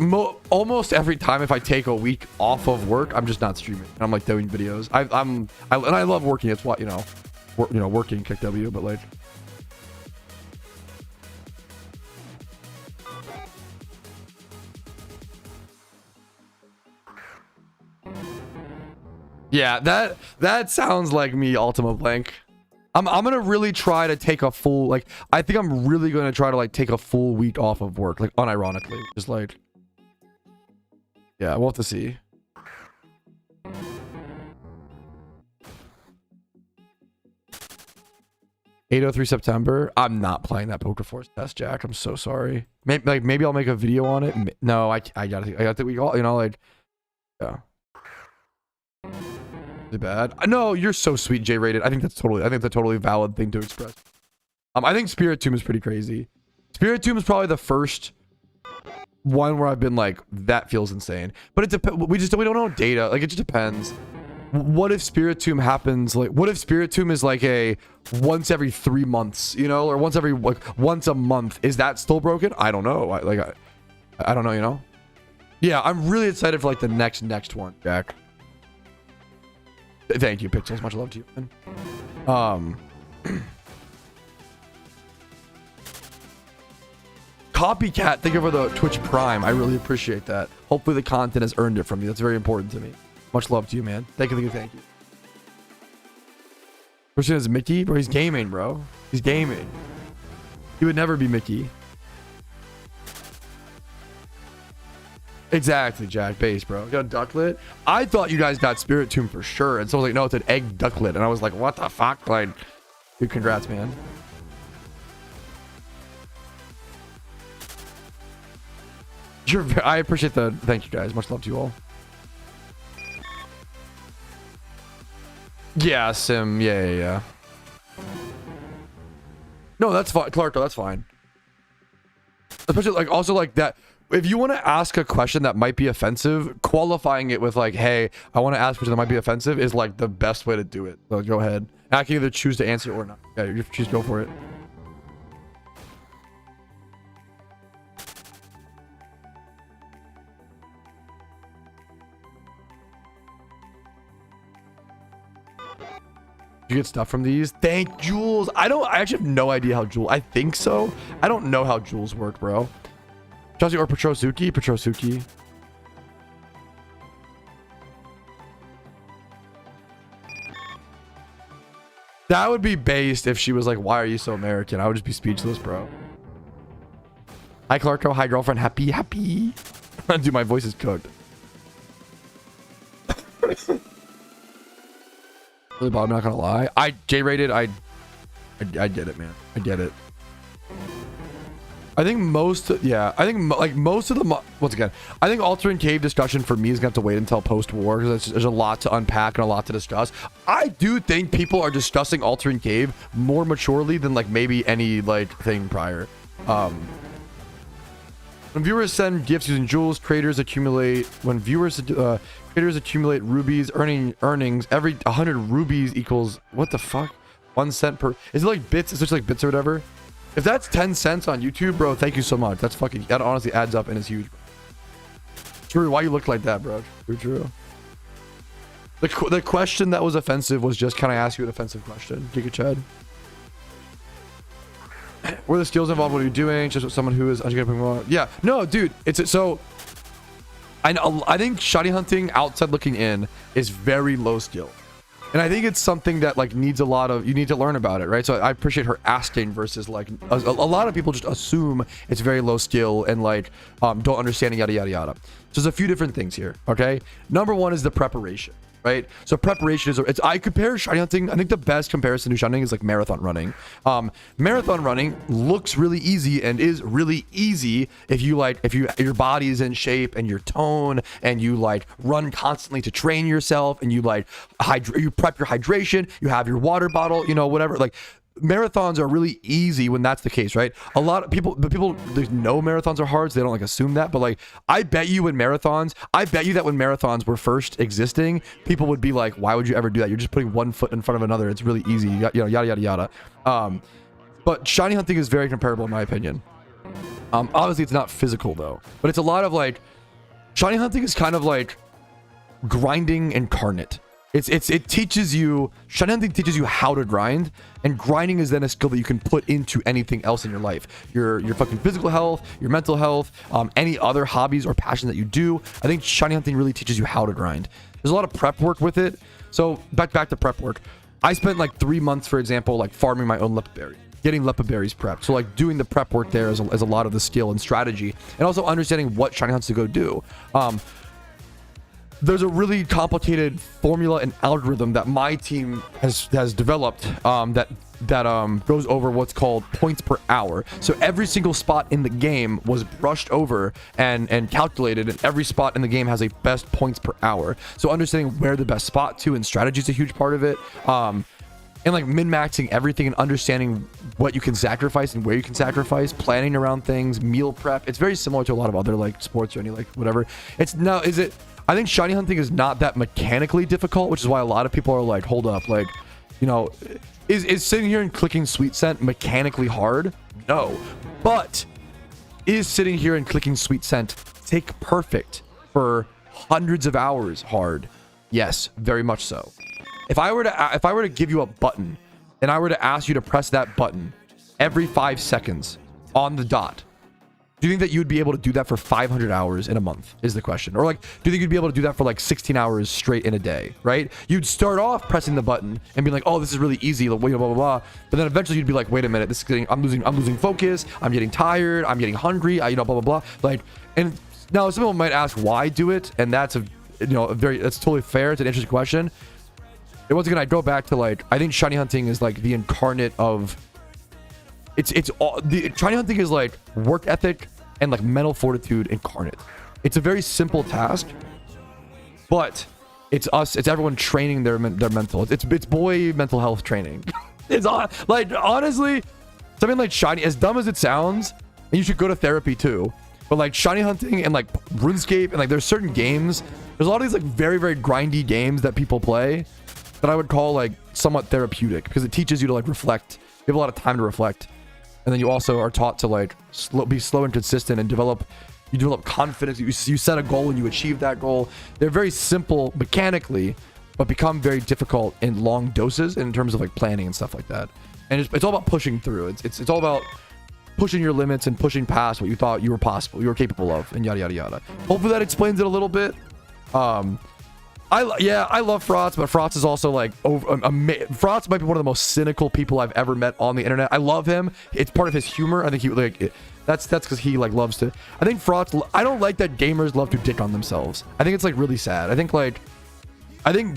almost every time, if I take a week off of work, I'm just not streaming. I'm like doing videos. And I love working. It's what working kick W. But like, yeah, that sounds like me, Ultima Blank. I'm gonna really try to take a full, like, I think I'm really gonna try to like take a full week off of work, like unironically, just like, yeah, we'll have to see. (803) September. I'm not playing that Poker Force test, Jack. I'm so sorry. Maybe I'll make a video on it. No, I gotta think we all, like, Yeah. Is it bad? No, you're so sweet, J-rated. I think that's a totally valid thing to express. I think Spirit Tomb is pretty crazy. Spirit Tomb is probably the first one where I've been like, that feels insane. But it depends. We don't know data. Like, it just depends. What if Spirit Tomb happens? Like, what if Spirit Tomb is like a once every 3 months, you know, or once a month? Is that still broken? I don't know. I don't know, you know? Yeah, I'm really excited for like the next one, Jack. Thank you, Pixels. Much love to you, man. Copycat, thank you for the Twitch Prime. I really appreciate that. Hopefully the content has earned it from you. That's very important to me. Much love to you, man. Thank you. Person is Mickey? Bro, he's gaming, bro. He's gaming. He would never be Mickey. Exactly, Jack. Base, bro. You got a ducklet? I thought you guys got Spirit Tomb for sure. And so I was like, no, it's an egg ducklet. And I was like, what the fuck? Like, dude, congrats, man. I appreciate the thank you guys. Much love to you all. Yeah, Sim. Yeah. No, that's fine, Clark. That's fine. Especially like also like that. If you want to ask a question that might be offensive, qualifying it with like, "Hey, I want to ask a question that might be offensive," is like the best way to do it. So go ahead. I can either choose to answer or not. Yeah, you choose. Go for it. You get stuff from these? Thank Jules. I actually have no idea how Jules. I think so. I don't know how Jules work, bro. Chelsea or Petrosuki? Petrosuki. That would be based if she was like, why are you so American? I would just be speechless, bro. Hi, Clarko. Hi, girlfriend. Happy. Dude, my voice is cooked. Really, Bob, I'm not gonna lie. I J-rated. I get it, man. I get it. I think most, yeah. I think like most of the once again, I think Altering Cave discussion for me is gonna have to wait until post-war because there's a lot to unpack and a lot to discuss. I do think people are discussing Altering Cave more maturely than like maybe any like thing prior. When viewers send gifts using jewels, creators accumulate. When viewers creators accumulate rubies, earnings every 100 rubies equals what the fuck? 1 cent per. Is it like bits? Is it like bits or whatever? If that's 10 cents on YouTube, bro, thank you so much. That's fucking. That honestly adds up and is huge. True. Why you look like that, bro? True. The question that was offensive was just, can I ask you an offensive question, Giga Chad? What are the skills involved? What are you doing? Just someone who is PokeMMO. Yeah, no, dude. It's so. I think shiny hunting outside looking in is very low skill, and I think it's something that like needs a lot of. You need to learn about it, right? So I appreciate her asking versus like a lot of people just assume it's very low skill and like don't understand yada yada yada. So there's a few different things here. Okay, number one is the preparation. Right, so preparation is I compare shiny hunting. I think the best comparison to shiny hunting is like marathon running. Marathon running looks really easy and is really easy if your body is in shape and your tone and you like run constantly to train yourself and you like you prep your hydration, you have your water bottle, you know, whatever. Like marathons are really easy when that's the case, right? A lot of people, but people know marathons are hard, so they don't like assume that. But like, I bet you that when marathons were first existing, people would be like, "Why would you ever do that? You're just putting one foot in front of another. It's really easy." You know, yada yada yada. But shiny hunting is very comparable in my opinion. Obviously, it's not physical though, but it's a lot of like, shiny hunting is kind of like grinding incarnate. It teaches you, shiny hunting teaches you how to grind, and grinding is then a skill that you can put into anything else in your life. Your fucking physical health, your mental health, any other hobbies or passion that you do. I think shiny hunting really teaches you how to grind. There's a lot of prep work with it. So back to prep work. I spent like 3 months, for example, like farming my own lepa berry, getting lepa berries prepped. So like doing the prep work there is a lot of the skill and strategy, and also understanding what shiny hunts to go do. There's a really complicated formula and algorithm that my team has developed that goes over what's called points per hour. So every single spot in the game was brushed over and calculated, and every spot in the game has a best points per hour. So understanding where the best spot to and strategy is a huge part of it. And like min-maxing everything and understanding what you can sacrifice and where you can sacrifice, planning around things, meal prep. It's very similar to a lot of other like sports or any like whatever. I think shiny hunting is not that mechanically difficult, which is why a lot of people are like, hold up, like, you know, is sitting here and clicking sweet scent mechanically hard? No. But is sitting here and clicking sweet scent take perfect for hundreds of hours hard? Yes, very much so. If I were to give you a button and I were to ask you to press that button every 5 seconds on the dot, do you think that you'd be able to do that for 500 hours in a month is the question? Or like, do you think you'd be able to do that for like 16 hours straight in a day, right? You'd start off pressing the button and be like, oh, this is really easy, like, blah, blah, blah. But then eventually you'd be like, wait a minute, this is getting, I'm losing focus. I'm getting tired. I'm getting hungry. You know, blah, blah, blah. Like, and now some people might ask why do it? And that's that's totally fair. It's an interesting question. And once again, I go back to like, I think shiny hunting is like the incarnate of, shiny hunting is like work ethic and like mental fortitude incarnate. It's a very simple task, but it's everyone training their mental. It's boy mental health training. It's like, honestly, something like shiny, as dumb as it sounds, and you should go to therapy too. But like shiny hunting and like RuneScape and like there's certain games, there's a lot of these like very, very grindy games that people play that I would call like somewhat therapeutic because it teaches you to like reflect. You have a lot of time to reflect. And then you also are taught to like be slow and consistent and develop confidence. You set a goal and you achieve that goal. They're very simple mechanically, but become very difficult in long doses in terms of like planning and stuff like that. And it's all about pushing through. It's all about pushing your limits and pushing past what you thought you were capable of, and yada yada yada. Hopefully that explains it a little bit. I love Frotz, but Frotz is also like Frotz might be one of the most cynical people I've ever met on the internet. I love him. It's part of his humor. I think he like that's because he like loves to. I think Frotz. I don't like that gamers love to dick on themselves. I think it's like really sad. I think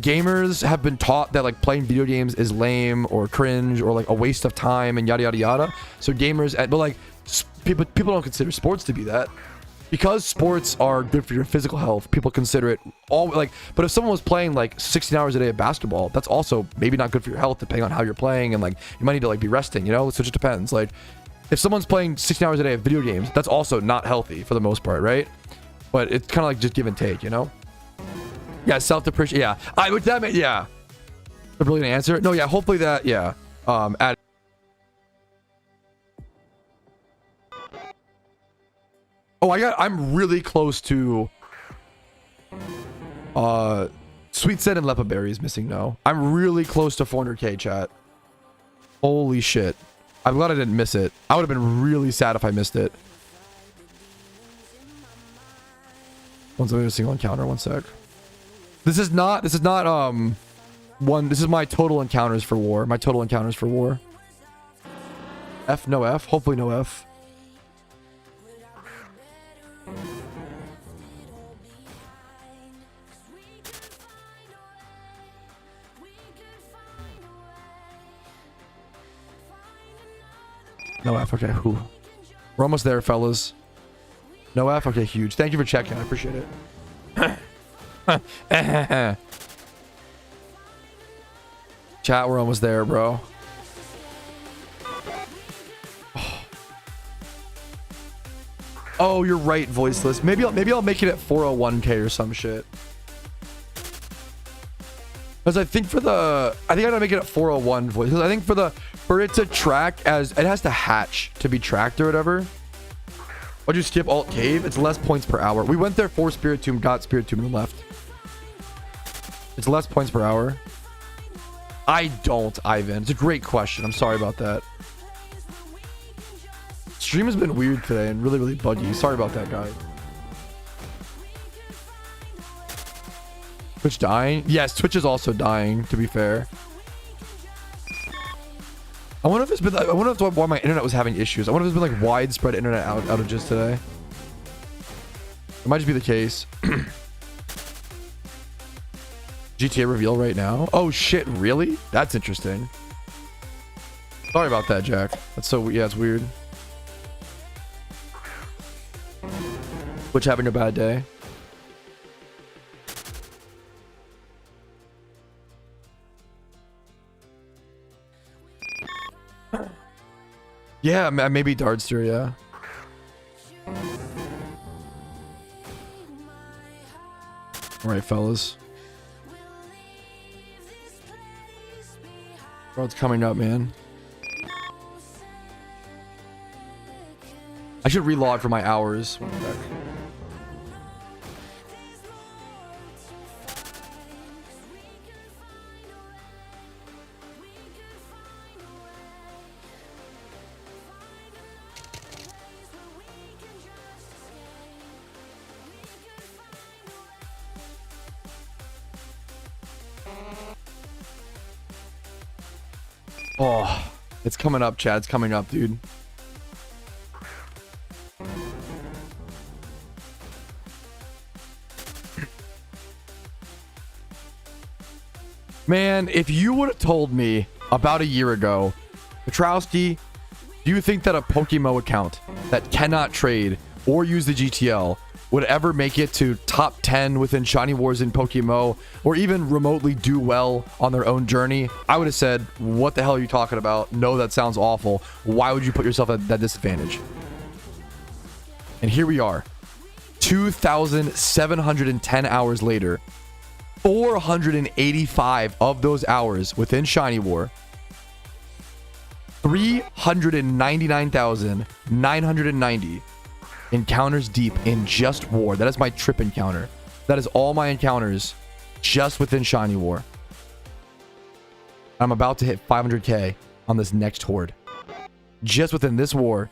gamers have been taught that like playing video games is lame or cringe or like a waste of time and yada yada yada. So gamers, but like people don't consider sports to be that. Because sports are good for your physical health, people consider it all like, but if someone was playing like 16 hours a day of basketball, that's also maybe not good for your health depending on how you're playing, and like you might need to like be resting, you know? So it just depends. Like if someone's playing 16 hours a day of video games, that's also not healthy for the most part, right? But it's kind of like just give and take, you know? Yeah, self-depreciation. Yeah. Yeah. A brilliant answer. No, yeah, hopefully that, yeah. Oh, I'm really close to Sweet Scent and Lepa Berry is missing now. I'm really close to 400k, chat. Holy shit. I'm glad I didn't miss it. I would have been really sad if I missed it. One single encounter, one sec. This is my total encounters for war. My total encounters for war. F, no F. Hopefully no F. No F, okay, whew. We're almost there, fellas. No F, okay, huge. Thank you for checking, I appreciate it. Chat, we're almost there, bro. Oh, you're right, voiceless. Maybe I'll make it at 401k or some shit. Because I think I gotta make it at 401 voice. Because I think for it to track as it has to hatch to be tracked or whatever. Why'd you skip Alt Cave? It's less points per hour. We went there for Spirit Tomb, got Spirit Tomb and left. It's less points per hour. I don't, Ivan. It's a great question. I'm sorry about that. Stream has been weird today and really, really buggy. Sorry about that, guy. Twitch dying? Yes, Twitch is also dying, to be fair. I wonder if it's been, I wonder if why my internet was having issues. I wonder if it's been like widespread internet outages today. It might just be the case. GTA reveal right now. Oh shit, really? That's interesting. Sorry about that, Jack. That's so, yeah, it's weird. Which having a bad day. Yeah, maybe Dardster, yeah. All right, fellas. Bro, it's coming up, man. I should relog for my hours. One sec. Oh, it's coming up, Chad. It's coming up, dude. Man, if you would have told me about a year ago, Petrowski, do you think that a PokeMMO account that cannot trade or use the GTL would ever make it to top 10 within Shiny Wars in PokeMMO, or even remotely do well on their own journey? I would have said, what the hell are you talking about? No, that sounds awful. Why would you put yourself at that disadvantage? And here we are, 2,710 hours later, 485 of those hours within Shiny War, 399,990 encounters deep in just War. That is my trip encounter. That is all my encounters just within Shiny War. I'm about to hit 500k on this next horde. Just within this war,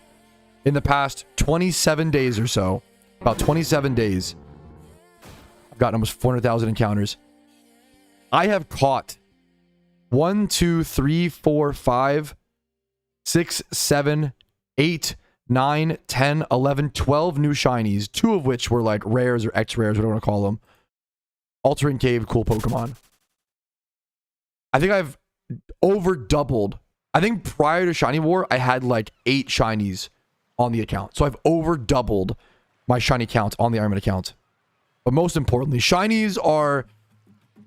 in the past 27 days or so, about 27 days, I've gotten almost 400,000 encounters. I have caught 1, 2, 3, 4, 5, 6, 7, 8, 9, 10, 11, 12 new shinies, 2 of which were like rares or X rares, whatever you want to call them. Altering Cave, cool Pokemon. I think I've over doubled. I think prior to Shiny War, I had like 8 shinies on the account. So I've over doubled my shiny count on the Ironman account. But most importantly, shinies are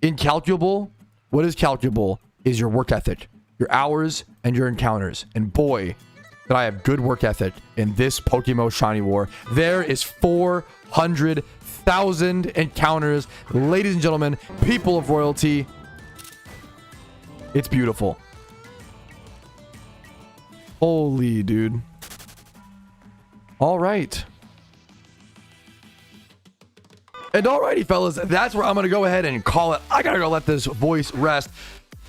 incalculable. What is calculable is your work ethic, your hours, and your encounters. And boy, that I have good work ethic in this PokeMMO Shiny War. There is 400,000 encounters. Ladies and gentlemen, people of royalty. It's beautiful. Holy dude. All right. And alrighty, fellas, that's where I'm going to go ahead and call it. I got to go let this voice rest.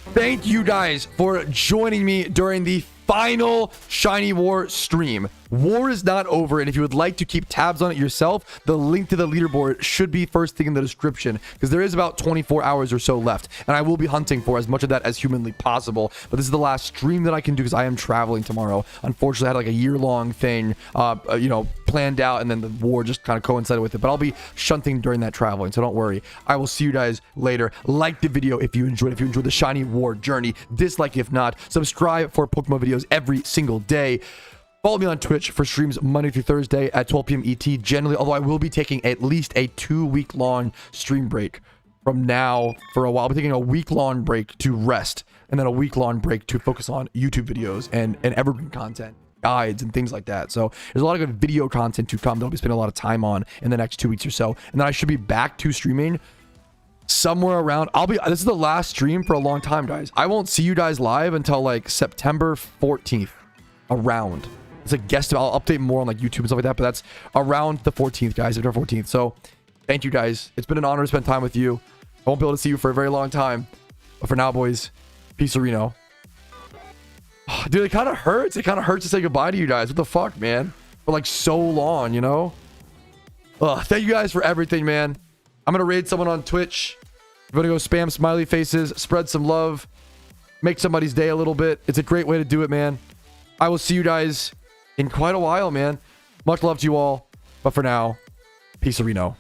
Thank you guys for joining me during the final Shiny War stream. War is not over, and if you would like to keep tabs on it yourself, the link to the leaderboard should be first thing in the description, because there is about 24 hours or so left, and I will be hunting for as much of that as humanly possible. But this is the last stream that I can do because I am traveling tomorrow. Unfortunately, I had like a year-long thing, you know, planned out, and then the war just kind of coincided with it. But I'll be shunting during that traveling, so don't worry. I will see you guys later. Like the video if you enjoyed. If you enjoyed the Shiny War journey, dislike if not. Subscribe for Pokemon videos every single day. Follow me on Twitch for streams Monday through Thursday at 12 p.m. ET generally, although I will be taking at least a 2-week-long stream break from now for a while. I'll be taking a week-long break to rest, and then a week-long break to focus on YouTube videos and evergreen content, guides, and things like that. So there's a lot of good video content to come that I'll be spending a lot of time on in the next 2 weeks or so. And then I should be back to streaming somewhere around, this is the last stream for a long time, guys. I won't see you guys live until like September 14th, around. It's a guest. I'll update more on like YouTube and stuff like that, but that's around the 14th, guys. September 14th. So thank you guys. It's been an honor to spend time with you. I won't be able to see you for a very long time, but for now, boys, peace, Reno. Dude, it kind of hurts. It kind of hurts to say goodbye to you guys. What the fuck, man? For like so long, you know? Thank you guys for everything, man. I'm gonna raid someone on Twitch. I'm gonna go spam smiley faces, spread some love, make somebody's day a little bit. It's a great way to do it, man. I will see you guys in quite a while, man. Much love to you all. But for now, peace, Reno.